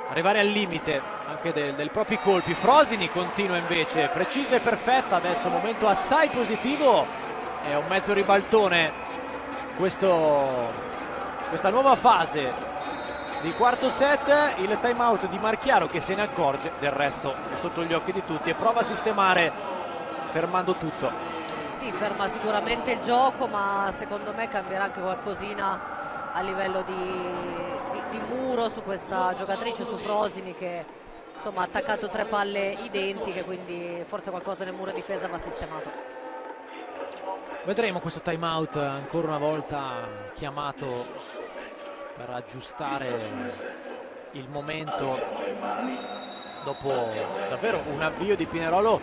arrivare al limite anche dei propri colpi. Frosini continua invece, precisa e perfetta, adesso momento assai positivo, è un mezzo ribaltone questa nuova fase di quarto set. Il time out di Marchiaro che se ne accorge, del resto è sotto gli occhi di tutti, e prova a sistemare fermando tutto. Sì, ferma sicuramente il gioco, ma secondo me cambierà anche qualcosina a livello di muro su questa giocatrice, su Frosini, che insomma ha attaccato 3 palle identiche, quindi forse qualcosa nel muro difesa va sistemato. Vedremo questo time out ancora una volta chiamato per aggiustare il momento dopo davvero un avvio di Pinerolo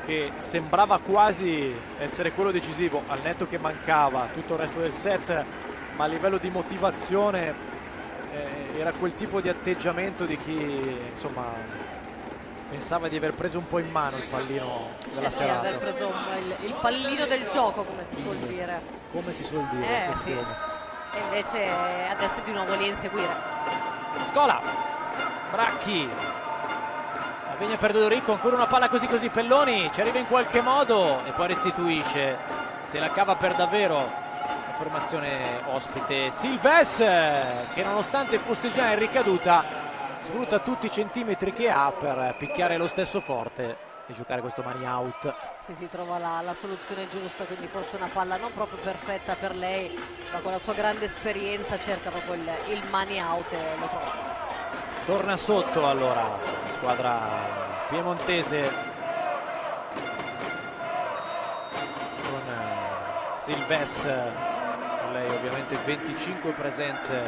che sembrava quasi essere quello decisivo, al netto che mancava tutto il resto del set, ma a livello di motivazione era quel tipo di atteggiamento di chi insomma pensava di aver preso un po' in mano il pallino della serata. Aver preso il pallino del gioco, come si suol dire. Come si suol dire. Sì. E invece adesso è di nuovo lì a inseguire. Scola, Bracchi, Avegna per Dodorico, ancora una palla così, Pelloni ci arriva in qualche modo e poi restituisce, se la cava per davvero la formazione ospite. Silves, che nonostante fosse già in ricaduta sfrutta tutti i centimetri che ha per picchiare lo stesso forte e giocare questo money out. Sì, trova la soluzione giusta, quindi forse una palla non proprio perfetta per lei, ma con la sua grande esperienza cerca proprio il money out e lo trova. Torna sotto allora la squadra piemontese con Silves, con lei ovviamente 25 presenze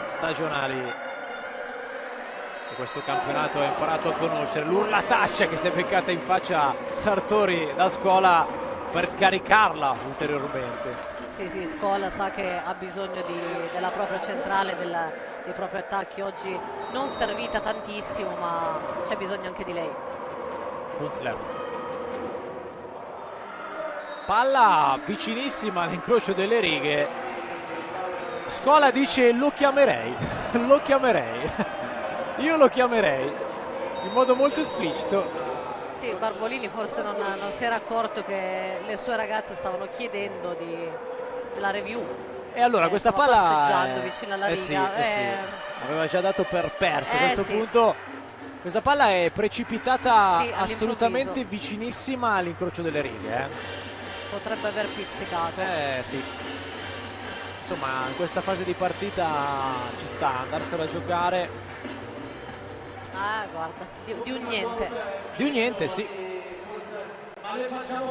stagionali. Questo campionato ha imparato a conoscere l'urlataccia che si è beccata in faccia Sartori da Scola per caricarla ulteriormente. Sì, Scola sa che ha bisogno della propria centrale, dei propri attacchi. Oggi non servita tantissimo, ma c'è bisogno anche di lei. Kunzler, palla vicinissima all'incrocio delle righe. Scola dice lo chiamerei lo chiamerei. Io lo chiamerei in modo molto esplicito. Sì, Barbolini forse non si era accorto che le sue ragazze stavano chiedendo della review. E allora questa palla passeggiando vicino alla riga. Sì. Aveva già dato per perso a questo punto. Questa palla è precipitata assolutamente vicinissima all'incrocio delle righe. Potrebbe aver pizzicato. Sì. Insomma, in questa fase di partita ci sta andarsela a giocare. Guarda, di un niente. Di un niente, sì.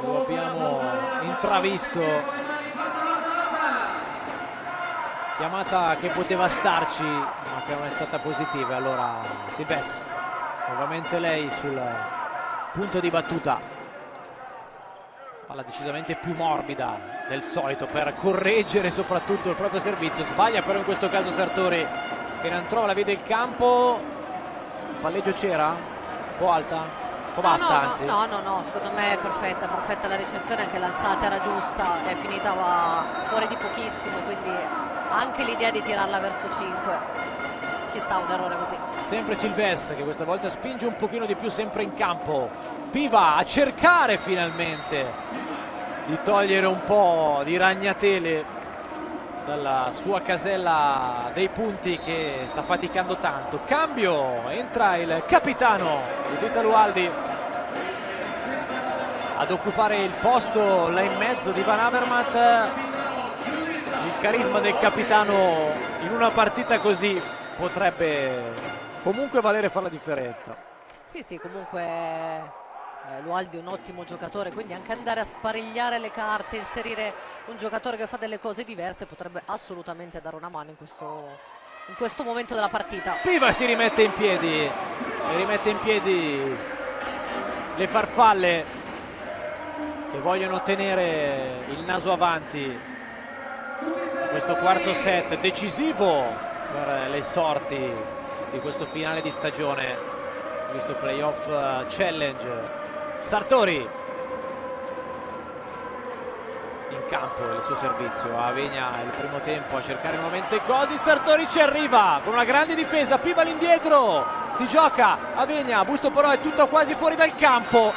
Lo abbiamo intravisto. Chiamata che poteva starci, ma che non è stata positiva. Allora Silves, nuovamente lei sul punto di battuta. Palla decisamente più morbida del solito per correggere soprattutto il proprio servizio. Sbaglia però in questo caso Sartori, che non trova la via del campo. Palleggio c'era? Un po' alta? Un po' bassa anzi? No, secondo me è perfetta la ricezione, anche l'alzata era giusta, è finita fuori di pochissimo, quindi anche l'idea di tirarla verso 5 ci sta, un errore così. Sempre Silves che questa volta spinge un pochino di più, sempre in campo. Piva a cercare finalmente di togliere un po' di ragnatele dalla sua casella dei punti, che sta faticando tanto. Cambio, entra il capitano Italo Aldi ad occupare il posto là in mezzo di Van Avermaet. Il carisma del capitano in una partita così potrebbe comunque valere, fare la differenza. Sì, comunque Lualdi è un ottimo giocatore, quindi anche andare a sparigliare le carte, inserire un giocatore che fa delle cose diverse potrebbe assolutamente dare una mano in questo momento della partita. Piva si rimette in piedi e rimette in piedi le farfalle che vogliono tenere il naso avanti in questo quarto set decisivo per le sorti di questo finale di stagione, questo playoff challenge. Sartori in campo, il suo servizio. Avegna il primo tempo a cercare nuovamente Cosi. Sartori ci arriva con una grande difesa. Piva all'indietro, si gioca Avegna, busto però è tutto quasi fuori dal campo.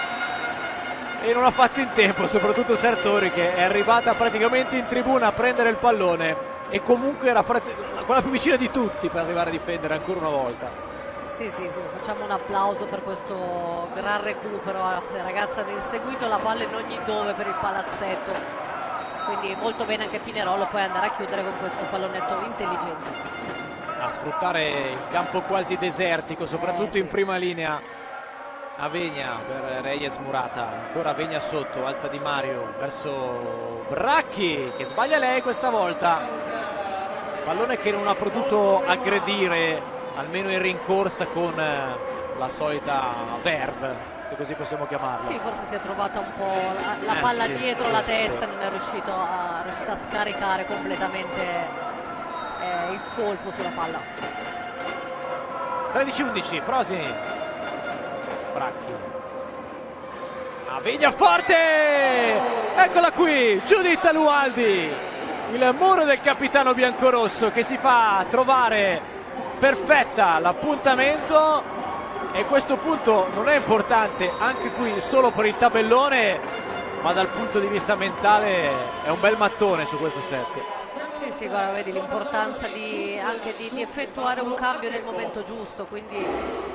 e non ha fatto in tempo, soprattutto Sartori, che è arrivata praticamente in tribuna a prendere il pallone e comunque era quella più vicina di tutti per arrivare a difendere ancora una volta. Sì, facciamo un applauso per questo gran recupero. Le ragazze hanno inseguito la palla in ogni dove per il palazzetto, quindi molto bene anche Pinerolo poi andare a chiudere con questo pallonetto intelligente. A sfruttare il campo quasi desertico, soprattutto sì. in prima linea. Avegna per Reyes Murata, ancora Avegna sotto, alza Di Mario verso Bracchi che sbaglia lei questa volta, pallone che non ha potuto aggredire almeno in rincorsa con la solita verve, se così possiamo chiamarla. Sì, forse si è trovata un po' la palla sì, dietro la testa, non è riuscito a scaricare completamente il colpo sulla palla. 13-11, Frosinone, Bracchi, Avegna forte, eccola qui Giuditta Lualdi, il muro del capitano biancorosso che si fa trovare perfetta l'appuntamento, e questo punto non è importante anche qui solo per il tabellone, ma dal punto di vista mentale è un bel mattone su questo set. Sì, guarda, vedi l'importanza anche di effettuare un cambio nel momento giusto, quindi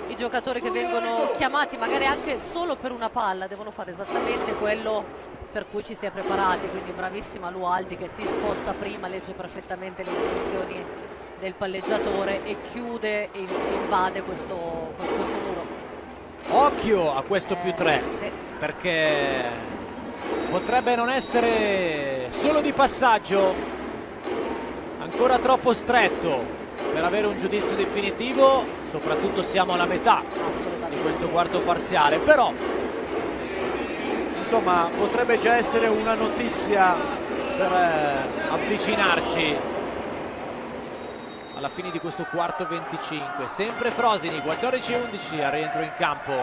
i giocatori che vengono chiamati magari anche solo per una palla devono fare esattamente quello per cui ci si è preparati, quindi bravissima Lualdi che si sposta prima, legge perfettamente le intenzioni del palleggiatore e chiude e invade questo muro. Occhio a questo +3, sì. perché potrebbe non essere solo di passaggio, ancora troppo stretto per avere un giudizio definitivo, soprattutto siamo alla metà di questo quarto parziale, però insomma potrebbe già essere una notizia per avvicinarci alla fine di questo quarto 25. Sempre Frosinone, 14-11 al rientro in campo,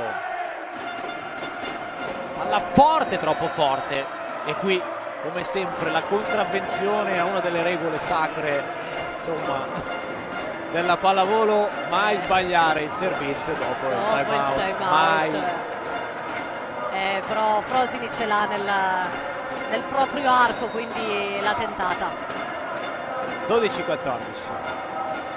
palla forte, troppo forte, e qui come sempre la contravvenzione a una delle regole sacre, insomma, della pallavolo: mai sbagliare il servizio dopo il time out. Mai. Però Frosinone ce l'ha nel proprio arco, quindi l'ha tentata. 12-14,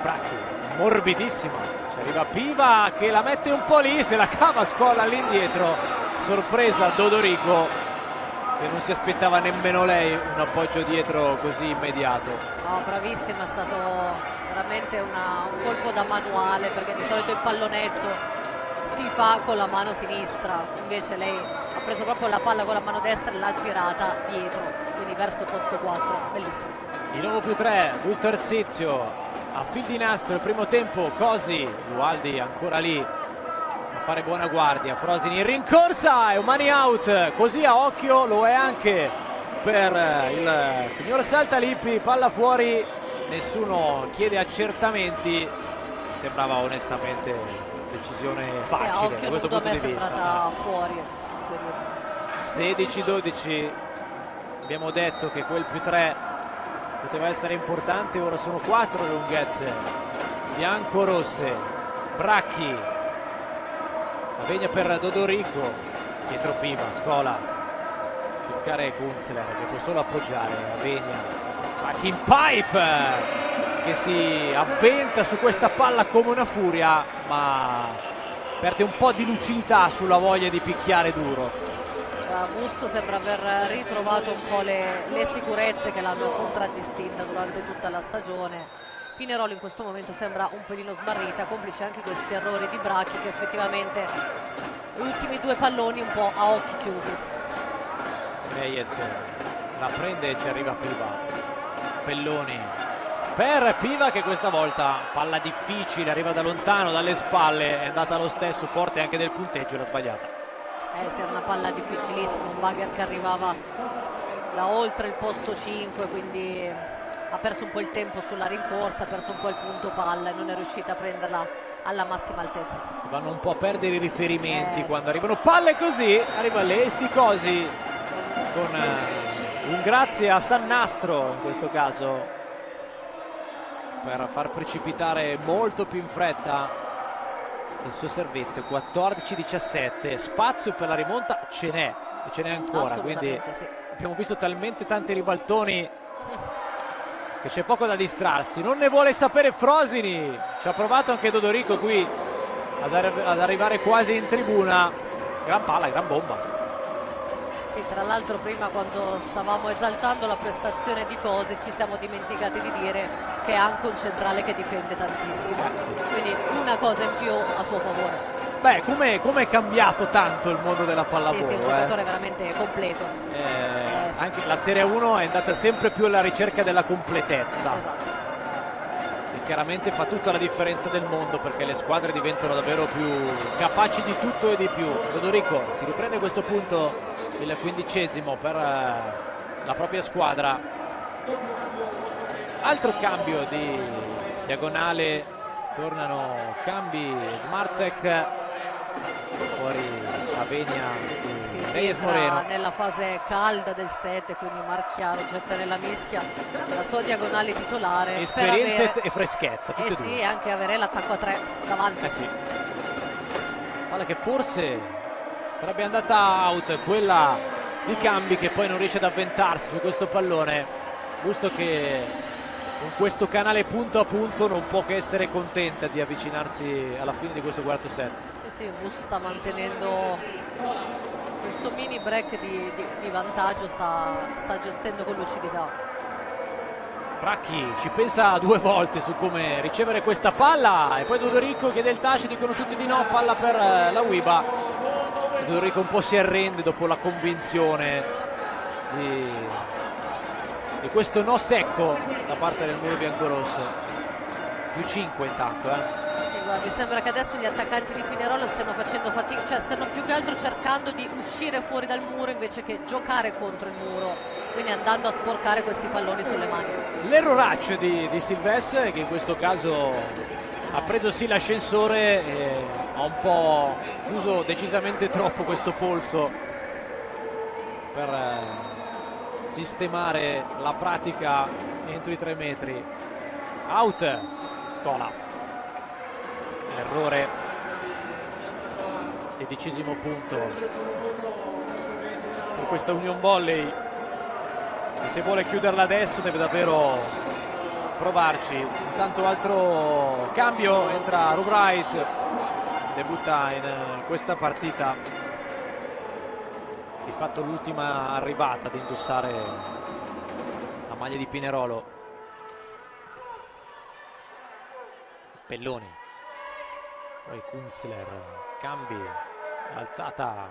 Bracchi, morbidissima, ci arriva Piva che la mette un po' lì, se la cava, scolla all'indietro, sorpresa Dodorico che non si aspettava nemmeno lei un appoggio dietro così immediato. Oh, bravissima, è stato veramente un colpo da manuale, perché di solito il pallonetto si fa con la mano sinistra, invece lei ha preso proprio la palla con la mano destra e l'ha girata dietro, quindi verso posto 4, bellissimo. Di nuovo +3, Busto Ersizio a fil di nastro il primo tempo, Cosi, Lualdi ancora lì a fare buona guardia, Frosinone in rincorsa e un money out, così a occhio lo è anche per il signor Saltalippi, palla fuori, nessuno chiede accertamenti, sembrava onestamente decisione facile, sì, a occhio da questo nudo a punto me di è vista. sembrata fuori, quindi... 16-12, abbiamo detto che quel +3 poteva essere importante, ora sono 4 le lunghezze bianco-rosse. Bracchi, Avegna per Dodorico, dietro Piva, Scola, cercare Kunzler che può solo appoggiare, Avegna, Bracchi in pipe che si avventa su questa palla come una furia, ma perde un po' di lucidità sulla voglia di picchiare duro. Busto sembra aver ritrovato un po' le sicurezze che l'hanno contraddistinta durante tutta la stagione. Pinerolo in questo momento sembra un pelino smarrita, complice anche questi errori di Bracchi che effettivamente gli ultimi due palloni un po' a occhi chiusi. Reyes la prende e ci arriva Piva, Pelloni per Piva che questa volta palla difficile, arriva da lontano, dalle spalle, è andata lo stesso, forte anche del punteggio e l'ha sbagliata. Sì, era una palla difficilissima, un bugger che arrivava da oltre il posto 5, quindi ha perso un po' il tempo sulla rincorsa, ha perso un po' il punto palla e non è riuscita a prenderla alla massima altezza. Si vanno un po' a perdere i riferimenti quando arrivano palle così, arriva l'Esti Cosi con un grazie a Sannastro in questo caso per far precipitare molto più in fretta il suo servizio. 14-17, spazio per la rimonta ce n'è, e ce n'è ancora, quindi sì. abbiamo visto talmente tanti ribaltoni che c'è poco da distrarsi. Non ne vuole sapere Frosini, ci ha provato anche Dodorico qui ad arrivare quasi in tribuna. Gran palla, gran bomba. Sì, tra l'altro prima quando stavamo esaltando la prestazione di Cosi ci siamo dimenticati di dire che è anche un centrale che difende tantissimo, quindi una cosa in più a suo favore. Beh, come è cambiato tanto il mondo della pallavolo. Sì, un giocatore veramente completo. Sì. Anche la Serie 1 è andata sempre più alla ricerca della completezza. Esatto. E chiaramente fa tutta la differenza del mondo, perché le squadre diventano davvero più capaci di tutto e di più. Dodorico si riprende a questo punto il 15° per la propria squadra. Altro cambio di diagonale, tornano cambi Smarzek, fuori Avenia Sì, e si Reyes entra Moreno. nella fase calda del set, quindi Marchiaro getta nella mischia la sua diagonale titolare. Esperienza per avere, e freschezza, tutte e due. sì, anche avere l'attacco a 3 davanti. Sì. Palla che forse sarebbe andata out, quella di Cambi, che poi non riesce ad avventarsi su questo pallone. Giusto che con questo canale punto a punto non può che essere contenta di avvicinarsi alla fine di questo quarto set. Sì, Bus sta mantenendo questo mini break di vantaggio, sta gestendo con lucidità. Bracchi ci pensa 2 volte su come ricevere questa palla, e poi Dodorico chiede il touch, dicono tutti di no, palla per la Uiba. Dodorico un po' si arrende dopo la convinzione di questo no secco da parte del muro biancorosso. Più 5 intanto, Mi sembra che adesso gli attaccanti di Pinerolo stiano facendo fatica, cioè stanno più che altro cercando di uscire fuori dal muro invece che giocare contro il muro, quindi andando a sporcare questi palloni sulle mani. L'erroraccio di Silvestre, che in questo caso ha preso sì l'ascensore e ha un po' chiuso decisamente troppo questo polso per sistemare la pratica entro i 3 metri. Out Scola, errore, 16° punto per questa Union Volley, e se vuole chiuderla adesso deve davvero provarci. Intanto altro cambio, entra Rubright, debutta in questa partita, di fatto l'ultima arrivata ad indossare la maglia di Pinerolo. Pelloni, poi Kunzler, cambi, alzata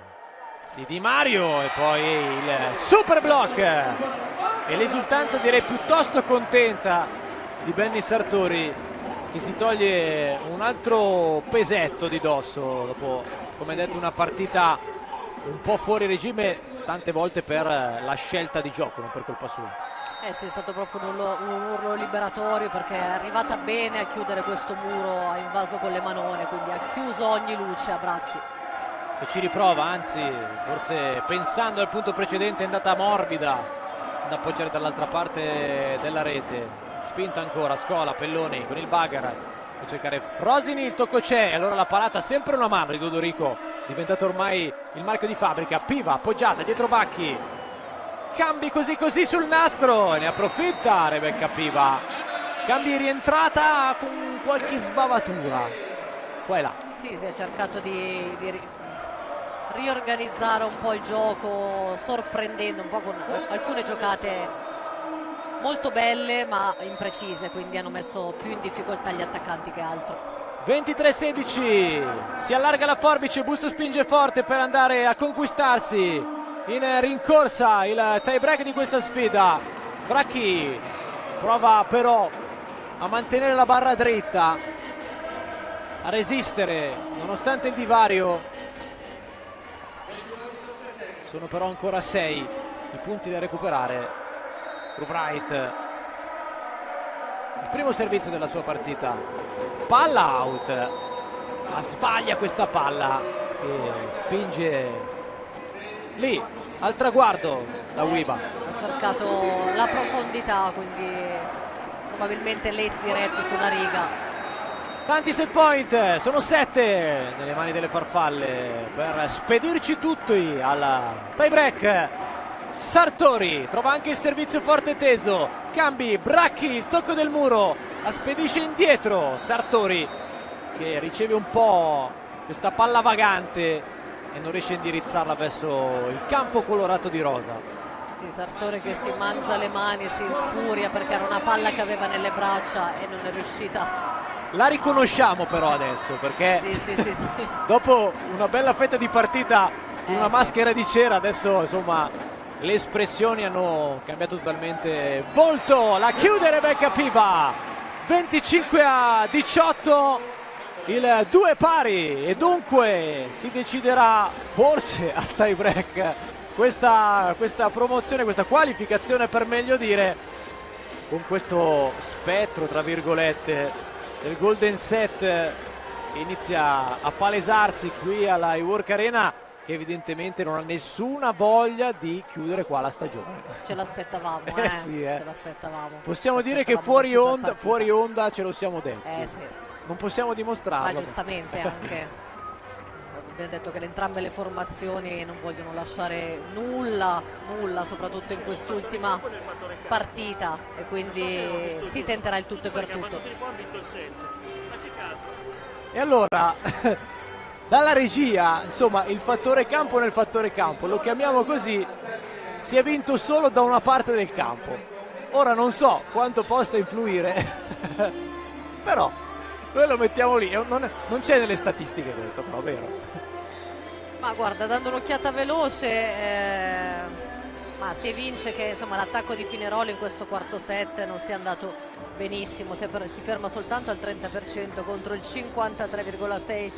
di Di Mario e poi il super block, e l'esultanza direi piuttosto contenta di Benny Sartori, che si toglie un altro pesetto di dosso dopo, come detto, una partita un po' fuori regime tante volte per la scelta di gioco, non per colpa sua. Sì, è stato proprio un urlo liberatorio, perché è arrivata bene a chiudere questo muro, ha invaso con le manone, quindi ha chiuso ogni luce a Bracchi. Che ci riprova, anzi forse pensando al punto precedente è andata morbida ad appoggiare dall'altra parte della rete. Spinta ancora Scola, Pelloni con il bugger per cercare Frosini, il tocco c'è, allora la parata, sempre una mano di Dodorico, diventato ormai il marchio di fabbrica. Piva appoggiata dietro Bacchi, cambi così sul nastro e ne approfitta Rebecca Piva. Cambi rientrata con qualche sbavatura qua e là. Sì, si è cercato di riorganizzare un po' il gioco, sorprendendo un po' con alcune giocate molto belle ma imprecise, quindi hanno messo più in difficoltà gli attaccanti che altro. 23-16, si allarga la forbice, Busto spinge forte per andare a conquistarsi in rincorsa il tie break di questa sfida. Bracchi prova però a mantenere la barra dritta, a resistere nonostante il divario. Sono però ancora 6 i punti da recuperare. Rubright, il primo servizio della sua partita, palla out, ma sbaglia questa palla che spinge lì al traguardo la Uiba. Ha cercato la profondità, quindi probabilmente l'ace diretto sulla riga. Tanti set point, sono 7 nelle mani delle farfalle per spedirci tutti al tie break. Sartori trova anche il servizio forte e teso, cambi, Bracchi, il tocco del muro, la spedisce indietro. Sartori che riceve un po' questa palla vagante e non riesce a indirizzarla verso il campo colorato di rosa. Sì, Sartori che si mangia le mani, si infuria perché era una palla che aveva nelle braccia e non è riuscita. La riconosciamo però adesso, perché sì. dopo una bella fetta di partita in una maschera di cera, adesso insomma le espressioni hanno cambiato totalmente volto. La chiude Rebecca Piva, 25-18, il 2 pari, e dunque si deciderà forse al tie break questa promozione, questa qualificazione per meglio dire, con questo spettro tra virgolette del Golden Set che inizia a palesarsi qui alla iWork Arena, che evidentemente non ha nessuna voglia di chiudere qua la stagione. Ce l'aspettavamo, Ce l'aspettavamo. Possiamo dire che fuori onda ce lo siamo detti. Sì. Non possiamo dimostrarlo. Ma giustamente anche. Abbiamo detto che entrambe le formazioni non vogliono lasciare nulla, soprattutto in quest'ultima partita, e quindi si tenterà il tutto e per tutto. E allora dalla regia, insomma, il fattore campo nel fattore campo, lo chiamiamo così, si è vinto solo da una parte del campo. Ora non so quanto possa influire però noi lo mettiamo lì, non c'è nelle statistiche questo, però, vero? Ma guarda, dando un'occhiata veloce, ma si evince che insomma l'attacco di Pinerolo in questo quarto set non sia andato benissimo, si ferma soltanto al 30% contro il 53,6%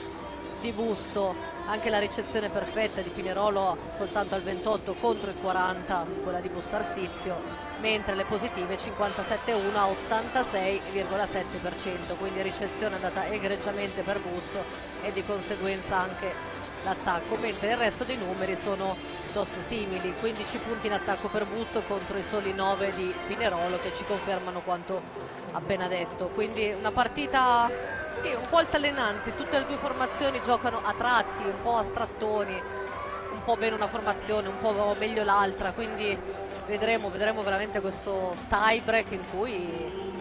di Busto. Anche la ricezione perfetta di Pinerolo soltanto al 28% contro il 40%, quella di Busto Arsizio, mentre le positive 57-1 a 86,7%, quindi ricezione andata egregiamente per Busto e di conseguenza anche l'attacco, mentre il resto dei numeri sono piuttosto simili, 15 punti in attacco per Busto contro i soli 9 di Pinerolo, che ci confermano quanto appena detto. Quindi una partita un po' altalenante, tutte le due formazioni giocano a tratti, un po' a strattoni, un po' bene una formazione, un po' meglio l'altra, quindi vedremo veramente questo tie break in cui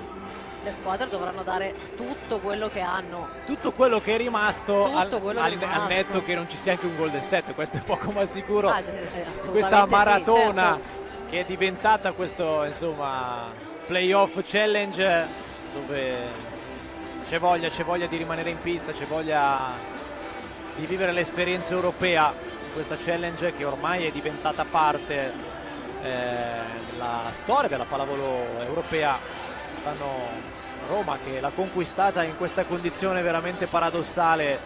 le squadre dovranno dare tutto quello che hanno, tutto quello che è rimasto, al netto che non ci sia anche un golden set. Questo è poco ma sicuro, questa maratona, sì, certo, che è diventata questo insomma playoff challenge, dove c'è voglia di rimanere in pista, c'è voglia di vivere l'esperienza europea, questa challenge che ormai è diventata parte della storia della pallavolo europea. Stanno Roma, che l'ha conquistata in questa condizione veramente paradossale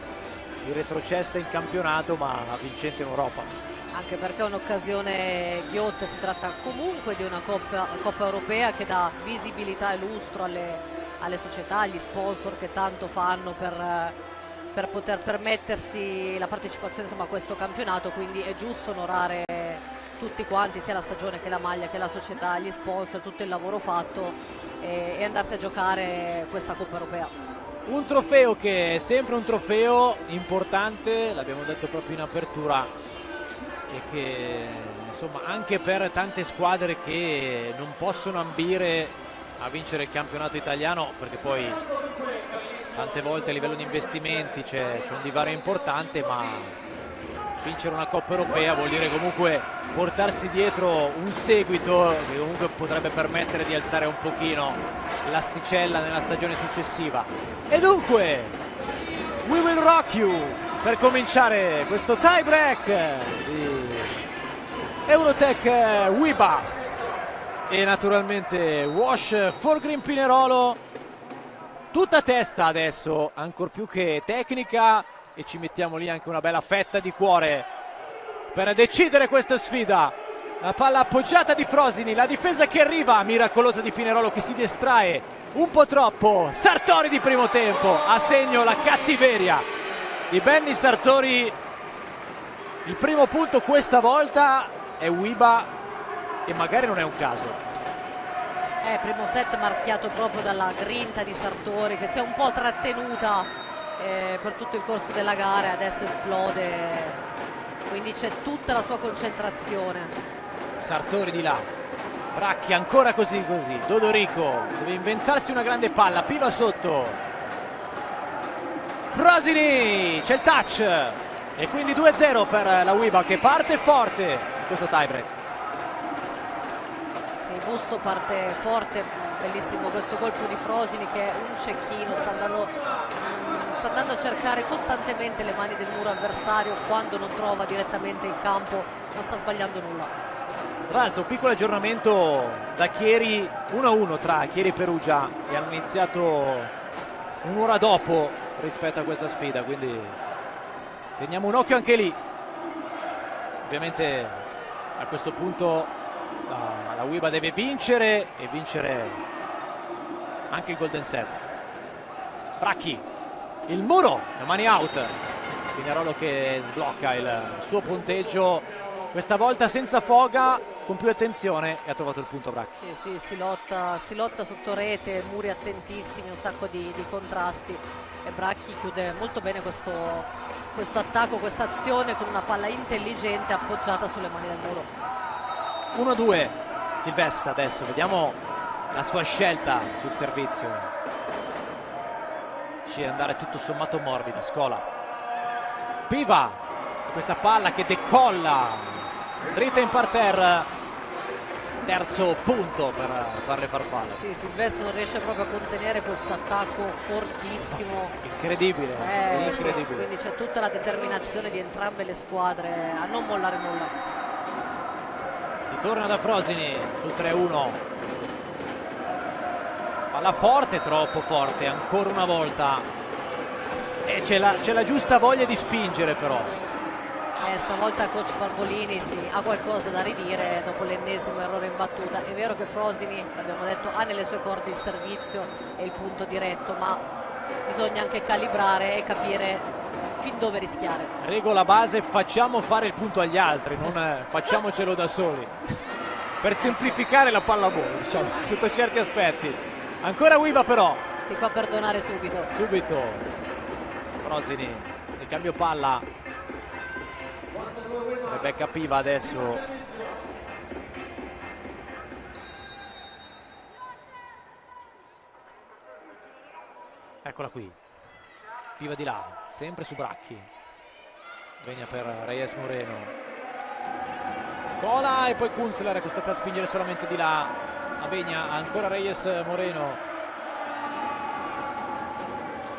di retrocessa in campionato ma vincente in Europa. Anche perché è un'occasione ghiotta, si tratta comunque di una Coppa Europea che dà visibilità e lustro alle società, agli sponsor che tanto fanno per poter permettersi la partecipazione insomma, a questo campionato, quindi è giusto onorare tutti quanti, sia la stagione che la maglia che la società, gli sponsor, tutto il lavoro fatto e andarsi a giocare questa Coppa Europea. Un trofeo che è sempre un trofeo importante, l'abbiamo detto proprio in apertura, e che insomma anche per tante squadre che non possono ambire a vincere il campionato italiano, perché poi tante volte a livello di investimenti c'è un divario importante, ma vincere una Coppa Europea vuol dire comunque portarsi dietro un seguito che comunque potrebbe permettere di alzare un pochino l'asticella nella stagione successiva. E dunque we will rock you per cominciare questo tie break di Eurotech WIBA e naturalmente Wash for Green Pinerolo, tutta testa adesso, ancor più che tecnica, e ci mettiamo lì anche una bella fetta di cuore per decidere questa sfida. La palla appoggiata di Frosini, la difesa che arriva, miracolosa di Pinerolo che si distrae un po' troppo. Sartori di primo tempo, a segno la cattiveria di Benny Sartori. Il primo punto questa volta è WIBA e magari non è un caso. Primo set marchiato proprio dalla grinta di Sartori, che si è un po' trattenuta per tutto il corso della gara, adesso esplode, quindi c'è tutta la sua concentrazione. Sartori di là, Bracchi ancora così, Dodorico deve inventarsi una grande palla, Piva sotto, Frosini, c'è il touch e quindi 2-0 per la UIBA che parte forte in questo tiebreak. Sì, Busto parte forte, bellissimo questo colpo di Frosini che è un cecchino, sta andando a cercare costantemente le mani del muro avversario, quando non trova direttamente il campo non sta sbagliando nulla. Tra l'altro piccolo aggiornamento da Chieri, 1-1 tra Chieri e Perugia, e hanno iniziato un'ora dopo rispetto a questa sfida, quindi teniamo un occhio anche lì. Ovviamente a questo punto la UIBA deve vincere e vincere anche il golden set. Bracchi, il muro, le mani out, Pinerolo che sblocca il suo punteggio, questa volta senza foga, con più attenzione, e ha trovato il punto Bracchi. Sì, si lotta sotto rete, muri attentissimi, un sacco di contrasti, e Bracchi chiude molto bene questo attacco, questa azione con una palla intelligente appoggiata sulle mani del muro. 1-2 Silvestre adesso, vediamo la sua scelta sul servizio. Riesce ad andare tutto sommato morbida, Scola. Piva, questa palla che decolla dritta in parterre, terzo punto per fare le farfalle. Sì, Silvestre non riesce proprio a contenere questo attacco fortissimo, incredibile, incredibile. Sì, quindi c'è tutta la determinazione di entrambe le squadre a non mollare nulla. Si torna da Frosini sul 3-1, palla forte, troppo forte ancora una volta, e c'è la giusta voglia di spingere però. Stavolta coach Barbolini ha qualcosa da ridire dopo l'ennesimo errore in battuta. È vero che Frosini, l'abbiamo detto, ha nelle sue corde il servizio e il punto diretto, ma bisogna anche calibrare e capire fin dove rischiare. Regola base: facciamo fare il punto agli altri, non facciamocelo da soli, per semplificare la pallavolo, diciamo, sotto certi aspetti. Ancora UIBA però si fa perdonare subito. Frosini, il cambio palla, Rebecca Piva adesso. Eccola qui, Piva di là, sempre su Bracchi, Vegna per Reyes Moreno, Scola e poi Kunzler è costretto a spingere solamente di là. Avegna, ancora Reyes Moreno,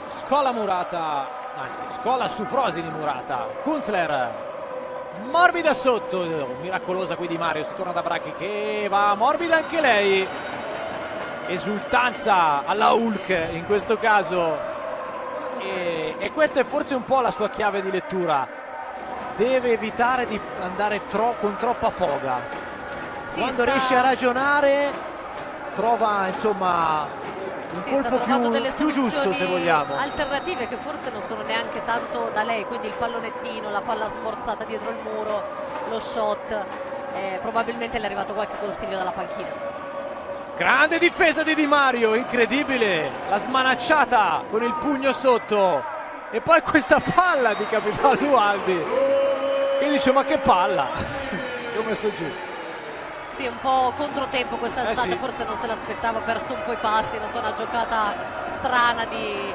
Scola Murata, anzi Scola su Frosini Murata, Kunzler morbida sotto, miracolosa qui di Mario, si torna da Bracchi che va morbida anche lei, esultanza alla Hulk in questo caso, e questa è forse un po' la sua chiave di lettura, deve evitare di andare con troppa foga, quando riesce a ragionare trova insomma un colpo più giusto, se vogliamo, alternative che forse non sono neanche tanto da lei, quindi il pallonettino, la palla smorzata dietro il muro, lo shot, probabilmente le è arrivato qualche consiglio dalla panchina. Grande difesa di Di Mario, incredibile, la smanacciata con il pugno sotto, e poi questa palla di Capitano Lualdi che dice: ma che palla che ho messo giù. Sì, un po' controtempo questa alzata, sì. Forse non se l'aspettava, ha perso un po' i passi, non so, una giocata strana di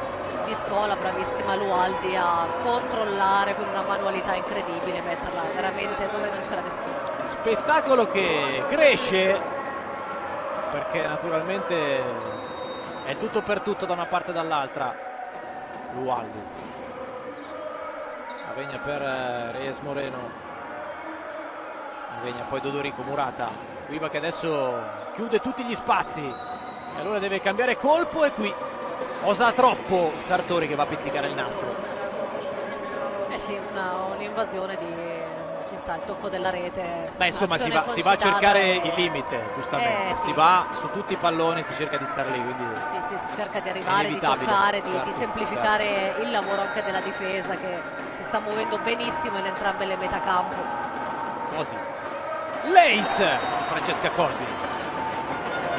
Scola, bravissima Lualdi a controllare con una manualità incredibile, metterla veramente dove non c'era nessuno. Spettacolo che cresce, perché naturalmente è il tutto per tutto da una parte e dall'altra. Lualdi, Avegna per Reyes Moreno, Avegna poi Dodorico, Murata, UIBA che adesso chiude tutti gli spazi e allora deve cambiare colpo, e qui osa troppo Sartori che va a pizzicare il nastro. Sì, un'invasione ci sta il tocco della rete. Beh, insomma si va a cercare il limite, giustamente, si va su tutti i palloni, si cerca di stare lì, quindi sì, si cerca di arrivare, di toccare, di semplificare il lavoro anche della difesa, che si sta muovendo benissimo in entrambe le metacampo. Cosi, Leis, Francesca Cosi,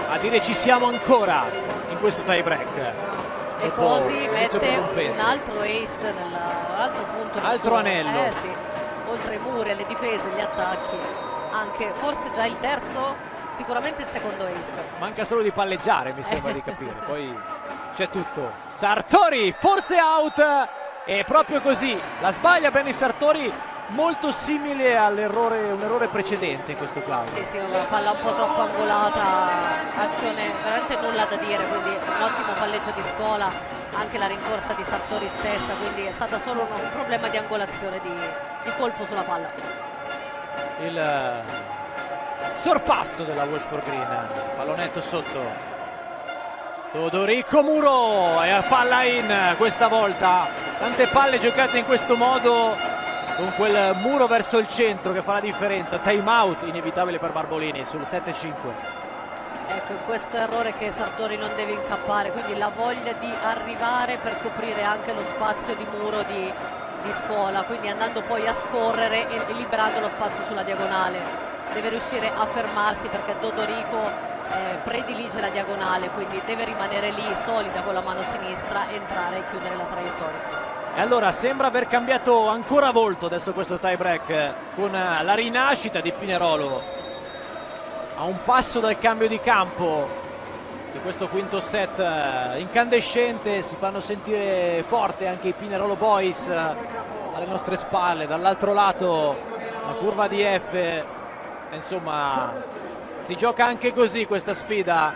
a dire ci siamo ancora in questo tie break. E così mette un altro ace nell'altro punto, altro anello. Sì, oltre ai muri, alle difese, agli attacchi, anche forse già il terzo, sicuramente il secondo ace. Manca solo di palleggiare, mi sembra di capire, poi c'è tutto. Sartori forse out, e proprio così la sbaglia Benny Sartori, molto simile un errore precedente in questo caso. Sì, una palla un po' troppo angolata, azione veramente nulla da dire, quindi un ottimo palleggio di Scola, anche la rincorsa di Sartori stessa, quindi è stata solo un problema di angolazione, di colpo sulla palla. Il sorpasso della Washford Green, pallonetto sotto, Todorico Muro, e palla in questa volta. Tante palle giocate in questo modo, con quel muro verso il centro che fa la differenza. Time out inevitabile per Barbolini sul 7-5. Ecco, questo errore che Sartori non deve incappare, quindi la voglia di arrivare per coprire anche lo spazio di muro di Scola, quindi andando poi a scorrere e liberando lo spazio sulla diagonale. Deve riuscire a fermarsi perché Todorico predilige la diagonale, quindi deve rimanere lì solida con la mano sinistra, entrare e chiudere la traiettoria. E allora sembra aver cambiato ancora volto adesso questo tie break, con la rinascita di Pinerolo a un passo dal cambio di campo di questo quinto set incandescente. Si fanno sentire forte anche i Pinerolo Boys alle nostre spalle, dall'altro lato la curva di F. Insomma, si gioca anche così questa sfida,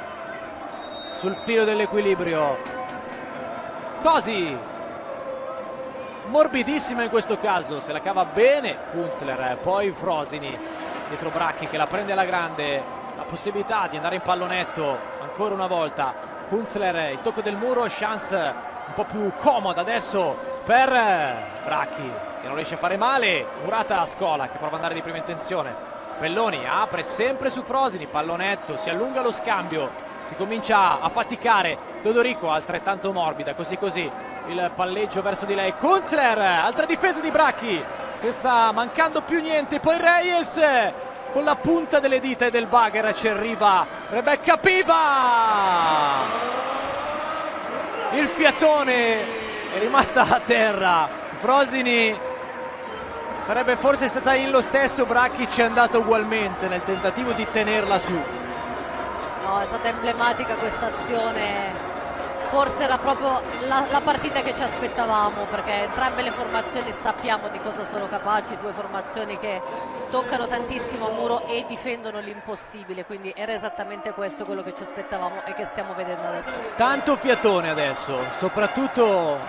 sul filo dell'equilibrio. Cosi morbidissima in questo caso, se la cava bene Kunzler, poi Frosini dietro Bracchi che la prende alla grande, la possibilità di andare in pallonetto ancora una volta. Kunzler, il tocco del muro, chance un po' più comoda adesso per Bracchi che non riesce a fare male. Murata a Scola che prova ad andare di prima intenzione. Pelloni apre sempre su Frosini, pallonetto, si allunga lo scambio, si comincia a faticare. Todorico altrettanto morbida, così il palleggio verso di lei. Kunzler, altra difesa di Bracchi che sta mancando più niente, poi Reyes con la punta delle dita e del bagger ci arriva Rebecca Piva. Il fiatone è rimasta a terra. Frosini sarebbe forse stata in lo stesso, Bracchi ci è andato ugualmente nel tentativo di tenerla su. No, è stata emblematica questa azione, forse era proprio la partita che ci aspettavamo, perché entrambe le formazioni sappiamo di cosa sono capaci, due formazioni che toccano tantissimo a muro e difendono l'impossibile, quindi era esattamente questo quello che ci aspettavamo e che stiamo vedendo adesso. Tanto fiatone adesso, soprattutto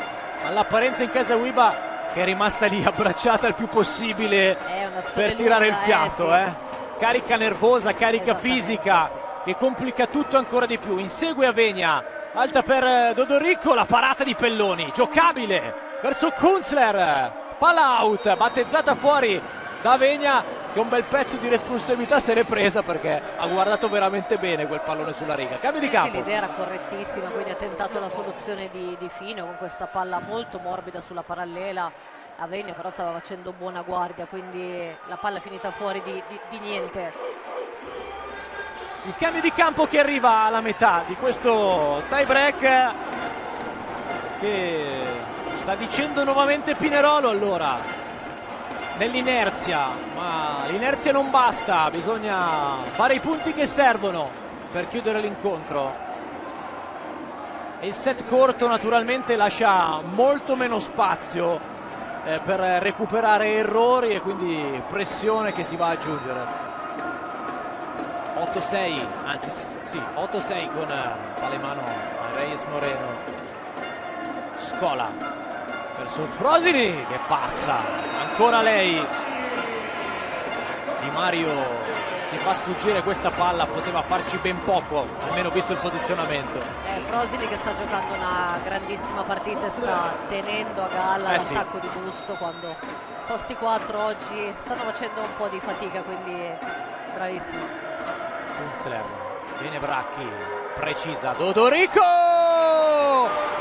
all'apparenza in casa Wiba, che è rimasta lì abbracciata il più possibile per tirare il fiato, sì. Carica nervosa, carica fisica, che complica tutto ancora di più. Insegue Avegna, alta per Todorico, la parata di Pelloni, giocabile verso Kunzler, palla out, battezzata fuori da Avegna, che un bel pezzo di responsabilità se l'è presa perché ha guardato veramente bene quel pallone sulla riga. Cambio di campo. Sì, l'idea era correttissima, quindi ha tentato la soluzione di Fino con questa palla molto morbida sulla parallela. Avegna però stava facendo buona guardia, quindi la palla è finita fuori di niente. Il cambio di campo che arriva alla metà di questo tie break, che sta dicendo nuovamente Pinerolo allora nell'inerzia, ma l'inerzia non basta, bisogna fare i punti che servono per chiudere l'incontro. E il set corto naturalmente lascia molto meno spazio per recuperare errori e quindi pressione che si va ad aggiungere. 8-6, anzi sì, 8-6 con Palemano a Reyes Moreno. Scola verso Frosini che passa, ancora lei. Di Mario si fa sfuggire questa palla, poteva farci ben poco, almeno visto il posizionamento. Frosini che sta giocando una grandissima partita e sta tenendo a galla l'attacco di busto, quando posti 4 oggi stanno facendo un po' di fatica, quindi bravissimo. Kunzler, viene Bracchi, precisa, Todorico,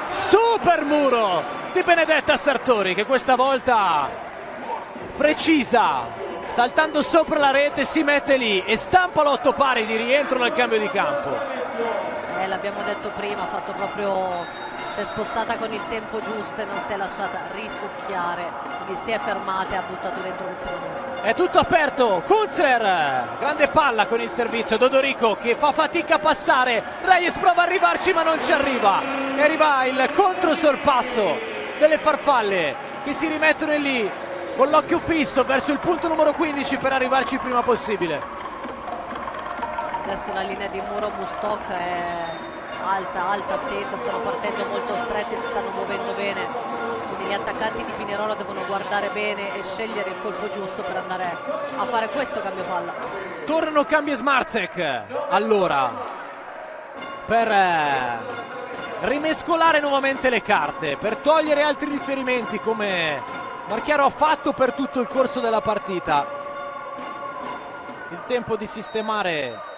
super muro di Benedetta Sartori che questa volta precisa, saltando sopra la rete si mette lì e stampa l'8 pari di rientro nel cambio di campo. L'abbiamo detto prima, ha fatto proprio, si è spostata con il tempo giusto e non si è lasciata risucchiare, quindi si è fermata e ha buttato dentro questa maniera. È tutto aperto, Kunzler, grande palla con il servizio, Dodorico che fa fatica a passare, Reyes prova a arrivarci ma non ci arriva, e arriva il controsorpasso delle farfalle che si rimettono lì con l'occhio fisso verso il punto numero 15 per arrivarci il prima possibile. Adesso la linea di muro Mustok è alta, attenta, stanno partendo molto stretti, si stanno muovendo bene, quindi gli attaccanti di Pinerolo devono guardare bene e scegliere il colpo giusto per andare a fare questo cambio palla. Tornano Cambi e Smarsek allora per rimescolare nuovamente le carte, per togliere altri riferimenti come Marchiaro ha fatto per tutto il corso della partita. Il tempo di sistemare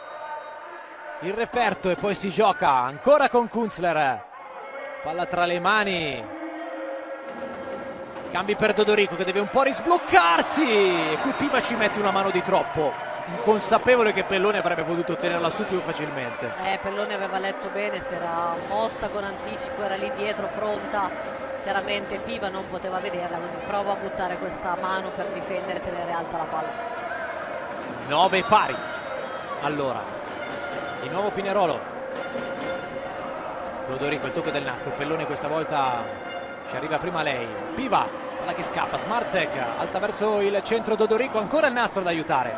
il referto e poi si gioca ancora con Kunzler, palla tra le mani, cambi per Dodorico che deve un po' risbloccarsi e qui Piva ci mette una mano di troppo, inconsapevole che Pellone avrebbe potuto tenerla su più facilmente. Pellone aveva letto bene, si era mossa con anticipo, era lì dietro pronta, chiaramente Piva non poteva vederla, quindi prova a buttare questa mano per difendere e tenere alta la palla. 9 pari allora. Di nuovo Pinerolo, Dodorico, il tocco del nastro, Pellone questa volta ci arriva prima lei, Piva, palla che scappa, Smarsek alza verso il centro, Dodorico, ancora il nastro da aiutare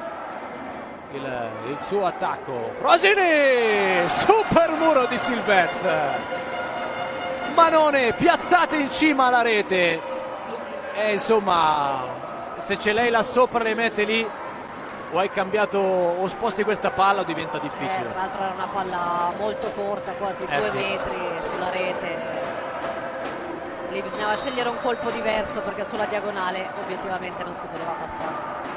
il suo attacco, Frosini, super muro di Silvestre, manone piazzate in cima alla rete e insomma se c'è lei là sopra le mette lì, o hai cambiato o sposti questa palla o diventa difficile. Tra l'altro era una palla molto corta, quasi 2 metri sulla rete, lì bisognava scegliere un colpo diverso perché sulla diagonale obiettivamente non si poteva passare.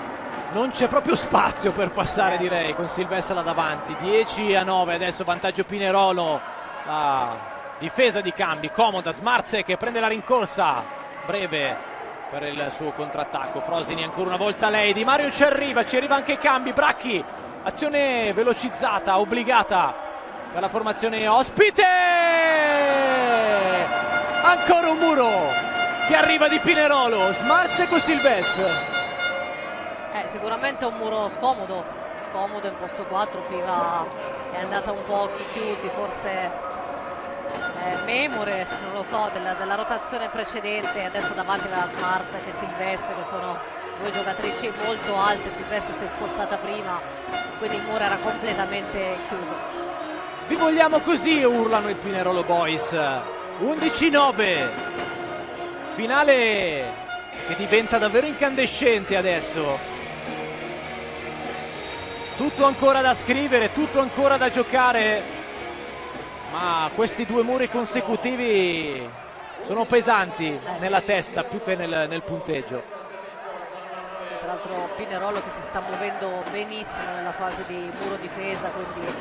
Non c'è proprio spazio per passare direi con Silvestre là davanti. 10-9 adesso, vantaggio Pinerolo, la difesa di Cambi comoda, Smarsek che prende la rincorsa breve per il suo contrattacco, Frosini ancora una volta lei, Di Mario ci arriva anche Cambi, Bracchi, azione velocizzata, obbligata per la formazione ospite, ancora un muro che arriva di Pinerolo, Smarsek o Silvestre? Sicuramente un muro scomodo in posto 4, Piva è andata un po' occhi chiusi, forse memore, non lo so, della rotazione precedente, adesso davanti aveva Smarsek e Silvestre che sono due giocatrici molto alte, Silvestre si è spostata prima, quindi il muro era completamente chiuso. Vi vogliamo così, urlano i Pinerolo Boys. 11-9, finale che diventa davvero incandescente adesso, tutto ancora da scrivere, tutto ancora da giocare, ma questi 2 muri consecutivi sono pesanti nella testa più che nel punteggio. Tra l'altro Pinerolo che si sta muovendo benissimo nella fase di muro difesa, quindi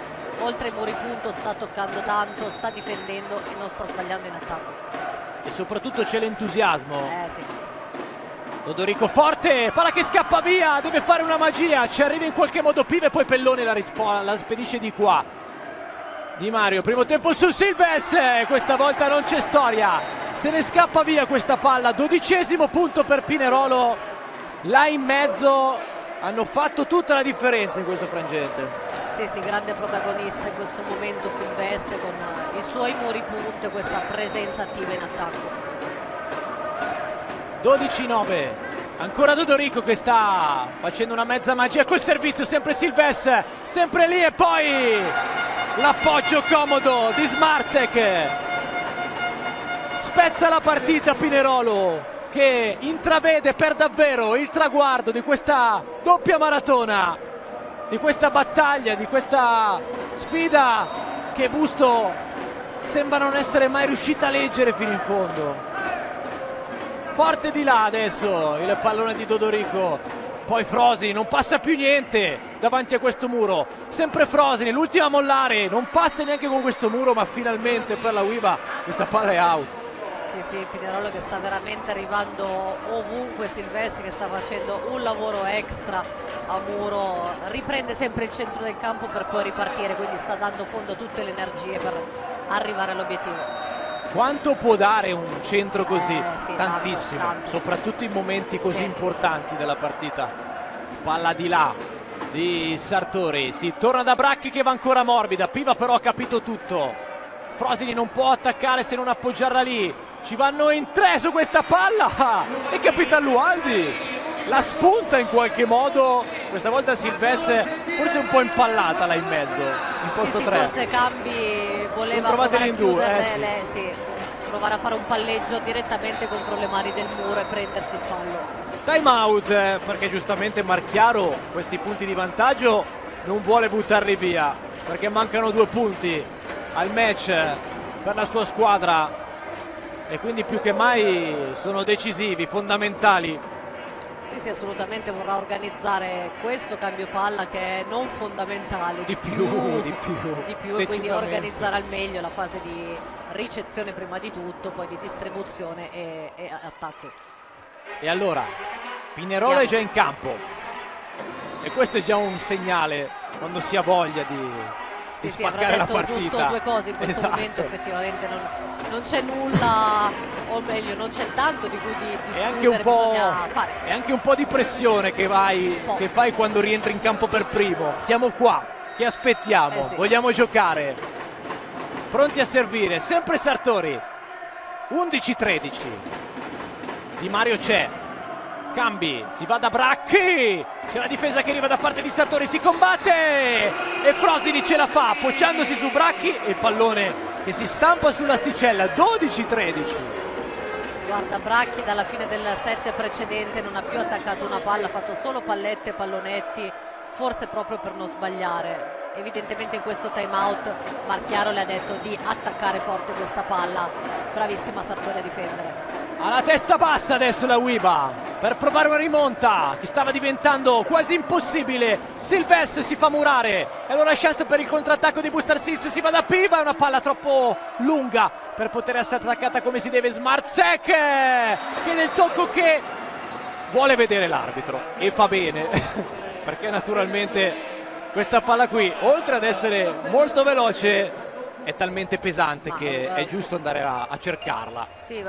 oltre i muri punto sta toccando tanto, sta difendendo e non sta sbagliando in attacco. E soprattutto c'è l'entusiasmo. Sì. Dodorico forte, palla che scappa via, deve fare una magia, ci arriva in qualche modo Piva e poi Pellone la spedisce di qua. Di Mario, primo tempo su Silvestre, questa volta non c'è storia, se ne scappa via questa palla, 12° punto per Pinerolo, là in mezzo hanno fatto tutta la differenza in questo frangente. Sì, grande protagonista in questo momento Silvestre con i suoi muri punto e questa presenza attiva in attacco. 12-9, ancora Dodorico che sta facendo una mezza magia col servizio, sempre Silvestre, sempre lì e poi l'appoggio comodo di Smarsek, spezza la partita Pinerolo che intravede per davvero il traguardo di questa doppia maratona, di questa battaglia, di questa sfida che Busto sembra non essere mai riuscita a leggere fino in fondo. Forte di là adesso il pallone di Dodorico, poi Frosini, non passa più niente davanti a questo muro, sempre Frosini, l'ultima a mollare, non passa neanche con questo muro, ma finalmente per la Wiba questa palla è out. Sì, sì, Pinerolo che sta veramente arrivando ovunque, Silvestri che sta facendo un lavoro extra a muro, riprende sempre il centro del campo per poi ripartire, quindi sta dando fondo a tutte le energie per arrivare all'obiettivo. Quanto può dare un centro così? Sì, tantissimo, tanto. soprattutto in momenti così Sì. importanti della partita. Palla di là di Sartori, si torna da Bracchi che va ancora morbida, Piva però ha capito tutto, Frosini non può attaccare se non appoggiarla lì, ci vanno in tre su questa palla e Capitan Lualdi la spunta in qualche modo, questa volta Silvestre forse un po' impallata là in mezzo, in posto Sì, 3. forse Cambi voleva Provatela provare a in due, chiuderle, sì, provare a fare un palleggio direttamente contro le mani del muro e prendersi il fallo. Time out perché giustamente Marchiaro questi punti di vantaggio non vuole buttarli via perché mancano 2 punti al match per la sua squadra e quindi più che mai sono decisivi, fondamentali. Sì, sì, assolutamente vorrà organizzare questo cambio palla che è non fondamentale, Di più, di più e quindi decisamente. organizzare al meglio la fase di ricezione prima di tutto, poi di distribuzione e attacco. E allora Pinerolo è già in campo e questo è già un segnale quando si ha voglia di Sì, avrà spaccare la detto partita. giusto 2 cose in questo Esatto. momento, effettivamente non c'è nulla, o meglio non c'è tanto di cui È anche, un po', bisogna fare. è anche un po' di pressione che fai quando rientri in campo per primo. Siamo qua, che aspettiamo, Sì. vogliamo giocare. Pronti a servire, sempre Sartori. 11-13. Di Mario c'è. Cambi, si va da Bracchi. C'è la difesa che arriva da parte di Sartori, si combatte. E Frosini ce la fa, appoggiandosi su Bracchi. E il pallone che si stampa sull'asticella. 12-13. Guarda, Bracchi dalla fine del set precedente non ha più attaccato una palla, ha fatto solo pallette e pallonetti, forse proprio per non sbagliare. Evidentemente in questo time out Marchiaro le ha detto di attaccare forte questa palla. Bravissima Sartori a difendere. Alla testa bassa adesso la Uiba per provare una rimonta che stava diventando quasi impossibile. Silvestre si fa murare e allora chance per il contrattacco di Bustarsizio, si va da Piva, è una palla troppo lunga per poter essere attaccata come si deve. Smarzek che nel tocco che vuole vedere l'arbitro e fa bene perché naturalmente questa palla qui, oltre ad essere molto veloce, è talmente pesante che è giusto andare a cercarla. Sì,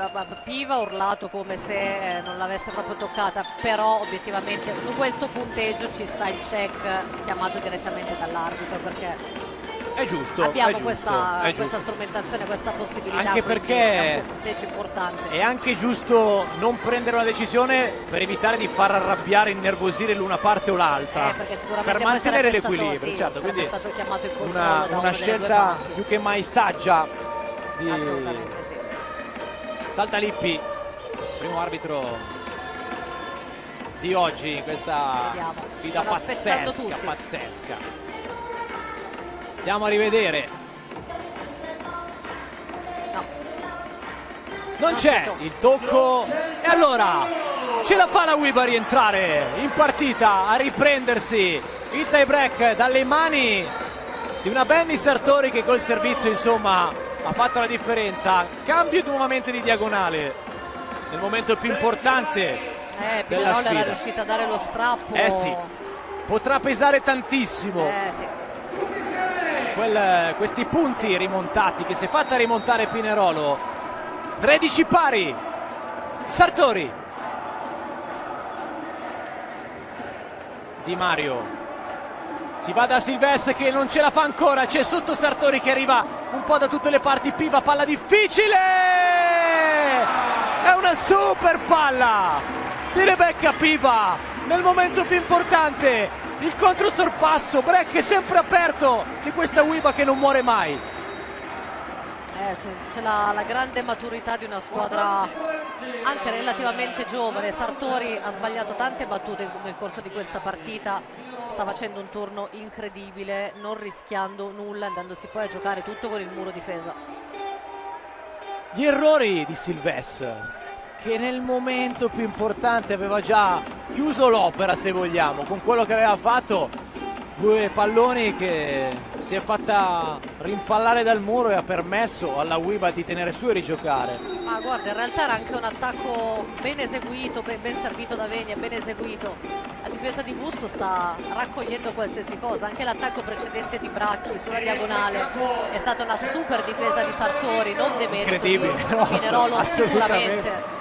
Piva ha urlato come se non l'avesse proprio toccata, però obiettivamente su questo punteggio ci sta il check chiamato direttamente dall'arbitro, perché È giusto, abbiamo è giusto, questa è giusto. strumentazione, questa possibilità, Anche quindi perché è un punteggio importante. è anche giusto non prendere una decisione per evitare di far arrabbiare e innervosire l'una parte o l'altra, Perché sicuramente per poi mantenere sarebbe l'equilibrio, stato, certo, sarebbe quindi stato chiamato il controllo una da una delle due scelta parti. più che mai saggia di Assolutamente sì. Salta Lippi, primo arbitro di oggi in questa Vediamo. sfida Stanno aspettando pazzesca, tutti. pazzesca. Andiamo a rivedere. No. Non c'è il tocco e allora ce la fa la Uiba a rientrare in partita, a riprendersi il tie break dalle mani di una Benny Sartori che col servizio insomma ha fatto la differenza. Cambio nuovamente di diagonale nel momento più importante della Pinerolo era sfida. riuscita a dare lo strappo. Sì, potrà pesare tantissimo Sì. questi punti rimontati che si è fatta rimontare Pinerolo. 13 pari. Sartori, Di Mario, si va da Silvestre che non ce la fa ancora, c'è sotto Sartori che arriva un po' da tutte le parti. Piva, palla difficile, è una super palla di Rebecca Piva nel momento più importante. Il controsorpasso, break è sempre aperto di questa Uiba che non muore mai. C'è la grande maturità di una squadra anche relativamente giovane. Sartori ha sbagliato tante battute nel corso di questa partita, sta facendo un turno incredibile, non rischiando nulla, andandosi poi a giocare tutto con il muro difesa. Gli errori di Silvestre, che nel momento più importante aveva già chiuso l'opera, se vogliamo, con quello che aveva fatto, due palloni che si è fatta rimpallare dal muro e ha permesso alla Uiba di tenere su e rigiocare. Ma guarda, in realtà era anche un attacco ben eseguito, ben servito da Venia, ben eseguito. La difesa di Busto sta raccogliendo qualsiasi cosa, anche l'attacco precedente di Bracchi sulla diagonale è stata una super difesa di Sartori, non demerito di Pinerolo sicuramente.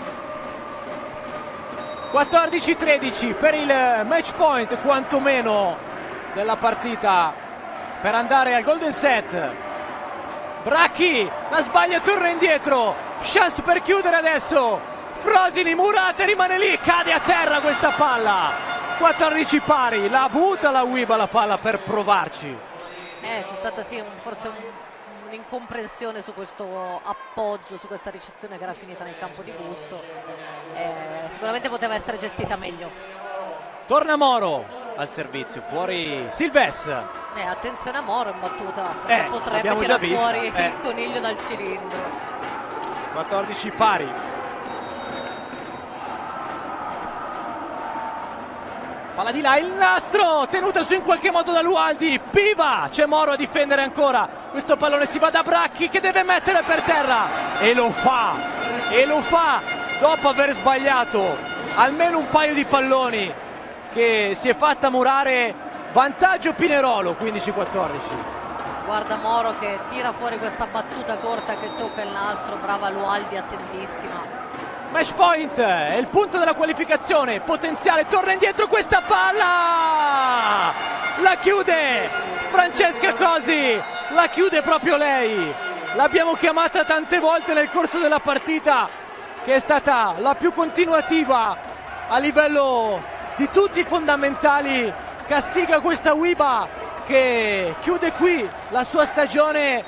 14-13 per il match point quantomeno della partita per andare al golden set. Bracchi la sbaglia, torna indietro, chance per chiudere adesso. Frosini, Murata rimane lì, cade a terra questa palla. 14 pari, la butta la Uiba la palla per provarci. C'è stata sì forse un'incomprensione su questo appoggio, su questa ricezione che era finita nel campo di Busto. Sicuramente poteva essere gestita meglio. Torna Moro al servizio, fuori Silves. Attenzione a Moro in battuta, potrebbe abbiamo tirare già visto. fuori il coniglio dal cilindro. 14 pari. Palla di là, il nastro, tenuta su in qualche modo da Lualdi. Piva, c'è Moro a difendere ancora. Questo pallone si va da Bracchi che deve mettere per terra. E lo fa dopo aver sbagliato almeno un paio di palloni che si è fatta murare. Vantaggio Pinerolo, 15-14. Guarda Moro che tira fuori questa battuta corta che tocca il nastro, brava Lualdi, attentissima. Match point, è il punto della qualificazione, potenziale, torna indietro questa palla, la chiude Francesca Cosi, la chiude proprio lei, l'abbiamo chiamata tante volte nel corso della partita, che è stata la più continuativa a livello di tutti i fondamentali. Castiga questa Uiba che chiude qui la sua stagione,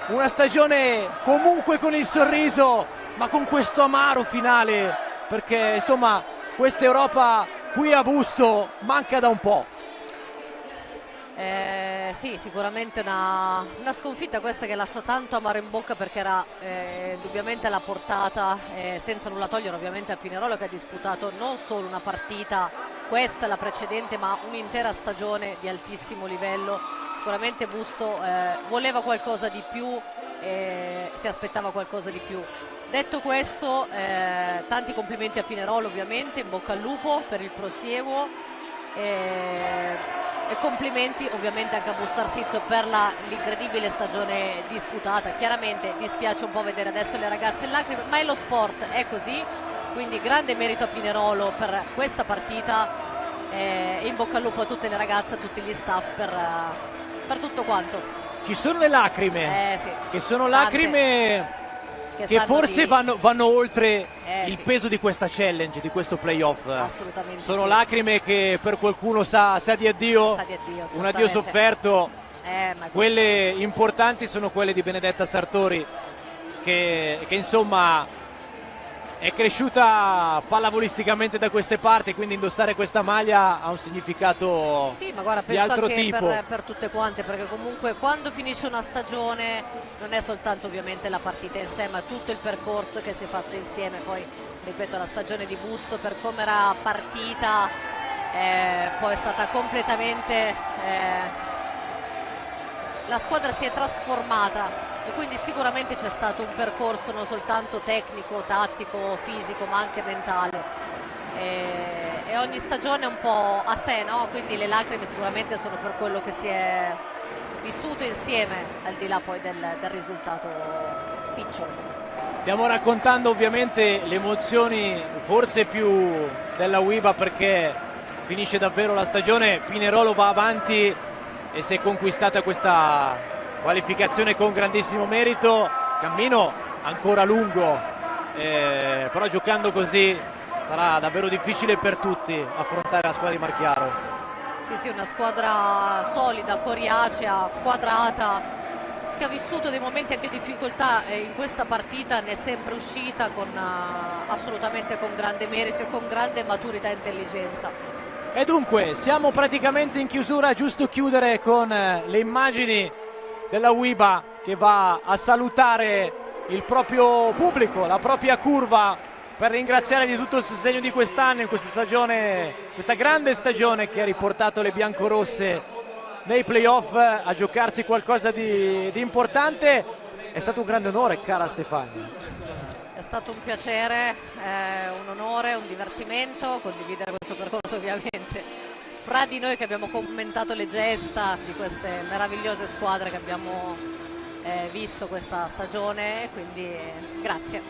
una stagione comunque con il sorriso, ma con questo amaro finale, perché insomma questa Europa qui a Busto manca da un po'. Sì, sicuramente una sconfitta questa che lascia tanto amaro in bocca, perché era indubbiamente alla portata, senza nulla togliere ovviamente a Pinerolo, che ha disputato non solo una partita, questa e la precedente, ma un'intera stagione di altissimo livello. Sicuramente Busto voleva qualcosa di più, si aspettava qualcosa di più. Detto questo, tanti complimenti a Pinerolo ovviamente, in bocca al lupo per il prosieguo, e complimenti ovviamente anche a Busto Arsizio per l'incredibile stagione disputata. Chiaramente dispiace un po' vedere adesso le ragazze in lacrime, ma è lo sport, è così, quindi grande merito a Pinerolo per questa partita, e in bocca al lupo a tutte le ragazze, a tutti gli staff per tutto quanto. Ci sono le lacrime, sì, che sono tante, lacrime che forse vanno oltre il sì, peso di questa challenge, di questo playoff. assolutamente Sono sì. Lacrime che per qualcuno sa di addio, Sa di addio, un addio sofferto. Ma Quelle importanti sono quelle di Benedetta Sartori, che insomma è cresciuta pallavolisticamente da queste parti, quindi indossare questa maglia ha un significato sì, ma guarda, di penso altro anche tipo. per tutte quante, perché comunque quando finisce una stagione non è soltanto ovviamente la partita in sé, ma tutto il percorso che si è fatto insieme. Poi ripeto, la stagione di Busto, per come era partita, poi è stata completamente la squadra si è trasformata, e quindi sicuramente c'è stato un percorso non soltanto tecnico, tattico, fisico, ma anche mentale, e ogni stagione è un po' a sé, no? Quindi le lacrime sicuramente sono per quello che si è vissuto insieme, al di là poi del risultato spicciolo. Stiamo raccontando ovviamente le emozioni forse più della Uiba, perché finisce davvero la stagione, Pinerolo va avanti e si è conquistata questa qualificazione con grandissimo merito. Cammino ancora lungo, però giocando così sarà davvero difficile per tutti affrontare la squadra di Marchiaro. Sì, una squadra solida, coriacea, quadrata, che ha vissuto dei momenti anche di difficoltà, in questa partita ne è sempre uscita assolutamente con grande merito e con grande maturità e intelligenza. E dunque siamo praticamente in chiusura, giusto chiudere con le immagini della Uiba che va a salutare il proprio pubblico, la propria curva, per ringraziare di tutto il sostegno di quest'anno, in questa stagione, questa grande stagione che ha riportato le biancorosse nei playoff a giocarsi qualcosa di importante. È stato un grande onore, cara Stefania. È stato un piacere, un onore, un divertimento condividere questo percorso ovviamente fra di noi che abbiamo commentato le gesta di queste meravigliose squadre che abbiamo visto questa stagione, quindi grazie.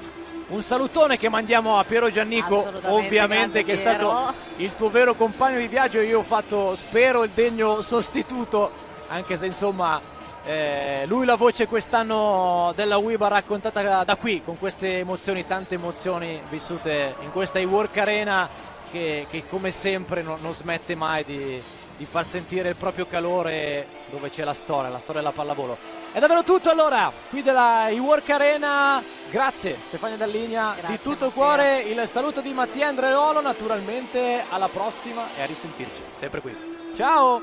Un salutone che mandiamo a Piero Giannico, ovviamente, che è stato il tuo vero compagno di viaggio. Io ho fatto, spero, il degno sostituto, anche se insomma lui la voce quest'anno della UIBA raccontata da qui, con queste emozioni, tante emozioni vissute in questa iWork Arena che come sempre non smette mai di far sentire il proprio calore, dove c'è la storia della pallavolo. È davvero tutto allora qui della iWork Arena. Grazie Stefania Dalligna, di tutto cuore il saluto di Mattia Andreolo, naturalmente alla prossima e a risentirci sempre qui. Ciao!